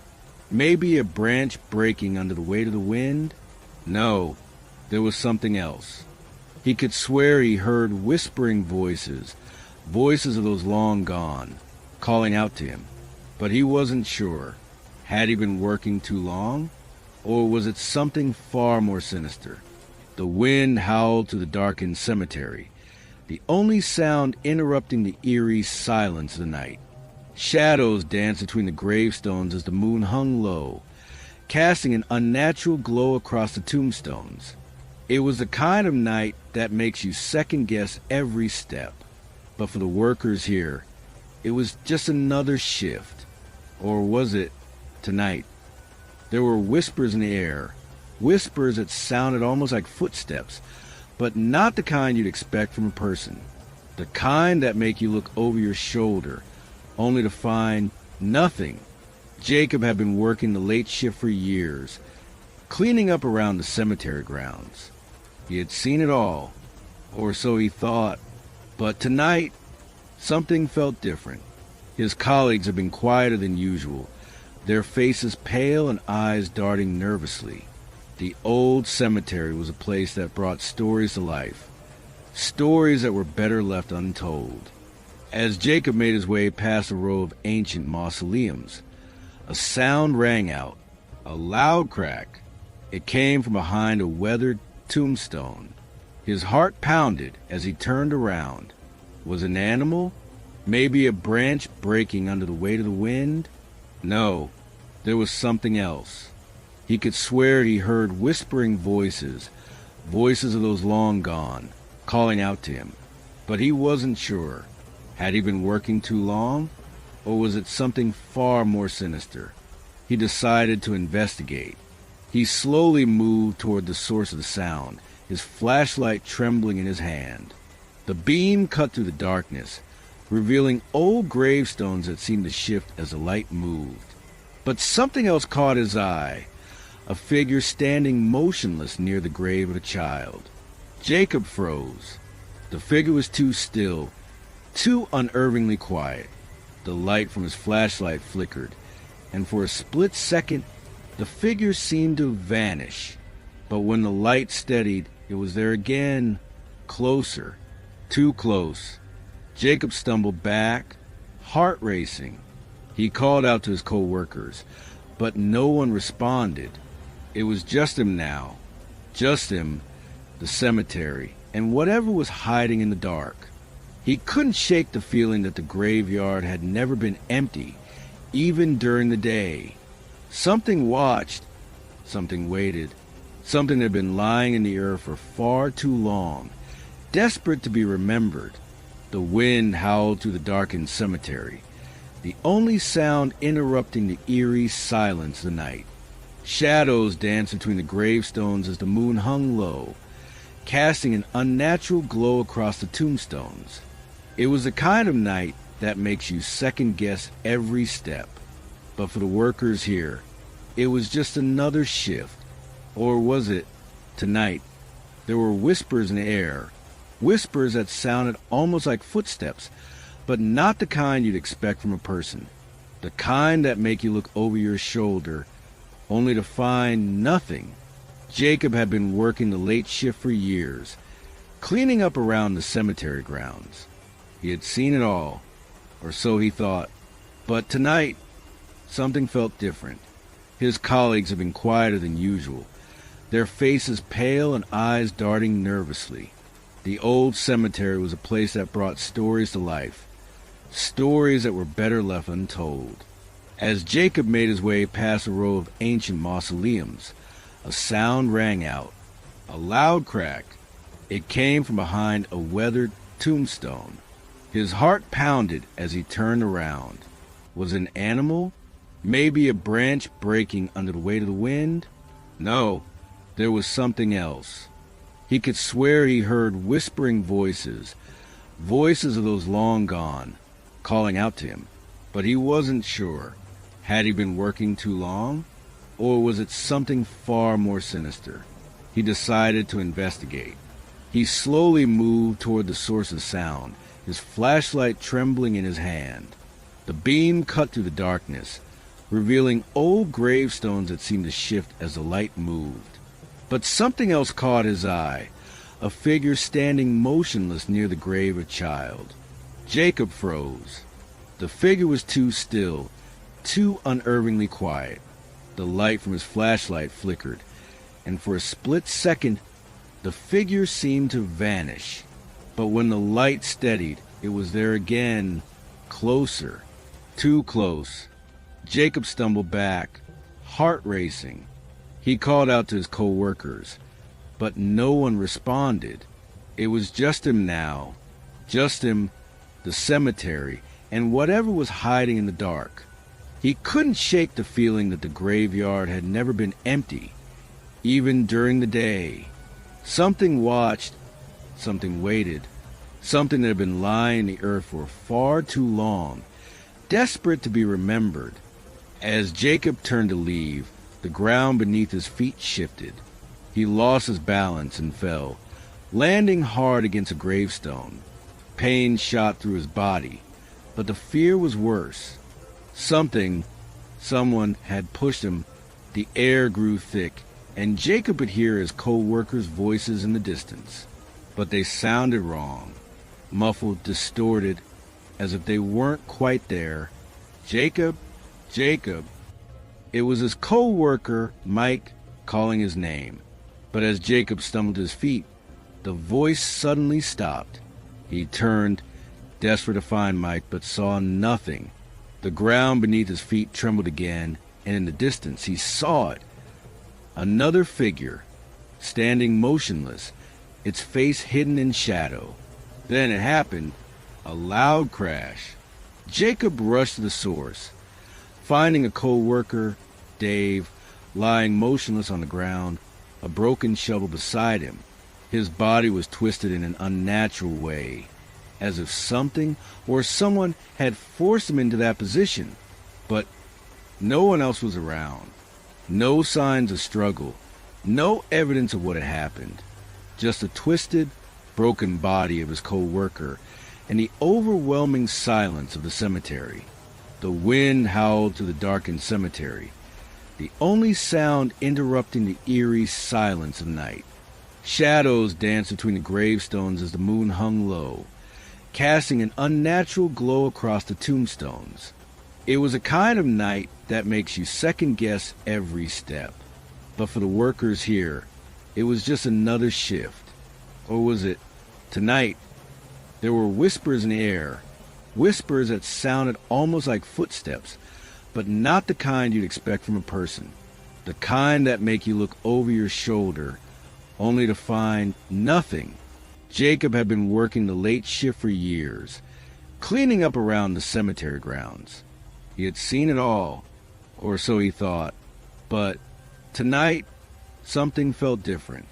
Maybe a branch breaking under the weight of the wind? No, there was something else. He could swear he heard whispering voices, voices of those long gone, calling out to him. But he wasn't sure. Had he been working too long? Or was it something far more sinister? The wind howled through the darkened cemetery, the only sound interrupting the eerie silence of the night. Shadows danced between the gravestones as the moon hung low, casting an unnatural glow across the tombstones. It was the kind of night that makes you second-guess every step. But for the workers here, it was just another shift. Or was it tonight? There were whispers in the air, whispers that sounded almost like footsteps, but not the kind you'd expect from a person. The kind that make you look over your shoulder, only to find nothing. Jacob had been working the late shift for years, cleaning up around the cemetery grounds. He had seen it all, or so he thought. But tonight, something felt different. His colleagues had been quieter than usual, their faces pale and eyes darting nervously. The old cemetery was a place that brought stories to life, stories that were better left untold. As Jacob made his way past a row of ancient mausoleums, a sound rang out, a loud crack. It came from behind a weathered tombstone. His heart pounded as he turned around. Was it an animal? Maybe a branch breaking under the weight of the wind? No, there was something else. He could swear he heard whispering voices, voices of those long gone, calling out to him. But he wasn't sure. Had he been working too long? Or was it something far more sinister? He decided to investigate. He slowly moved toward the source of the sound, his flashlight trembling in his hand. The beam cut through the darkness, revealing old gravestones that seemed to shift as the light moved. But something else caught his eye, a figure standing motionless near the grave of a child. Jacob froze. The figure was too still, too unervingly quiet. The light from his flashlight flickered, and for a split second, the figure seemed to vanish. But when the light steadied, it was there again, closer, too close. Jacob stumbled back, heart racing. He called out to his co-workers, but no one responded. It was just him now, just him, the cemetery, and whatever was hiding in the dark. He couldn't shake the feeling that the graveyard had never been empty, even during the day. Something watched, something waited, something that had been lying in the earth for far too long, desperate to be remembered. The wind howled through the darkened cemetery, the only sound interrupting the eerie silence of the night. Shadows danced between the gravestones as the moon hung low, casting an unnatural glow across the tombstones. It was the kind of night that makes you second-guess every step. But for the workers here, it was just another shift. Or was it tonight? There were whispers in the air, whispers that sounded almost like footsteps, but not the kind you'd expect from a person. The kind that make you look over your shoulder, only to find nothing. Jacob had been working the late shift for years, cleaning up around the cemetery grounds. He had seen it all, or so he thought. But tonight, something felt different. His colleagues had been quieter than usual, their faces pale and eyes darting nervously. The old cemetery was a place that brought stories to life, stories that were better left untold. As Jacob made his way past a row of ancient mausoleums, a sound rang out, a loud crack. It came from behind a weathered tombstone. His heart pounded as he turned around. Was it an animal? Maybe a branch breaking under the weight of the wind? No, there was something else. He could swear he heard whispering voices, voices of those long gone, calling out to him. But he wasn't sure. Had he been working too long? Or was it something far more sinister? He decided to investigate. He slowly moved toward the source of sound, his flashlight trembling in his hand. The beam cut through the darkness, revealing old gravestones that seemed to shift as the light moved. But something else caught his eye, a figure standing motionless near the grave of a child. Jacob froze. The figure was too still, too unerringly quiet. The light from his flashlight flickered, and for a split second, the figure seemed to vanish. But when the light steadied, it was there again, closer, too close. Jacob stumbled back, heart racing. He called out to his co-workers, but no one responded. It was just him now, just him, the cemetery, and whatever was hiding in the dark. He couldn't shake the feeling that the graveyard had never been empty, even during the day. Something watched, something waited, something that had been lying in the earth for far too long, desperate to be remembered. As Jacob turned to leave, the ground beneath his feet shifted. He lost his balance and fell, landing hard against a gravestone. Pain shot through his body, but the fear was worse. Someone had pushed him. The air grew thick, and Jacob could hear his co-workers' voices in the distance. But they sounded wrong, muffled, distorted, as if they weren't quite there. Jacob, Jacob. It was his co-worker, Mike, calling his name. But as Jacob stumbled to his feet, the voice suddenly stopped. He turned, desperate to find Mike, but saw nothing. The ground beneath his feet trembled again, and in the distance he saw it. Another figure, standing motionless, its face hidden in shadow. Then it happened, a loud crash. Jacob rushed to the source, finding a co-worker, Dave, lying motionless on the ground, a broken shovel beside him. His body was twisted in an unnatural way, as if something or someone had forced him into that position. But no one else was around. No signs of struggle, no evidence of what had happened. Just a twisted, broken body of his co-worker and the overwhelming silence of the cemetery. The wind howled through the darkened cemetery, the only sound interrupting the eerie silence of night. Shadows danced between the gravestones as the moon hung low, casting an unnatural glow across the tombstones. It was a kind of night that makes you second-guess every step. But for the workers here, it was just another shift. Or was it? Tonight, there were whispers in the air, whispers that sounded almost like footsteps, but not the kind you'd expect from a person. The kind that make you look over your shoulder, only to find nothing. Jacob had been working the late shift for years, cleaning up around the cemetery grounds. He had seen it all, or so he thought. But tonight, something felt different.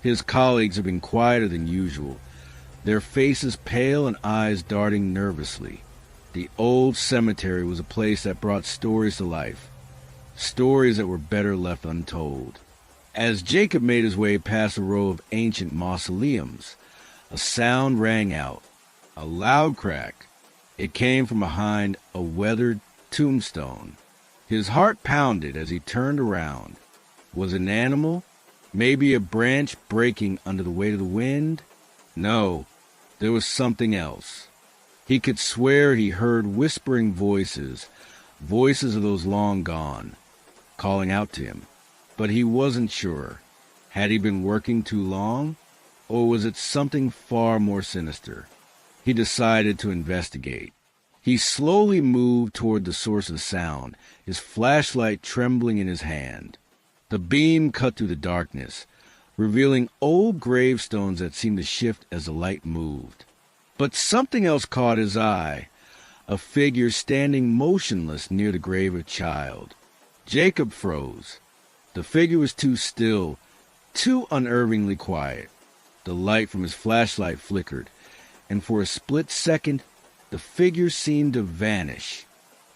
His colleagues had been quieter than usual, their faces pale and eyes darting nervously. The old cemetery was a place that brought stories to life, stories that were better left untold. As Jacob made his way past a row of ancient mausoleums, a sound rang out, a loud crack. It came from behind a weathered tombstone. His heart pounded as he turned around. Was it an animal? Maybe a branch breaking under the weight of the wind? No, there was something else. He could swear he heard whispering voices, voices of those long gone, calling out to him. But he wasn't sure. Had he been working too long? Or was it something far more sinister? He decided to investigate. He slowly moved toward the source of sound, his flashlight trembling in his hand. The beam cut through the darkness, revealing old gravestones that seemed to shift as the light moved. But something else caught his eye, a figure standing motionless near the grave of a child. Jacob froze. The figure was too still, too unerringly quiet. The light from his flashlight flickered, and for a split second, the figure seemed to vanish.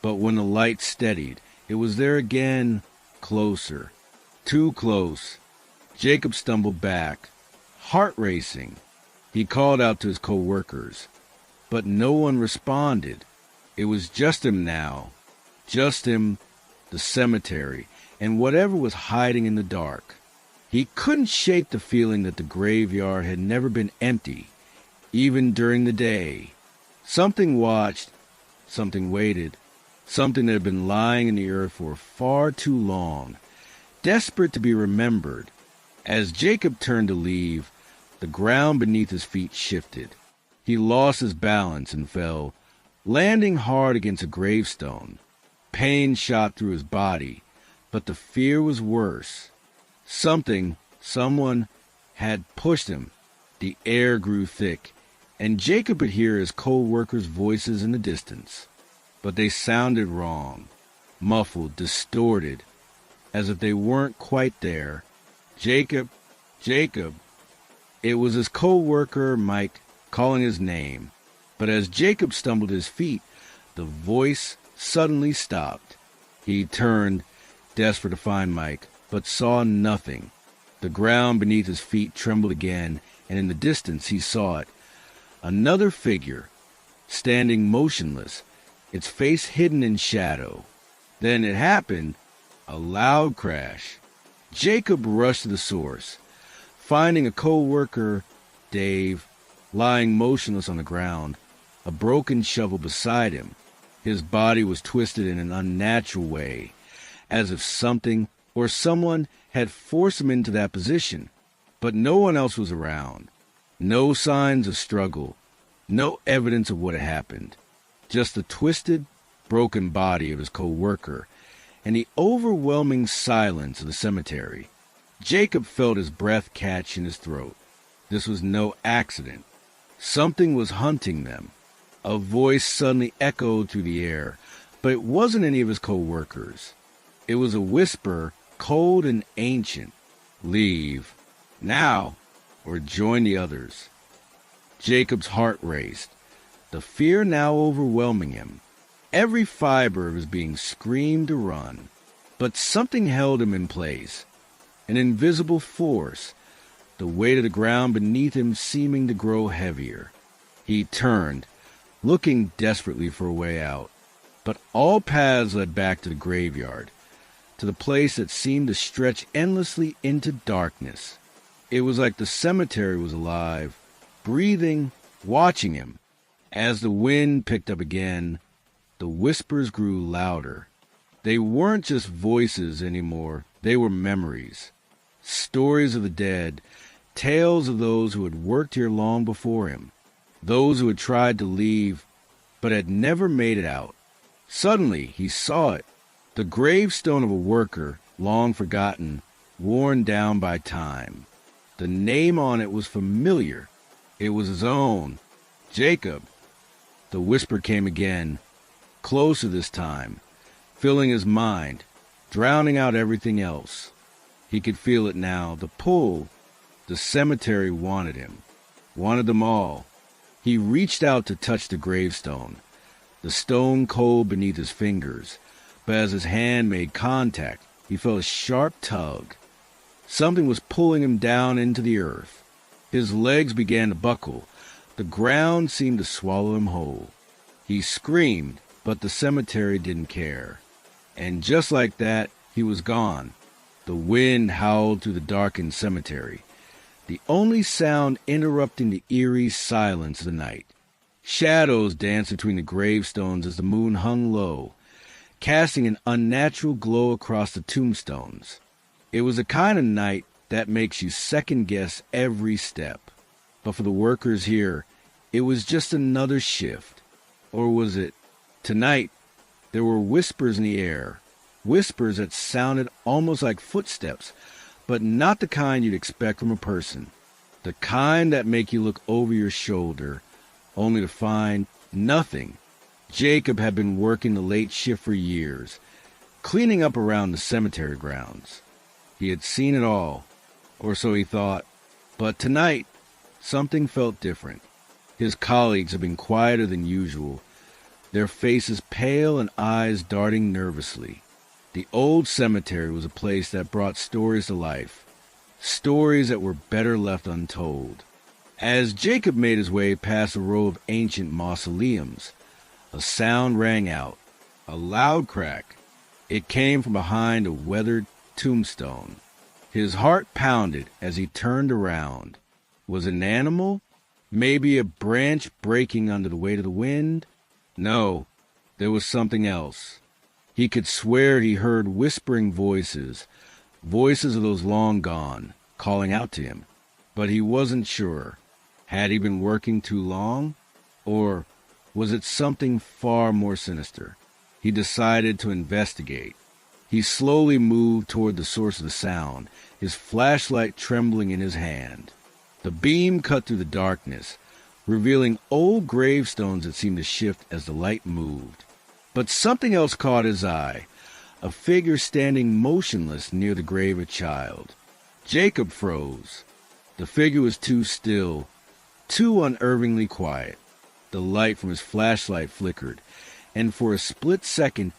But when the light steadied, it was there again, closer, too close. Jacob stumbled back, heart racing. He called out to his co-workers, but no one responded. It was just him now, just him, the cemetery, and whatever was hiding in the dark. He couldn't shake the feeling that the graveyard had never been empty, even during the day. Something watched, something waited, something that had been lying in the earth for far too long, desperate to be remembered. As Jacob turned to leave, the ground beneath his feet shifted. He lost his balance and fell, landing hard against a gravestone. Pain shot through his body, but the fear was worse. Someone had pushed him. The air grew thick, and Jacob could hear his co-workers' voices in the distance. But they sounded wrong, muffled, distorted, as if they weren't quite there. Jacob, Jacob. It was his co-worker, Mike, calling his name. But as Jacob stumbled to his feet, the voice suddenly stopped. He turned, desperate to find Mike, but saw nothing. The ground beneath his feet trembled again, and in the distance he saw it. Another figure, standing motionless, its face hidden in shadow. Then it happened, a loud crash. Jacob rushed to the source, finding a co-worker, Dave, lying motionless on the ground, a broken shovel beside him. His body was twisted in an unnatural way, as if something or someone had forced him into that position. But no one else was around. No signs of struggle, no evidence of what had happened. Just the twisted, broken body of his co-worker and the overwhelming silence of the cemetery. Jacob felt his breath catch in his throat. This was no accident. Something was hunting them. A voice suddenly echoed through the air, but it wasn't any of his co-workers. It was a whisper, cold and ancient. Leave, now, or join the others. Jacob's heart raced, the fear now overwhelming him. Every fiber of his being screamed to run, but something held him in place. An invisible force, the weight of the ground beneath him seeming to grow heavier. He turned, looking desperately for a way out, but all paths led back to the graveyard, to the place that seemed to stretch endlessly into darkness. It was like the cemetery was alive, breathing, watching him. As the wind picked up again, the whispers grew louder. They weren't just voices anymore, they were memories. Stories of the dead, tales of those who had worked here long before him, those who had tried to leave, but had never made it out. Suddenly, he saw it, the gravestone of a worker, long forgotten, worn down by time. The name on it was familiar. It was his own, Jacob. The whisper came again, closer this time, filling his mind, drowning out everything else. He could feel it now, the pull. The cemetery wanted him, wanted them all. He reached out to touch the gravestone, the stone cold beneath his fingers, but as his hand made contact, he felt a sharp tug. Something was pulling him down into the earth. His legs began to buckle. The ground seemed to swallow him whole. He screamed, but the cemetery didn't care. And just like that, he was gone. The wind howled through the darkened cemetery, the only sound interrupting the eerie silence of the night. Shadows danced between the gravestones as the moon hung low, casting an unnatural glow across the tombstones. It was a kind of night that makes you second-guess every step. But for the workers here, it was just another shift. Or was it? Tonight, there were whispers in the air, whispers that sounded almost like footsteps, but not the kind you'd expect from a person. The kind that make you look over your shoulder, only to find nothing. Jacob had been working the late shift for years, cleaning up around the cemetery grounds. He had seen it all, or so he thought. But tonight, something felt different. His colleagues had been quieter than usual, their faces pale and eyes darting nervously. The old cemetery was a place that brought stories to life, stories that were better left untold. As Jacob made his way past a row of ancient mausoleums, a sound rang out, a loud crack. It came from behind a weathered tombstone. His heart pounded as he turned around. Was it an animal? Maybe a branch breaking under the weight of the wind? No, there was something else. He could swear he heard whispering voices, voices of those long gone, calling out to him. But he wasn't sure. Had he been working too long? Or was it something far more sinister? He decided to investigate. He slowly moved toward the source of the sound, his flashlight trembling in his hand. The beam cut through the darkness, revealing old gravestones that seemed to shift as the light moved. But something else caught his eye, a figure standing motionless near the grave of a child. Jacob froze. The figure was too still, too unnervingly quiet. The light from his flashlight flickered, and for a split second,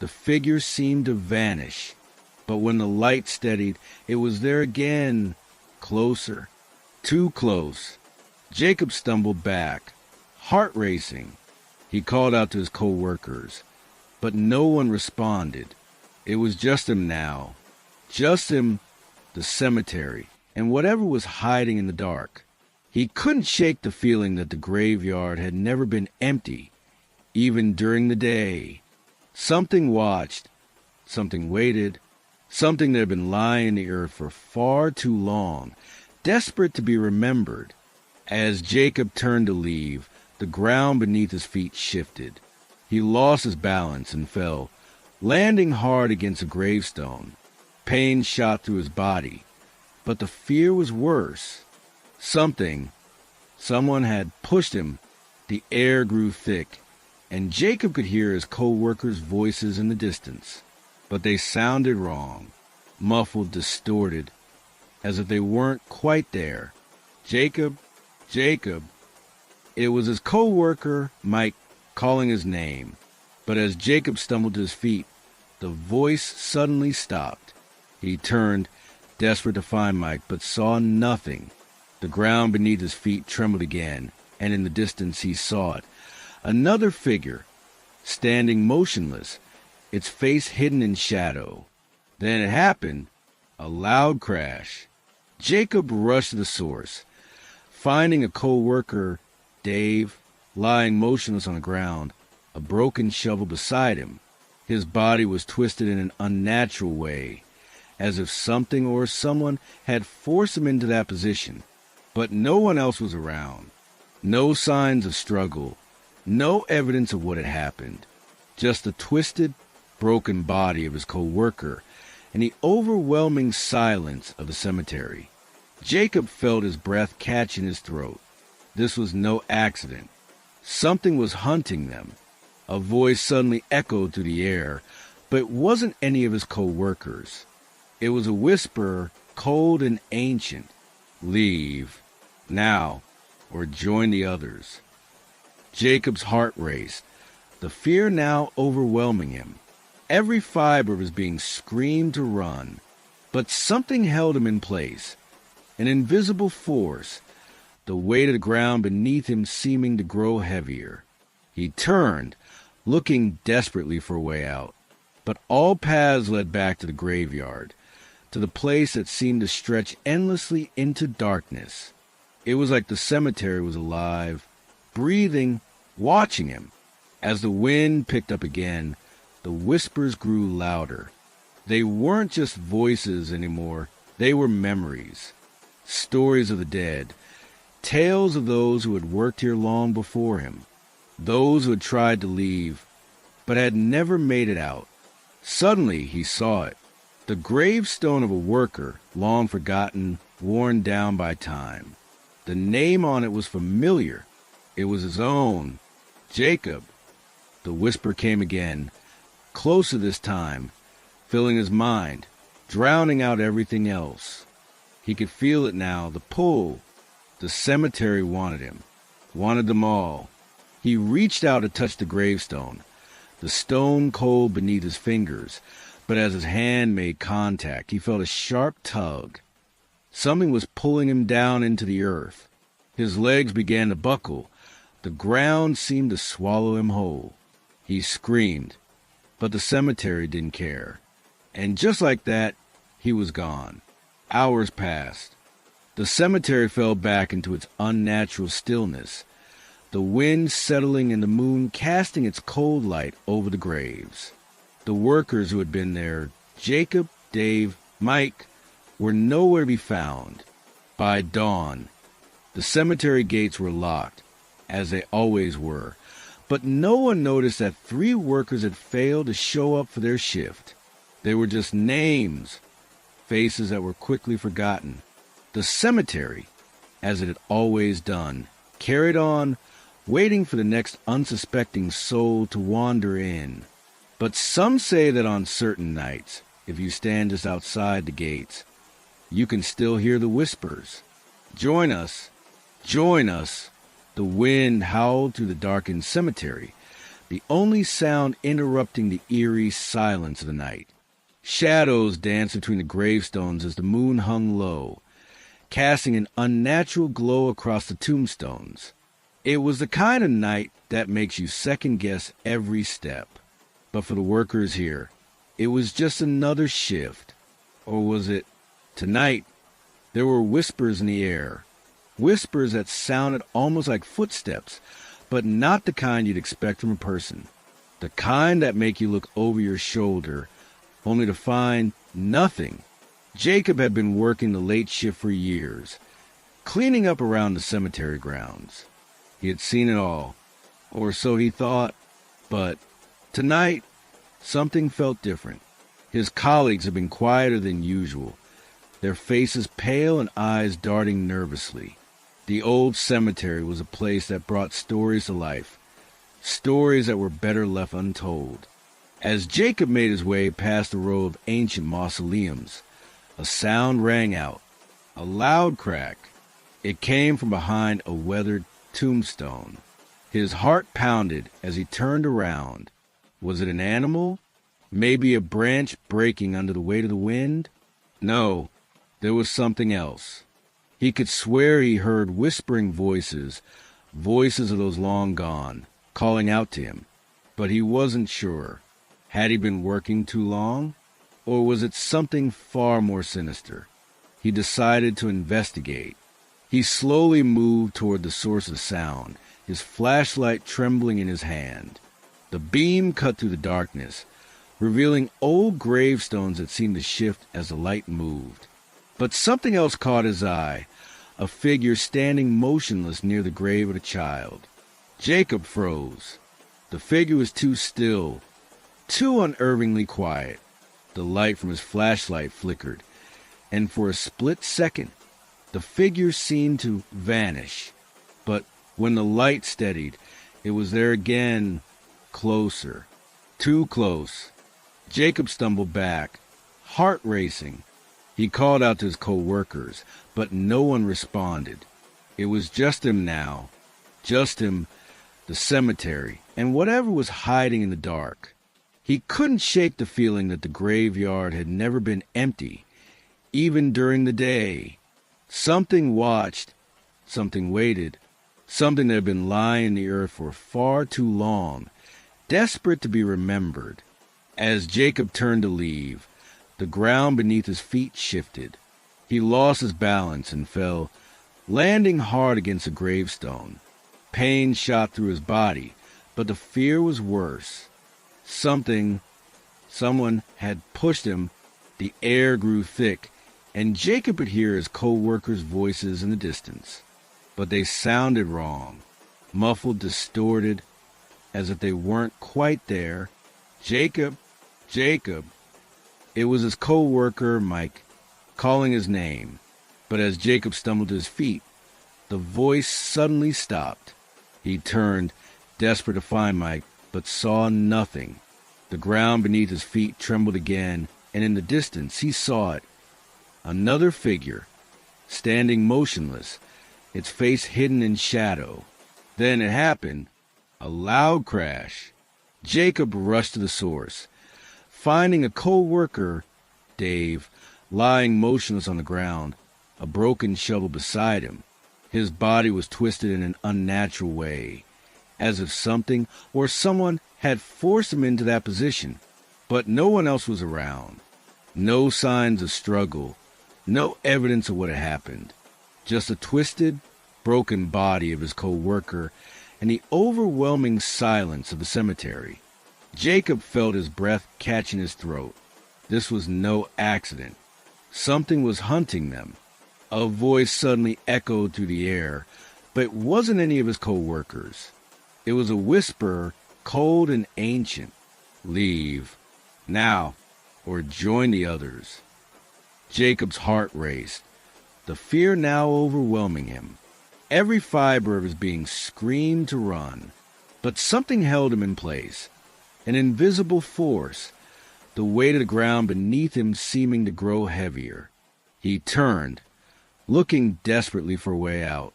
the figure seemed to vanish. But when the light steadied, it was there again, closer, too close. Jacob stumbled back, heart racing. He called out to his co-workers, but no one responded. It was just him now. Just him, the cemetery, and whatever was hiding in the dark. He couldn't shake the feeling that the graveyard had never been empty, even during the day. Something watched, something waited, something that had been lying in the earth for far too long, desperate to be remembered. As Jacob turned to leave, the ground beneath his feet shifted. He lost his balance and fell, landing hard against a gravestone. Pain shot through his body, but the fear was worse. Someone had pushed him. The air grew thick, and Jacob could hear his co-workers' voices in the distance. But they sounded wrong, muffled, distorted, as if they weren't quite there. Jacob, Jacob. It was his co-worker, Mike, calling his name. But as Jacob stumbled to his feet, the voice suddenly stopped. He turned, desperate to find Mike, but saw nothing. The ground beneath his feet trembled again, and in the distance he saw it. Another figure, standing motionless, its face hidden in shadow. Then it happened, a loud crash. Jacob rushed to the source, finding a co-worker, Dave, lying motionless on the ground, a broken shovel beside him. His body was twisted in an unnatural way, as if something or someone had forced him into that position. But no one else was around. No signs of struggle. No evidence of what had happened. Just the twisted, broken body of his co-worker and the overwhelming silence of the cemetery. Jacob felt his breath catch in his throat. This was no accident. Something was hunting them. A voice suddenly echoed through the air, but it wasn't any of his co-workers. It was a whisper, cold and ancient. Leave. Now, or join the others. Jacob's heart raced, the fear now overwhelming him. Every fiber of his being screamed to run, but something held him in place, an invisible force, the weight of the ground beneath him seeming to grow heavier. He turned, looking desperately for a way out, but all paths led back to the graveyard, to the place that seemed to stretch endlessly into darkness. It was like the cemetery was alive, breathing, watching him. As the wind picked up again, the whispers grew louder. They weren't just voices anymore, they were memories. Stories of the dead, tales of those who had worked here long before him, those who had tried to leave, but had never made it out. Suddenly he saw it, the gravestone of a worker, long forgotten, worn down by time. The name on it was familiar. It was his own, Jacob. The whisper came again, closer this time, filling his mind, drowning out everything else. He could feel it now, the pull. The cemetery wanted him, wanted them all. He reached out to touch the gravestone, the stone cold beneath his fingers, but as his hand made contact, he felt a sharp tug. Something was pulling him down into the earth. His legs began to buckle. The ground seemed to swallow him whole. He screamed, But the cemetery didn't care. And just like that, he was gone. Hours passed. The cemetery fell back into its unnatural stillness, the wind settling and the moon casting its cold light over the graves. The workers who had been there, Jacob, Dave, Mike, were nowhere to be found. By dawn, the cemetery gates were locked, as they always were, but no one noticed that 3 workers had failed to show up for their shift. They were just names, faces that were quickly forgotten. The cemetery, as it had always done, carried on, waiting for the next unsuspecting soul to wander in. But some say that on certain nights, if you stand just outside the gates, you can still hear the whispers. Join us. Join us. The wind howled through the darkened cemetery, the only sound interrupting the eerie silence of the night. Shadows danced between the gravestones as the moon hung low, casting an unnatural glow across the tombstones. It was the kind of night that makes you second-guess every step. But for the workers here, it was just another shift. Or was it? Tonight, there were whispers in the air. Whispers that sounded almost like footsteps, but not the kind you'd expect from a person. The kind that make you look over your shoulder, only to find nothing. Jacob had been working the late shift for years, cleaning up around the cemetery grounds. He had seen it all, or so he thought, but tonight, something felt different. His colleagues had been quieter than usual, their faces pale and eyes darting nervously. The old cemetery was a place that brought stories to life, stories that were better left untold. As Jacob made his way past a row of ancient mausoleums, a sound rang out, a loud crack. It came from behind a weathered tombstone. His heart pounded as he turned around. Was it an animal? Maybe a branch breaking under the weight of the wind? No, there was something else. He could swear he heard whispering voices, voices of those long gone, calling out to him. But he wasn't sure. Had he been working too long? Or was it something far more sinister? He decided to investigate. He slowly moved toward the source of sound, his flashlight trembling in his hand. The beam cut through the darkness, revealing old gravestones that seemed to shift as the light moved. But something else caught his eye, a figure standing motionless near the grave of a child. Jacob froze. The figure was too still, too unnervingly quiet. The light from his flashlight flickered, and for a split second, the figure seemed to vanish. But when the light steadied, it was there again, closer, too close. Jacob stumbled back, heart racing. He called out to his co-workers, but no one responded. It was just him now, just him, the cemetery, and whatever was hiding in the dark. He couldn't shake the feeling that the graveyard had never been empty, even during the day. Something watched, something waited, something that had been lying in the earth for far too long, desperate to be remembered. As Jacob turned to leave, the ground beneath his feet shifted. He lost his balance and fell, landing hard against a gravestone. Pain shot through his body, but the fear was worse. Someone had pushed him. The air grew thick, and Jacob could hear his co-workers' voices in the distance. But they sounded wrong, muffled, distorted, as if they weren't quite there. Jacob, Jacob. It was his co-worker, Mike, calling his name. But as Jacob stumbled to his feet, the voice suddenly stopped. He turned, desperate to find Mike, but saw nothing. The ground beneath his feet trembled again, and in the distance he saw it. Another figure, standing motionless, its face hidden in shadow. Then it happened. A loud crash. Jacob rushed to the source, finding a co-worker, Dave, lying motionless on the ground, a broken shovel beside him. His body was twisted in an unnatural way, as if something or someone had forced him into that position. but no one else was around. No signs of struggle, no evidence of what had happened. Just a twisted, broken body of his co-worker and the overwhelming silence of the cemetery. Jacob felt his breath catch in his throat. This was no accident. Something was hunting them. A voice suddenly echoed through the air, but it wasn't any of his co-workers. It was a whisper, cold and ancient. Leave. Now. Or join the others. Jacob's heart raced, the fear now overwhelming him. Every fiber of his being screamed to run, but something held him in place. An invisible force, the weight of the ground beneath him seeming to grow heavier. He turned, looking desperately for a way out,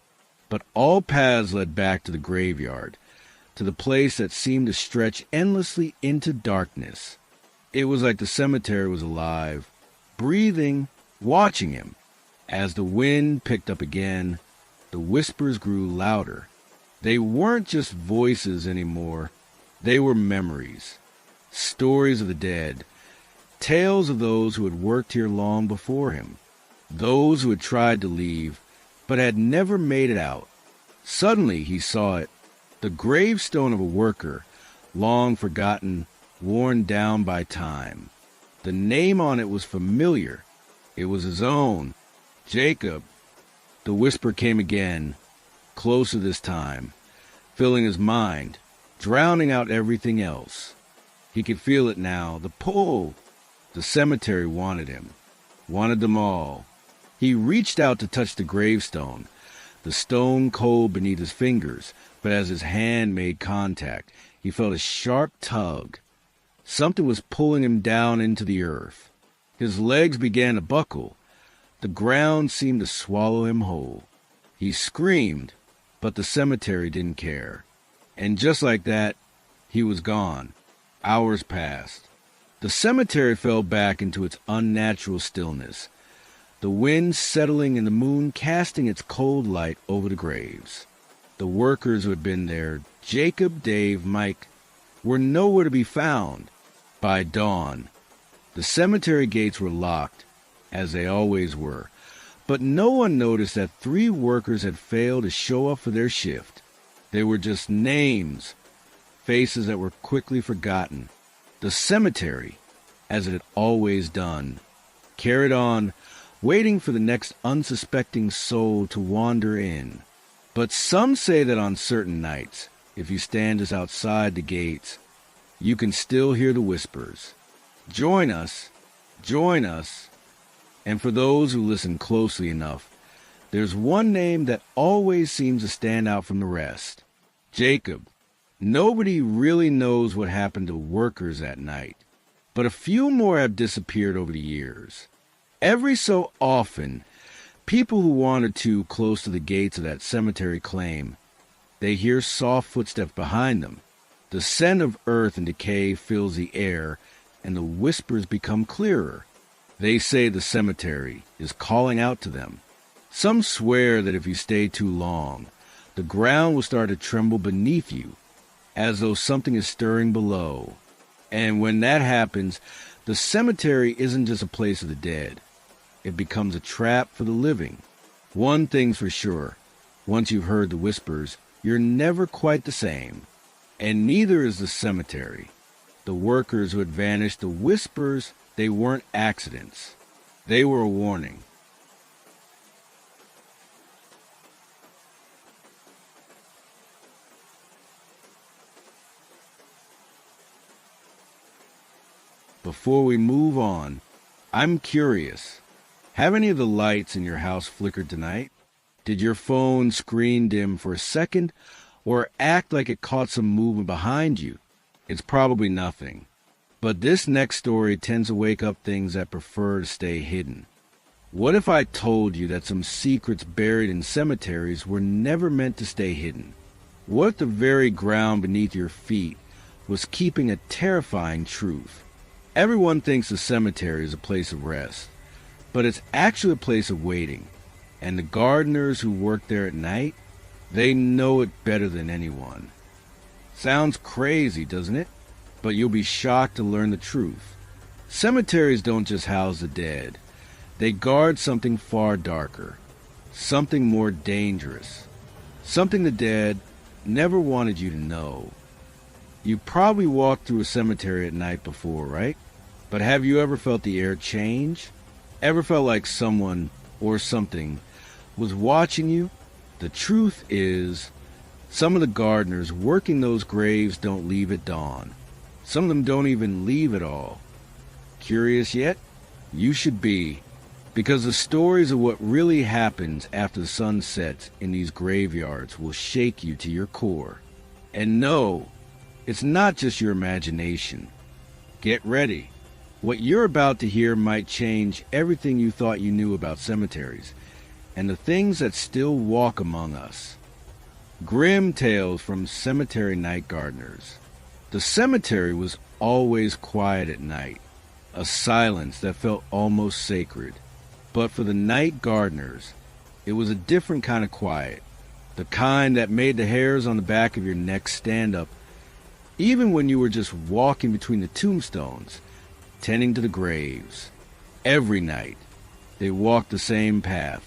but all paths led back to the graveyard, to the place that seemed to stretch endlessly into darkness. It was like the cemetery was alive, breathing, watching him. As the wind picked up again, the whispers grew louder. They weren't just voices anymore. They were memories, stories of the dead, tales of those who had worked here long before him, those who had tried to leave, but had never made it out. Suddenly he saw it, the gravestone of a worker, long forgotten, worn down by time. The name on it was familiar. It was his own, Jacob. The whisper came again, closer this time, filling his mind, drowning out everything else. He could feel it now, the pull. The cemetery wanted him, wanted them all. He reached out to touch the gravestone, the stone cold beneath his fingers, but as his hand made contact, he felt a sharp tug. Something was pulling him down into the earth. His legs began to buckle. The ground seemed to swallow him whole. He screamed, but the cemetery didn't care. And just like that, he was gone. Hours passed. The cemetery fell back into its unnatural stillness, the wind settling and the moon casting its cold light over the graves. The workers who had been there, Jacob, Dave, Mike, were nowhere to be found. By dawn, the cemetery gates were locked, as they always were, but no one noticed that 3 workers had failed to show up for their shift. They were just names, faces that were quickly forgotten. The cemetery, as it had always done, carried on, waiting for the next unsuspecting soul to wander in. But some say that on certain nights, if you stand just outside the gates, you can still hear the whispers. Join us, join us. And for those who listen closely enough, there's one name that always seems to stand out from the rest. Jacob. Nobody really knows what happened to workers that night, but a few more have disappeared over the years. Every so often, people who wander too close to the gates of that cemetery claim they hear soft footsteps behind them. The scent of earth and decay fills the air, and the whispers become clearer. They say the cemetery is calling out to them. Some swear that if you stay too long, the ground will start to tremble beneath you, as though something is stirring below. And when that happens, the cemetery isn't just a place of the dead. It becomes a trap for the living. One thing's for sure, once you've heard the whispers, you're never quite the same. And neither is the cemetery. The workers who had vanished, the whispers, they weren't accidents. They were a warning. Before we move on, I'm curious. Have any of the lights in your house flickered tonight? Did your phone screen dim for a second or act like it caught some movement behind you? It's probably nothing. But this next story tends to wake up things that prefer to stay hidden. What if I told you that some secrets buried in cemeteries were never meant to stay hidden? What if the very ground beneath your feet was keeping a terrifying truth? Everyone thinks the cemetery is a place of rest, but it's actually a place of waiting. And the gardeners who work there at night, they know it better than anyone. Sounds crazy, doesn't it? but you'll be shocked to learn the truth. Cemeteries don't just house the dead. They guard something far darker, something more dangerous, something the dead never wanted you to know. You probably walked through a cemetery at night before, right? But have you ever felt the air change? Ever felt like someone or something was watching you? The truth is, some of the gardeners working those graves don't leave at dawn. Some of them don't even leave at all. Curious yet? You should be, because the stories of what really happens after the sun sets in these graveyards will shake you to your core. And no, it's not just your imagination. Get ready. What you're about to hear might change everything you thought you knew about cemeteries and the things that still walk among us. Grim tales from cemetery night gardeners. The cemetery was always quiet at night, a silence that felt almost sacred. But for the night gardeners, it was a different kind of quiet, the kind that made the hairs on the back of your neck stand up, even when you were just walking between the tombstones, tending to the graves. Every night, they walked the same path,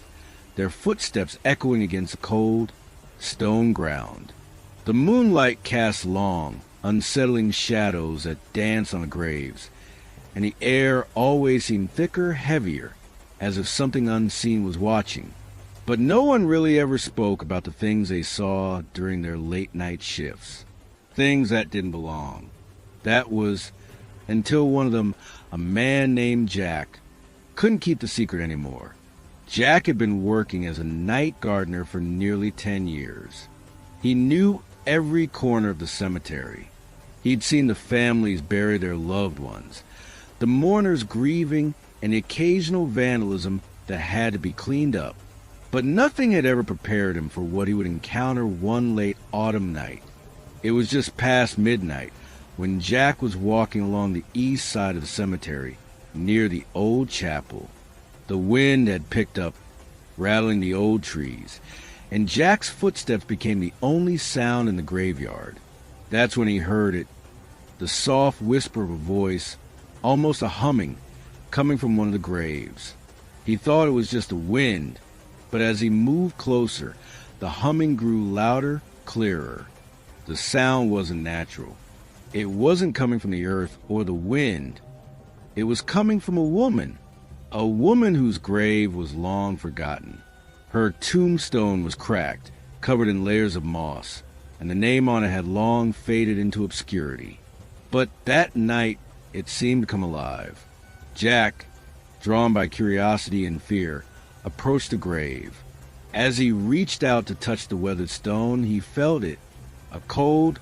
their footsteps echoing against the cold, stone ground. The moonlight cast long, unsettling shadows that danced on the graves, and the air always seemed thicker, heavier, as if something unseen was watching. But no one really ever spoke about the things they saw during their late-night shifts. Things that didn't belong. That was until one of them, a man named Jack, couldn't keep the secret anymore. Jack had been working as a night gardener for nearly 10 years. He knew every corner of the cemetery. He'd seen the families bury their loved ones, the mourners grieving, and the occasional vandalism that had to be cleaned up. But nothing had ever prepared him for what he would encounter one late autumn night. It was just past midnight when Jack was walking along the east side of the cemetery near the old chapel. The wind had picked up, rattling the old trees, and Jack's footsteps became the only sound in the graveyard. That's when he heard it, the soft whisper of a voice, almost a humming, coming from one of the graves. He thought it was just the wind, but as he moved closer, the humming grew louder, clearer. The sound wasn't natural. It wasn't coming from the earth or the wind. It was coming from a woman whose grave was long forgotten. Her tombstone was cracked, covered in layers of moss, and the name on it had long faded into obscurity. But that night, it seemed to come alive. Jack, drawn by curiosity and fear, approached the grave. As he reached out to touch the weathered stone, he felt it, a cold,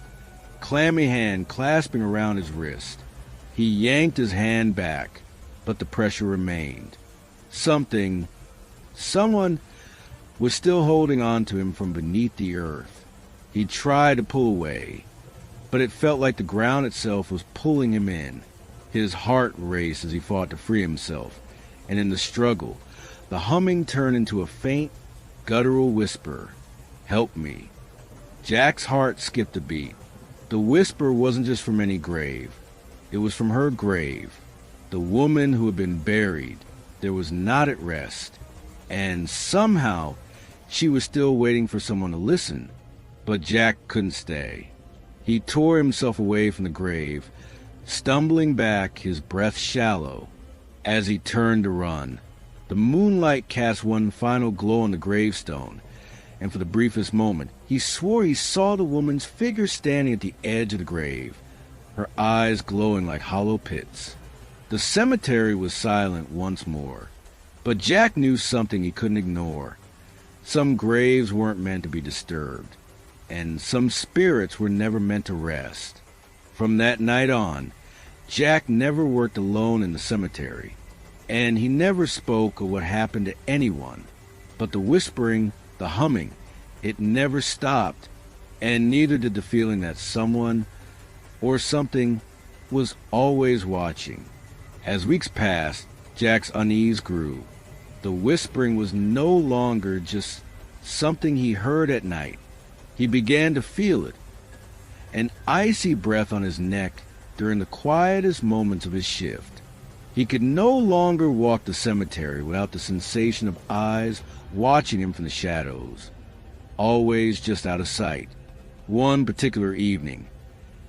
clammy hand clasping around his wrist. He yanked his hand back, but the pressure remained. Someone was still holding on to him from beneath the earth. He tried to pull away, but it felt like the ground itself was pulling him in. His heart raced as he fought to free himself, and in the struggle, the humming turned into a faint, guttural whisper. "Help me." Jack's heart skipped a beat. The whisper wasn't just from any grave. It was from her grave, the woman who had been buried. There was not at rest, and somehow she was still waiting for someone to listen. But Jack couldn't stay. He tore himself away from the grave, stumbling back, his breath shallow, as he turned to run. The moonlight cast one final glow on the gravestone, and for the briefest moment, he swore he saw the woman's figure standing at the edge of the grave, her eyes glowing like hollow pits. The cemetery was silent once more, but Jack knew something he couldn't ignore. Some graves weren't meant to be disturbed, and some spirits were never meant to rest. From that night on, Jack never worked alone in the cemetery, and he never spoke of what happened to anyone. But the whispering, the humming, it never stopped, and neither did the feeling that someone or something was always watching. As weeks passed, Jack's unease grew. The whispering was no longer just something he heard at night. He began to feel it. An icy breath on his neck, during the quietest moments of his shift. He could no longer walk the cemetery without the sensation of eyes watching him from the shadows, always just out of sight. One particular evening,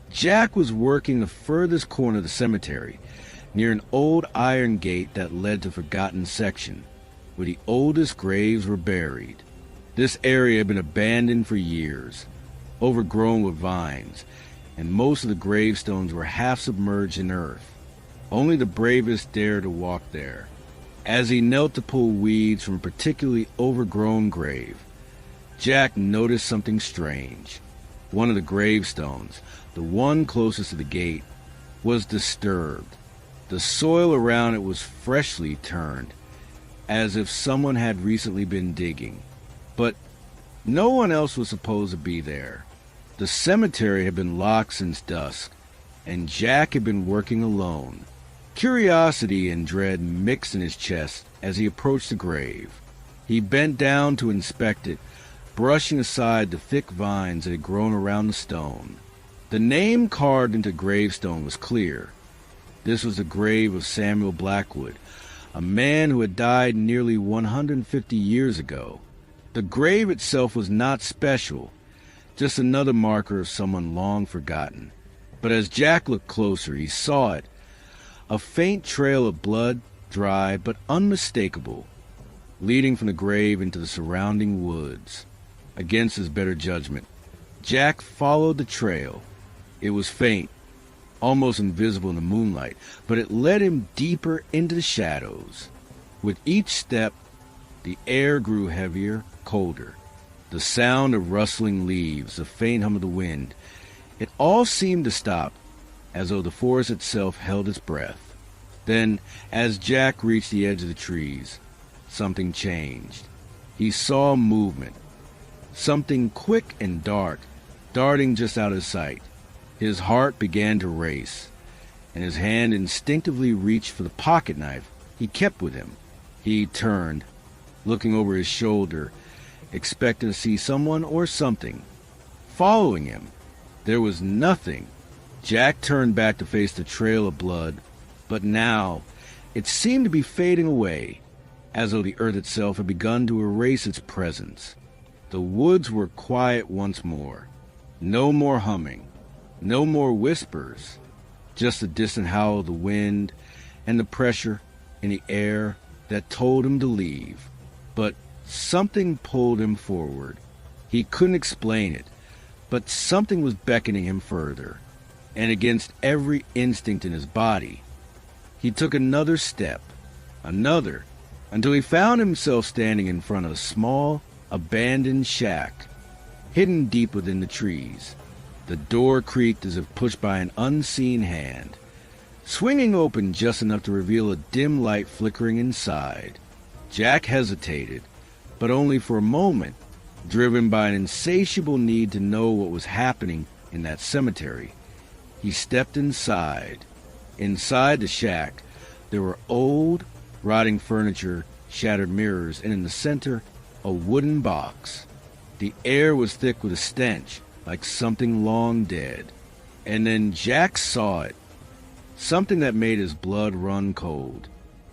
Jack was working the furthest corner of the cemetery, near an old iron gate that led to a forgotten section, where the oldest graves were buried. This area had been abandoned for years, overgrown with vines, and most of the gravestones were half submerged in earth. Only the bravest dared to walk there. As he knelt to pull weeds from a particularly overgrown grave, Jack noticed something strange. One of the gravestones, the one closest to the gate, was disturbed. The soil around it was freshly turned, as if someone had recently been digging. But no one else was supposed to be there. The cemetery had been locked since dusk, and Jack had been working alone. Curiosity and dread mixed in his chest as he approached the grave. He bent down to inspect it, brushing aside the thick vines that had grown around the stone. The name carved into the gravestone was clear. This was the grave of Samuel Blackwood, a man who had died nearly 150 years ago. The grave itself was not special, just another marker of someone long forgotten. But as Jack looked closer, he saw it. A faint trail of blood, dry but unmistakable, leading from the grave into the surrounding woods. Against his better judgment, Jack followed the trail. It was faint, almost invisible in the moonlight, but it led him deeper into the shadows. With each step, the air grew heavier, colder. The sound of rustling leaves, the faint hum of the wind, it all seemed to stop, as though the forest itself held its breath. Then, as Jack reached the edge of the trees, something changed. He saw movement, something quick and dark, darting just out of sight. His heart began to race, and his hand instinctively reached for the pocket knife he kept with him. He turned, looking over his shoulder, expecting to see someone or something following him. There was nothing. Jack turned back to face the trail of blood, but now it seemed to be fading away, as though the earth itself had begun to erase its presence. The woods were quiet once more. No more humming, no more whispers, just the distant howl of the wind and the pressure in the air that told him to leave. But something pulled him forward. He couldn't explain it, but something was beckoning him further, and against every instinct in his body, he took another step, another, until he found himself standing in front of a small, abandoned shack, hidden deep within the trees. The door creaked as if pushed by an unseen hand, swinging open just enough to reveal a dim light flickering inside. Jack hesitated, but only for a moment, driven by an insatiable need to know what was happening in that cemetery. He stepped inside. Inside the shack, there were old, rotting furniture, shattered mirrors, and in the center, a wooden box. The air was thick with a stench, like something long dead. And then Jack saw it, something that made his blood run cold.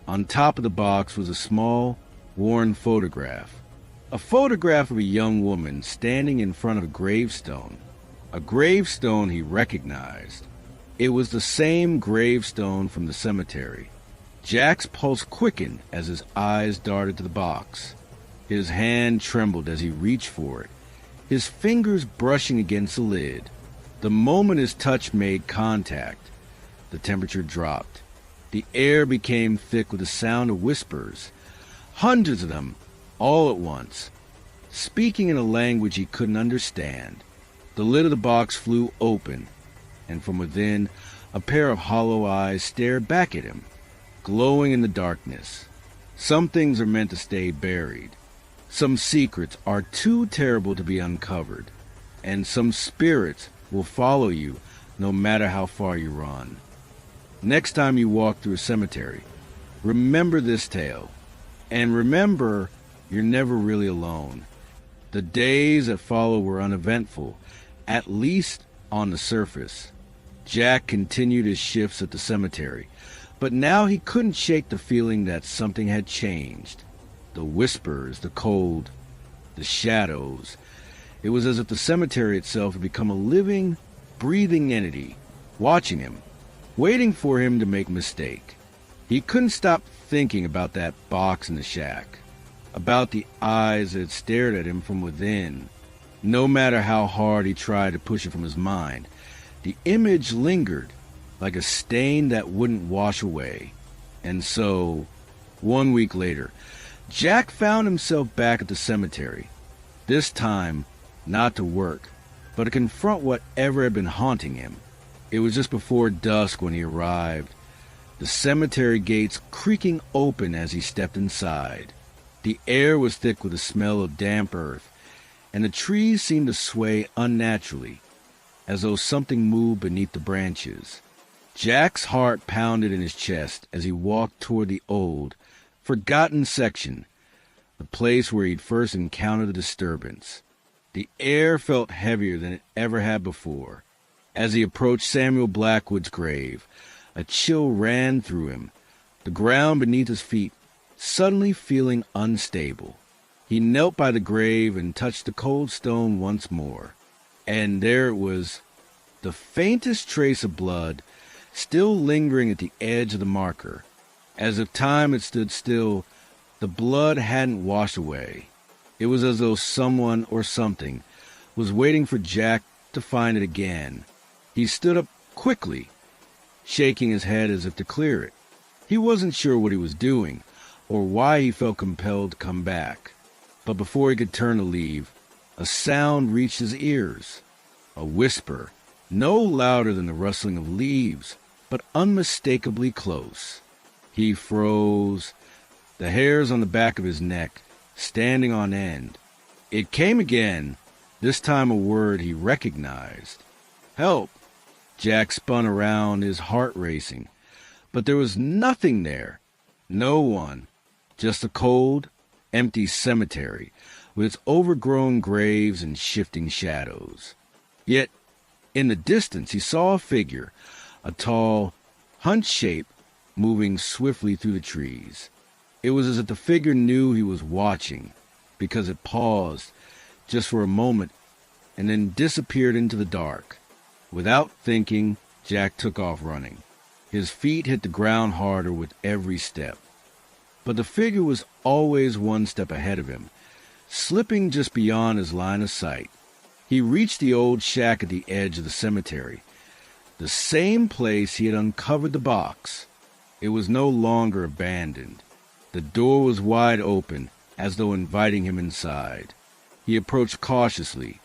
On top of the box was a small, worn photograph. A photograph of a young woman standing in front of a gravestone he recognized. It was the same gravestone from the cemetery. Jack's pulse quickened as his eyes darted to the box. His hand trembled as he reached for it, his fingers brushing against the lid. The moment his touch made contact, the temperature dropped. The air became thick with the sound of whispers, hundreds of them, all at once, speaking in a language he couldn't understand. The lid of the box flew open, and from within, a pair of hollow eyes stared back at him, glowing in the darkness. Some things are meant to stay buried. Some secrets are too terrible to be uncovered, and some spirits will follow you no matter how far you run. Next time you walk through a cemetery, remember this tale, and remember you're never really alone. The days that follow were uneventful, at least on the surface. Jack continued his shifts at the cemetery, but now he couldn't shake the feeling that something had changed. The whispers, the cold, the shadows. It was as if the cemetery itself had become a living, breathing entity, watching him, waiting for him to make a mistake. He couldn't stop thinking about that box in the shack, about the eyes that stared at him from within. No matter how hard he tried to push it from his mind, the image lingered like a stain that wouldn't wash away. And so, 1 week later, Jack found himself back at the cemetery. This time, not to work, but to confront whatever had been haunting him. It was just before dusk when he arrived, the cemetery gates creaking open as he stepped inside. The air was thick with the smell of damp earth, and the trees seemed to sway unnaturally, as though something moved beneath the branches. Jack's heart pounded in his chest as he walked toward the old, forgotten section, the place where he'd first encountered the disturbance. The air felt heavier than it ever had before. As he approached Samuel Blackwood's grave, a chill ran through him, the ground beneath his feet suddenly feeling unstable. He knelt by the grave and touched the cold stone once more, and there it was, the faintest trace of blood still lingering at the edge of the marker. As if time had stood still, the blood hadn't washed away. It was as though someone or something was waiting for Jack to find it again. He stood up quickly, shaking his head as if to clear it. He wasn't sure what he was doing, or why he felt compelled to come back. But before he could turn to leave, a sound reached his ears. A whisper, no louder than the rustling of leaves, but unmistakably close. He froze, the hairs on the back of his neck standing on end. It came again, this time a word he recognized. "Help!" Jack spun around, his heart racing. But there was nothing there. No one. Just a cold, empty cemetery with its overgrown graves and shifting shadows. Yet, in the distance, he saw a figure, a tall, hunched shape, moving swiftly through the trees. It was as if the figure knew he was watching, because it paused just for a moment and then disappeared into the dark. Without thinking, Jack took off running. His feet hit the ground harder with every step. But the figure was always one step ahead of him, slipping just beyond his line of sight. He reached the old shack at the edge of the cemetery, the same place he had uncovered the box. It was no longer abandoned. The door was wide open, as though inviting him inside. He approached cautiously,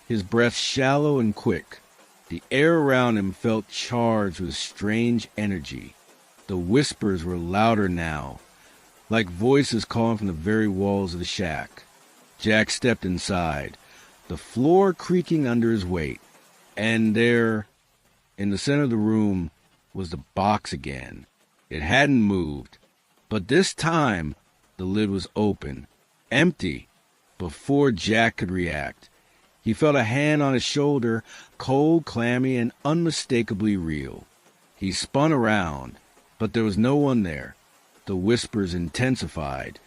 his breath shallow and quick. The air around him felt charged with strange energy. The whispers were louder now, like voices calling from the very walls of the shack. Jack stepped inside, the floor creaking under his weight. And there, in the center of the room, was the box again. It hadn't moved, but this time the lid was open, empty. Before Jack could react, he felt a hand on his shoulder, cold, clammy, and unmistakably real. He spun around, but there was no one there. The whispers intensified,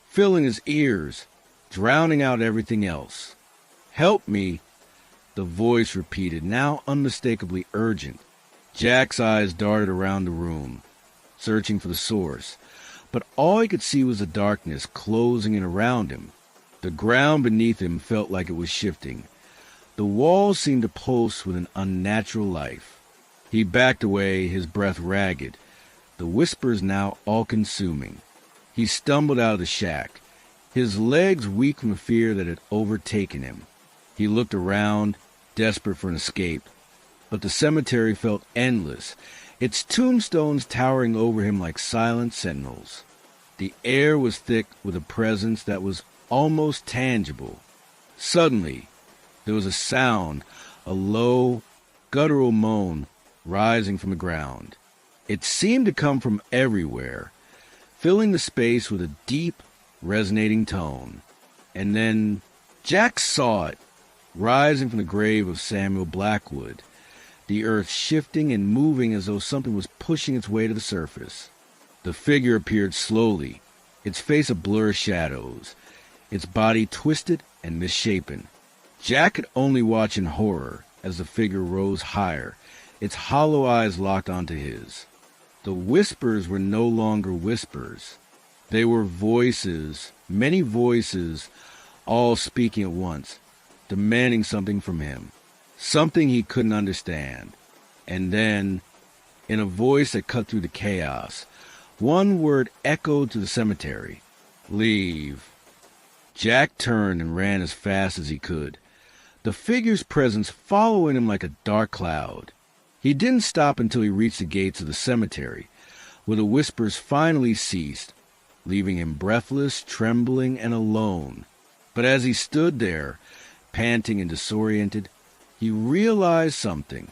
filling his ears, drowning out everything else. "Help me," the voice repeated, now unmistakably urgent. Jack's eyes darted around the room, searching for the source, but all he could see was the darkness closing in around him. The ground beneath him felt like it was shifting. The walls seemed to pulse with an unnatural life. He backed away, his breath ragged, the whispers now all-consuming. He stumbled out of the shack, his legs weak from the fear that had overtaken him. He looked around, desperate for an escape, but the cemetery felt endless, its tombstones towering over him like silent sentinels. The air was thick with a presence that was almost tangible. Suddenly, there was a sound, a low, guttural moan rising from the ground. It seemed to come from everywhere, filling the space with a deep, resonating tone. And then Jack saw it, rising from the grave of Samuel Blackwood. the earth shifting and moving as though something was pushing its way to the surface. The figure appeared slowly, its face a blur of shadows, its body twisted and misshapen. Jack could only watch in horror as the figure rose higher, its hollow eyes locked onto his. The whispers were no longer whispers. They were voices, many voices, all speaking at once, demanding something from him, something he couldn't understand. And then, in a voice that cut through the chaos, one word echoed to the cemetery: "Leave." Jack turned and ran as fast as he could, the figure's presence following him like a dark cloud. He didn't stop until he reached the gates of the cemetery, where the whispers finally ceased, leaving him breathless, trembling, and alone. But as he stood there, panting and disoriented, he realized something.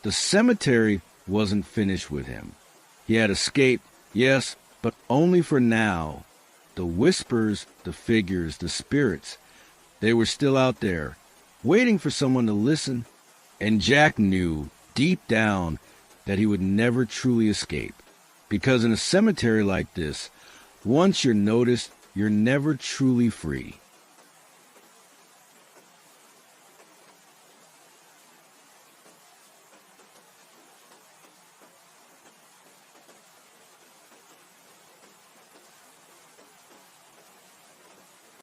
The cemetery wasn't finished with him. He had escaped, yes, but only for now. The whispers, the figures, the spirits, they were still out there, waiting for someone to listen. And Jack knew, deep down, that he would never truly escape. Because in a cemetery like this, once you're noticed, you're never truly free.